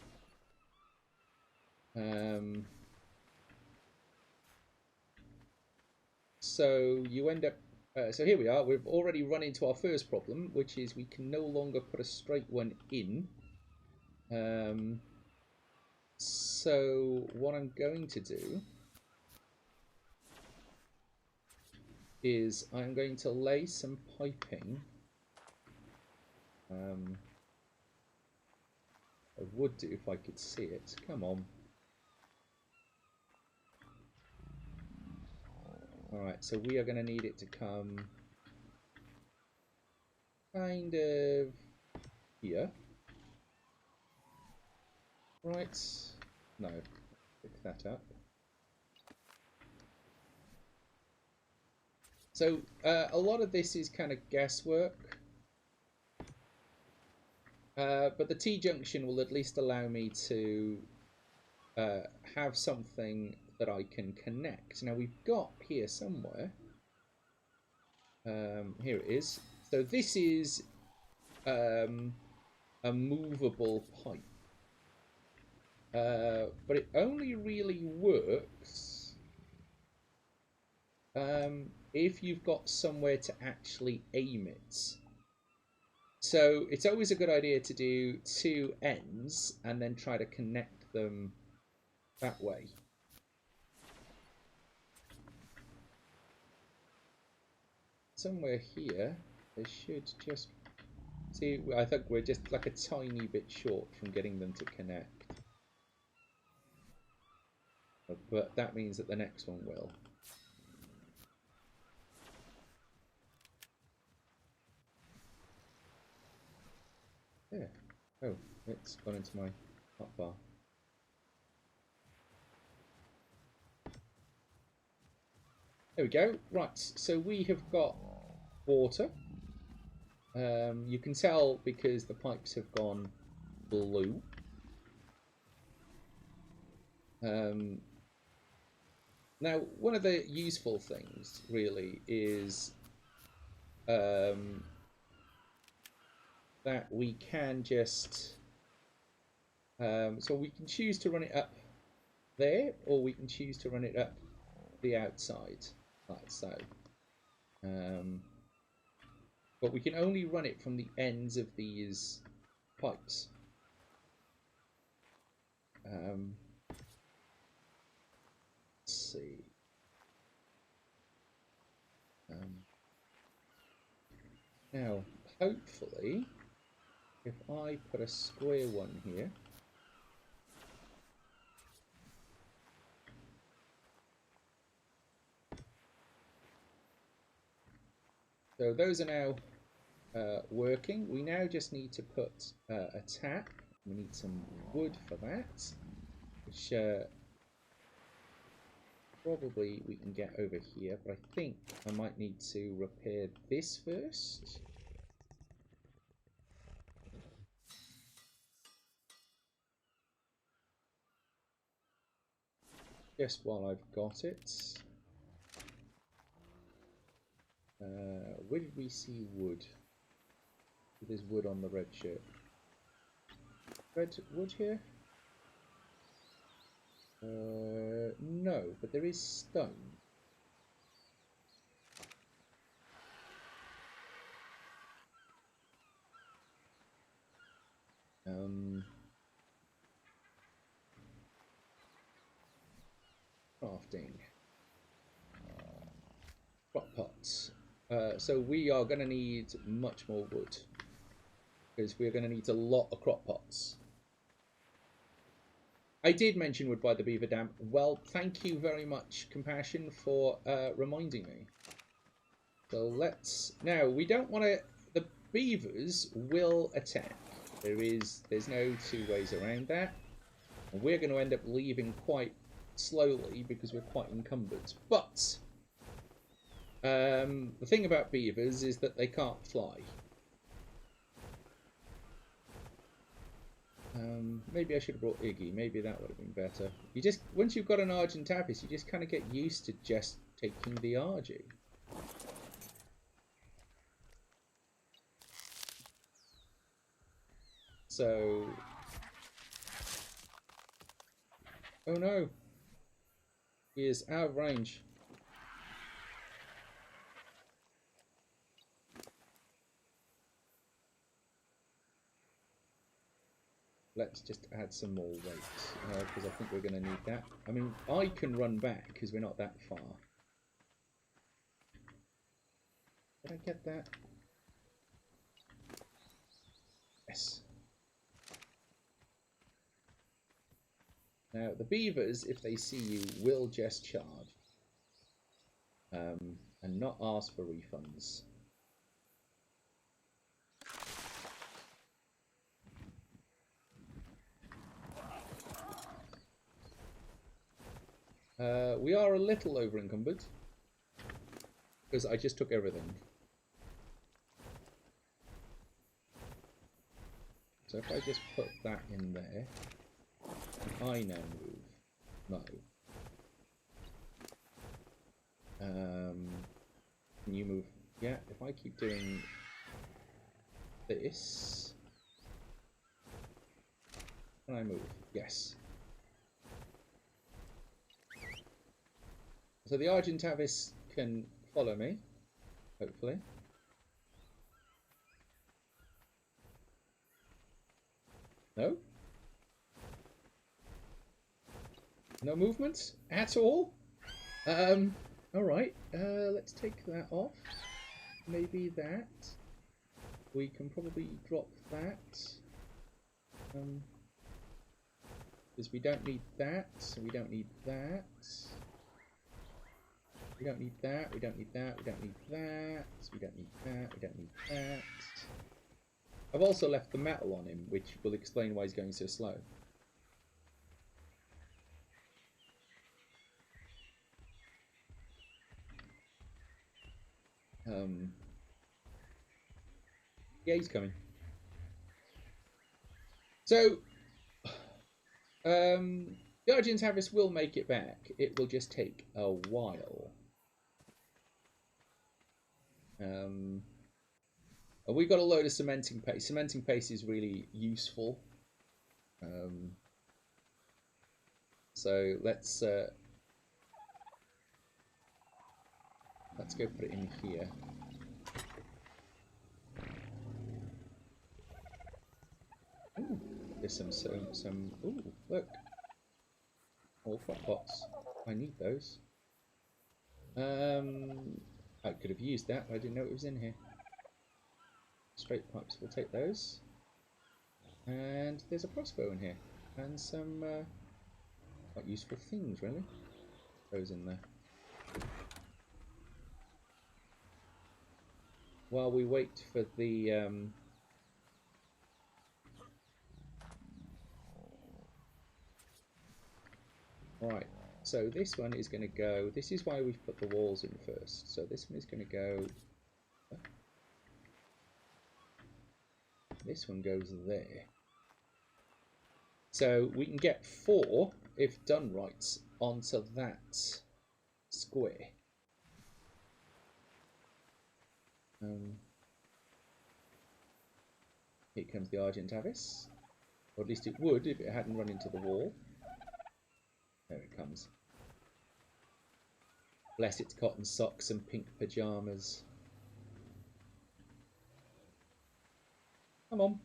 So you end up... so here we are. We've already run into our first problem, which is we can no longer put a straight one in. So what I'm going to do is I'm going to lay some piping. I would do if I could see it. Come on. Alright, so we are going to need it to come kind of here. Right. No. Pick that up. So, a lot of this is kind of guesswork. But the T-junction will at least allow me to have something that I can connect. Now, we've got here somewhere. Here it is. So this is a movable pipe. But it only really works if you've got somewhere to actually aim it. So it's always a good idea to do 2 ends and then try to connect them that way. Somewhere here, they should just... See, I think we're just like a tiny bit short from getting them to connect. But that means that the next one will. Yeah. Oh, it's gone into my hotbar. There we go. Right, so we have got water. You can tell because the pipes have gone blue. Now, one of the useful things, really, is that we can just... so we can choose to run it up there, or we can choose to run it up the outside, like so. But we can only run it from the ends of these pipes. Let's see. Now, hopefully, if I put a square one here, so those are now working. We now just need to put a tap. We need some wood for that, which probably we can get over here, but I think I might need to repair this first. Just while I've got it. Where did we see wood? There's wood on the red shirt. Red wood here? No, but there is stone. Crafting. Crock pots. So we are going to need much more wood. Because we're going to need a lot of crock pots. I did mention wood by the beaver dam. Well, thank you very much, Compassion, for reminding me. So let's... Now, we don't want to... The beavers will attack. There's no two ways around that. And we're going to end up leaving quite slowly because we're quite encumbered. But the thing about beavers is that they can't fly. Maybe I should have brought Iggy. Maybe that would have been better. You just once you've got an Argentavis, you just kind of get used to just taking the Argy. So, oh no, he is out of range. Let's just add some more weight, because I think we're going to need that. I mean, I can run back because we're not that far. Did I get that? Yes. Now, the beavers, if they see you, will just charge. And not ask for refunds. We are a little over encumbered because I just took everything. So if I just put that in there, and I now move. No. Can you move? Yeah. If I keep doing this, can I move? Yes. So the Argentavis can follow me, hopefully. No? No movement at all? Alright, let's take that off. Maybe that. We can probably drop that. Because we don't need that, so we don't need that. We don't need that, we don't need that, we don't need that, we don't need that, we don't need that. I've also left the metal on him, which will explain why he's going so slow. Yeah, he's coming. So, the Argentavis will make it back. It will just take a while. We got a load of cementing paste. Cementing paste is really useful. So let's go put it in here. Ooh, there's some. Ooh, look, all crock pots. I need those. I could have used that, but I didn't know it was in here. Straight pipes, we'll take those. And there's a crossbow in here. And some quite useful things, really. Those in there. While we wait for the... Right, So this one is going to go... This is why we've put the walls in first. So this one is going to go... This one goes there. So we can get 4, if done right, onto that square. Here comes the Argent Abyss. Or at least it would if it hadn't run into the wall. There it comes. Bless its cotton socks and pink pyjamas. Come on.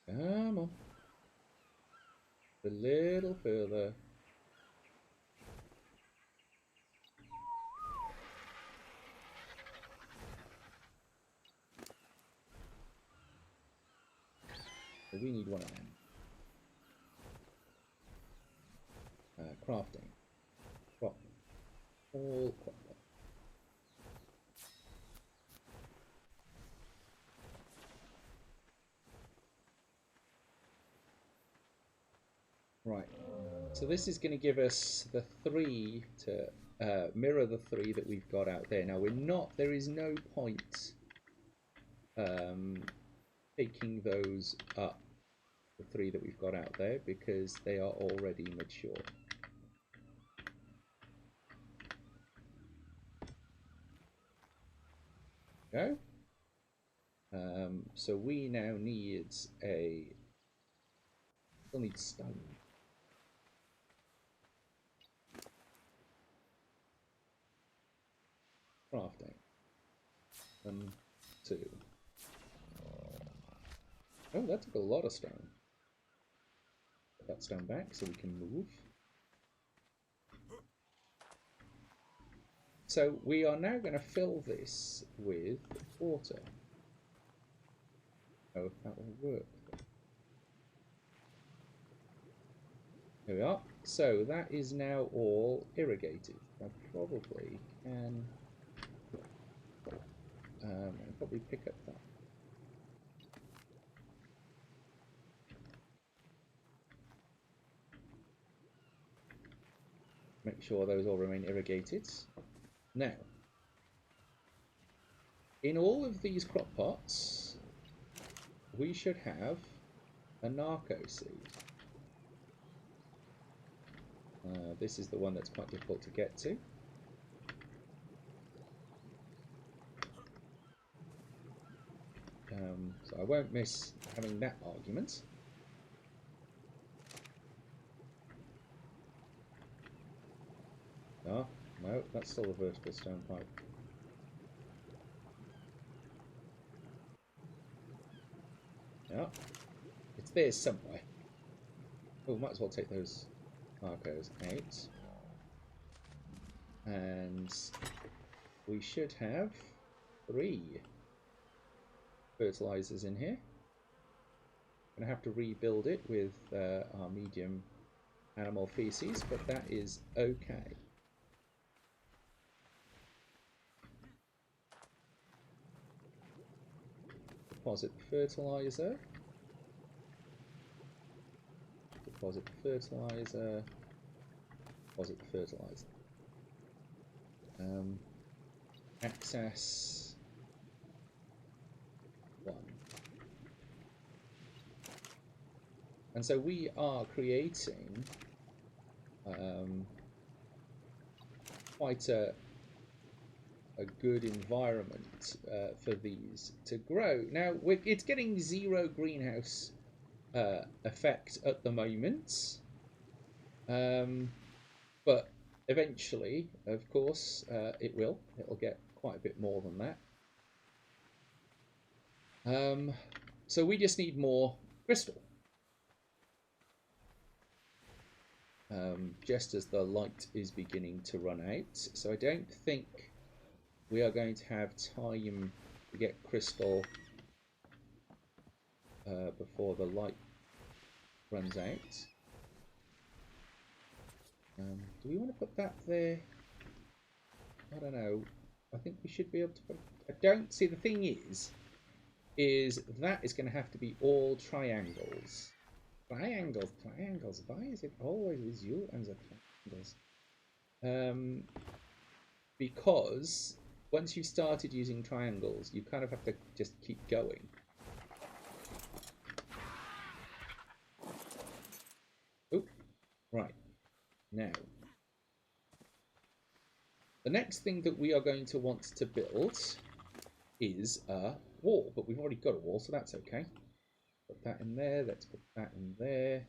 Come on. A little further. So we need one of them. Crafting. Crop. All crop. Right. So this is going to give us the 3 to mirror the 3 that we've got out there. Now we're not. There is no point picking those up, the 3 that we've got out there, because they are already mature. Go. So we now need still need stone. Crafting. 1, 2. Oh, that took a lot of stone. Put that stone back so we can move. So we are now going to fill this with water. Oh, if that will work. Here we are. So that is now all irrigated. I probably can probably pick up that. Make sure those all remain irrigated. Now, in all of these crop pots, we should have a narco seed. This is the one that's quite difficult to get to. So I won't miss having that argument. Oh, no, that's still a vertical stone pipe. Yeah, it's there somewhere. Oh, might as well take those markers out. And we should have 3 fertilizers in here. Gonna have to rebuild it with our medium animal feces, but that is okay. Deposit fertilizer. Deposit fertilizer. Deposit fertilizer. Access 1. And so we are creating quite a good environment for these to grow. Now, it's getting 0 greenhouse effect at the moment, but eventually, of course, it'll get quite a bit more than that. So we just need more crystal. Just as the light is beginning to run out. So I don't think we are going to have time to get crystal before the light runs out. Do we want to put that there? I don't know. I think we should be able to put... I don't see, the thing is that is going to have to be all triangles. Triangles, triangles. Why is it always with you and the triangles? Because once you've started using triangles, you kind of have to just keep going. Oh, right. Now, the next thing that we are going to want to build is a wall, but we've already got a wall, so that's okay. Put that in there. Let's put that in there.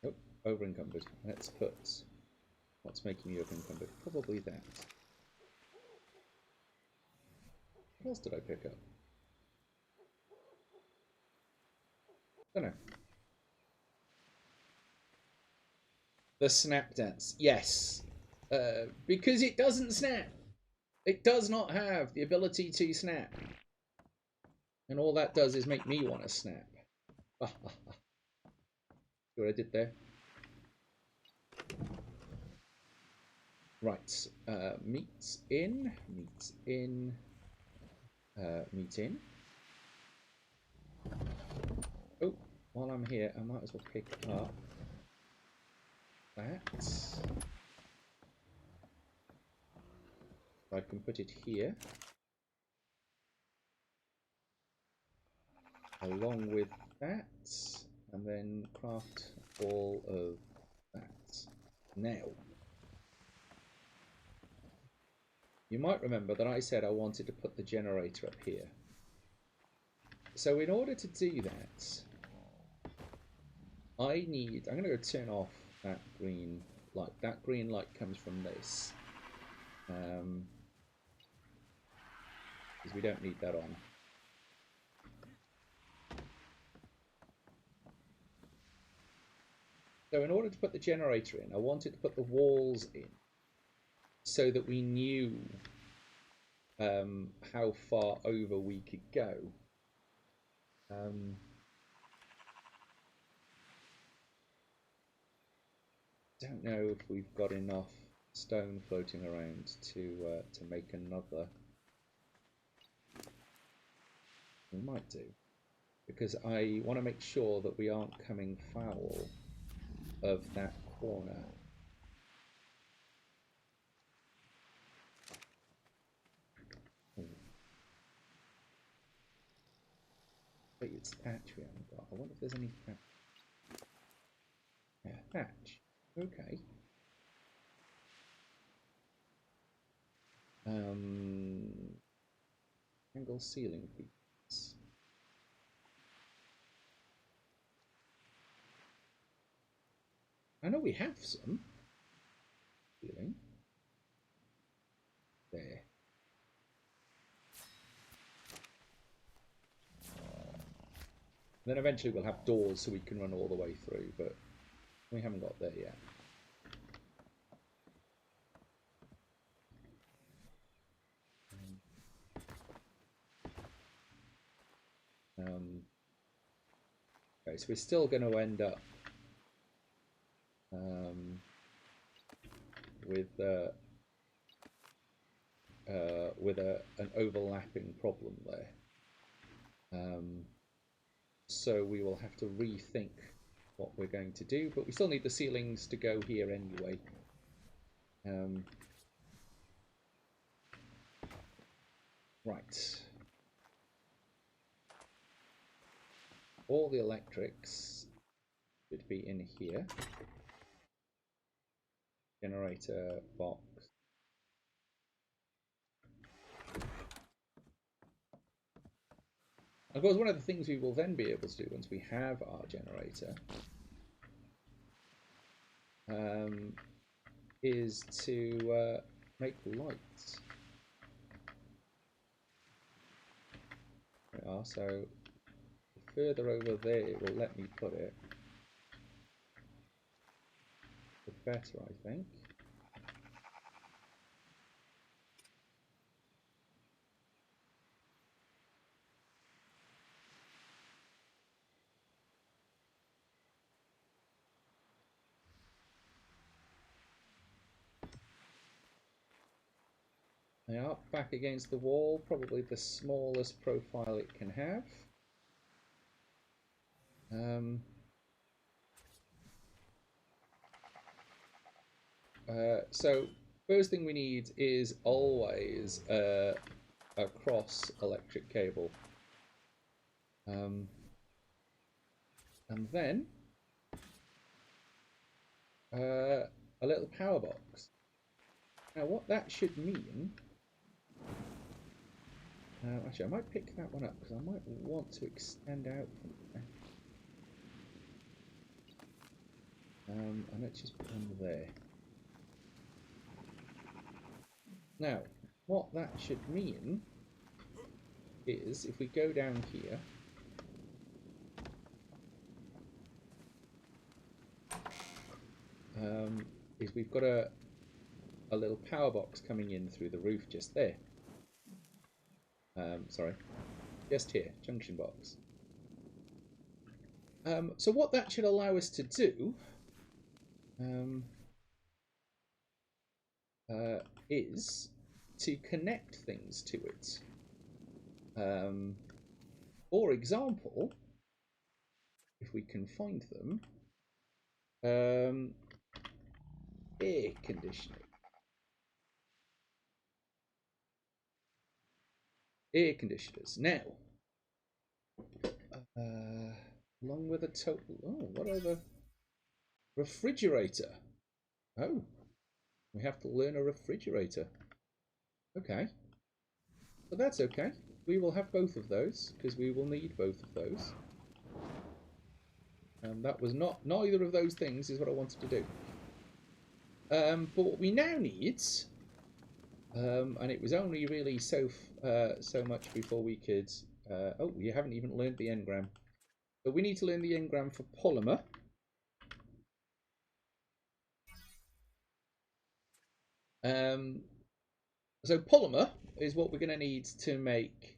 Oh, over encumbered. Let's put... What's making me over encumbered? Probably that. What else did I pick up? I don't know. The snap dance. Yes. Because it doesn't snap. It does not have the ability to snap. And all that does is make me want to snap. See what I did there? Right. Meat in. Meat in. Meat in. Oh, while I'm here, I might as well pick up that. I can put it here. Along with that. And then craft all of that. Now, you might remember that I said I wanted to put the generator up here. So in order to do that, I'm going to go turn off that green light. That green light comes from this. Because we don't need that on. So in order to put the generator in, I wanted to put the walls in so that we knew how far over we could go. Don't know if we've got enough stone floating around to make another. We might do, because I want to make sure that we aren't coming foul of that corner. Wait, it's thatch we haven't got. I wonder if there's any thatch. Yeah, thatch. Okay. Angle ceiling piece. I know we have some ceiling. There. Then eventually we'll have doors so we can run all the way through, but we haven't got there yet. Okay, so we're still going to end up with an overlapping problem there. So we will have to rethink what we're going to do, but we still need the ceilings to go here anyway. Right. All the electrics should be in here. Generator box. Of course, one of the things we will then be able to do once we have our generator is to make lights. There we are. So the further over there it will let me put it, the better, I think. They are back against the wall, probably the smallest profile it can have. So first thing we need is always a cross electric cable. And then a little power box. Now what that should mean... actually, I might pick that one up because I might want to extend out from there. And let's just put one there. Now, what that should mean is if we go down here, is we've got a little power box coming in through the roof just there. Sorry, just here, junction box. So what that should allow us to do is to connect things to it. For example, if we can find them, air conditioning. Air conditioners. Now, along with a total... Oh, what are the... Refrigerator. Oh, we have to learn a refrigerator. Okay. But that's okay. We will have both of those, because we will need both of those. And that was neither of those things is what I wanted to do. But what we now need... and it was only really so much before we could... oh, we haven't even learned the engram. But we need to learn the engram for polymer. So polymer is what we're going to need to make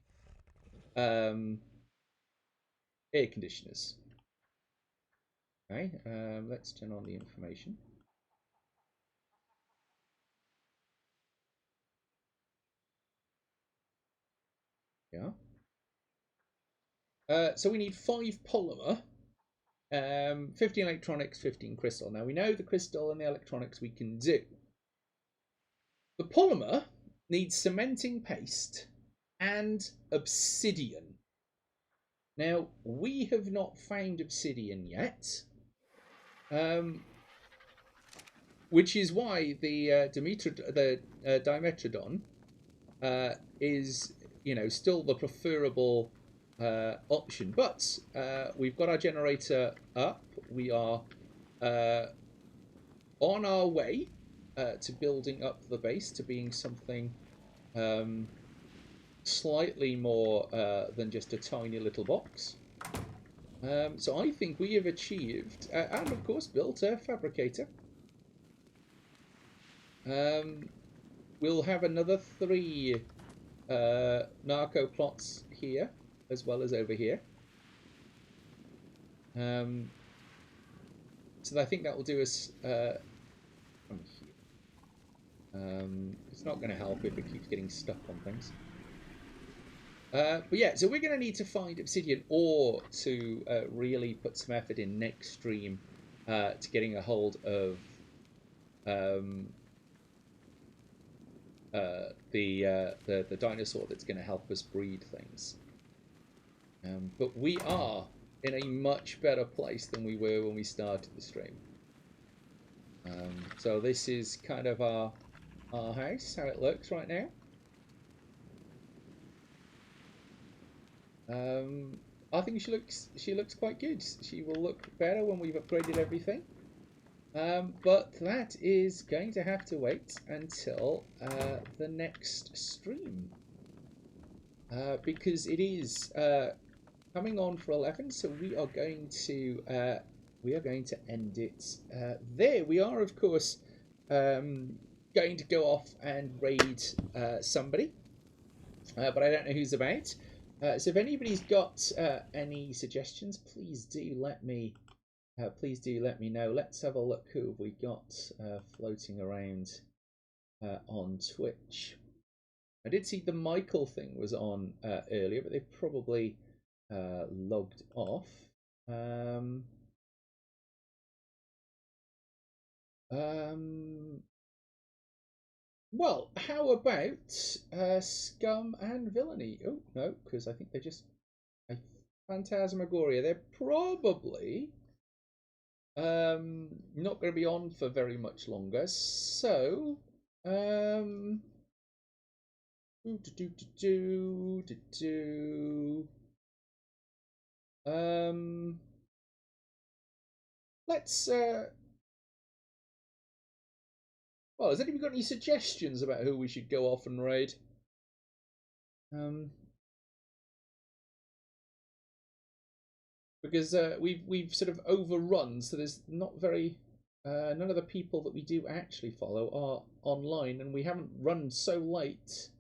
air conditioners. Okay, let's turn on the information. Yeah. So we need 5 polymer, 15 electronics, 15 crystal. Now we know the crystal and the electronics we can do. The polymer needs cementing paste and obsidian. Now we have not found obsidian yet, which is why the Dimorphodon is, you know, still the preferable option. But we've got our generator up. We are on our way to building up the base to being something slightly more than just a tiny little box. So I think we have achieved, and of course built a fabricator. We'll have another 3 narco plots here, as well as over here. So I think that will do us from here. It's not going to help if it keeps getting stuck on things. But yeah, so we're going to need to find obsidian ore to really put some effort in next stream to getting a hold of the dinosaur that's going to help us breed things. But we are in a much better place than we were when we started the stream. So this is kind of our house, how it looks right now. I think she looks quite good. She will look better when we've upgraded everything. But that is going to have to wait until the next stream, because it is coming on for 11. So we are going to end it there. We are, of course, going to go off and raid somebody, but I don't know who's about. So if anybody's got any suggestions, please do let me know. Let's have a look. Who have we got floating around on Twitch? I did see the Michael thing was on earlier, but they've probably logged off. Well, how about Scum and Villainy? Oh, no, because I think they're just Phantasmagoria. They're probably not going to be on for very much longer. So, let's well, has anybody got any suggestions about who we should go off and raid? Because we've sort of overrun, so there's not very none of the people that we do actually follow are online, and we haven't run so late.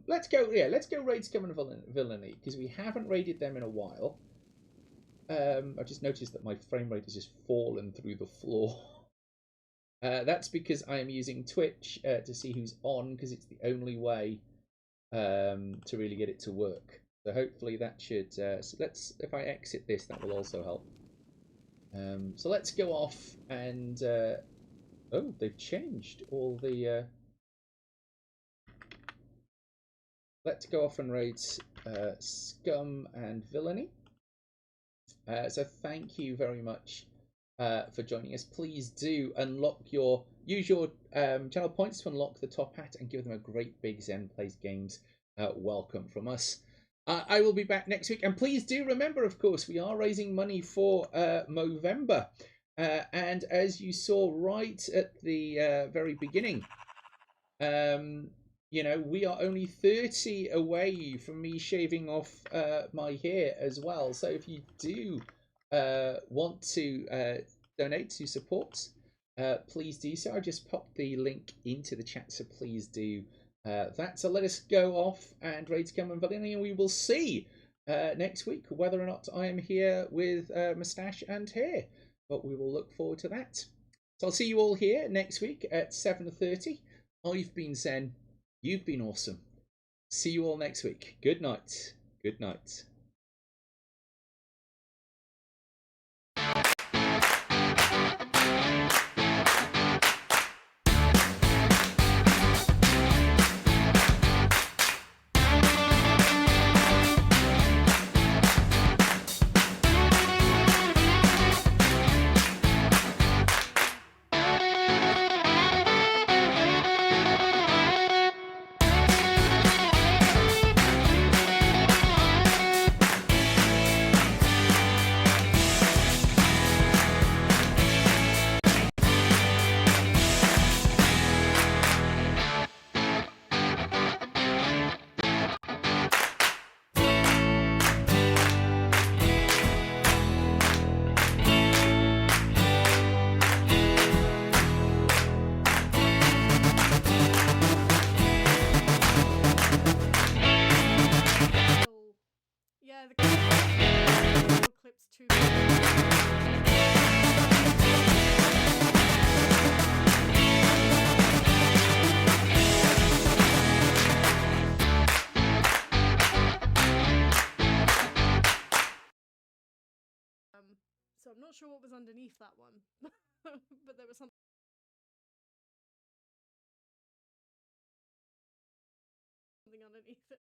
Let's go raid Scum and Villainy, because we haven't raided them in a while. I've just noticed that my frame rate has just fallen through the floor. That's because I am using Twitch to see who's on, because it's the only way to really get it to work. So hopefully that should. So if I exit this, that will also help. So let's go off and. Oh, they've changed all the. Let's go off and raid Scum and Villainy. So thank you very much for joining us. Please do use your channel points to unlock the top hat and give them a great big Zen Plays Games welcome from us. I will be back next week, and please do remember, of course, we are raising money for Movember, and as you saw right at the very beginning, you know, we are only 30 away from me shaving off my hair as well. So if you do want to donate to support, please do so. I just popped the link into the chat, so please do that. So let us go off and raid Scum and Villainy, and we will see next week whether or not I am here with moustache and hair. But we will look forward to that. So I'll see you all here next week at 7:30. I've been Zen. You've been awesome. See you all next week. Good night. Good night. Yeah, the clips too. So I'm not sure what was underneath that one, but there was something underneath it.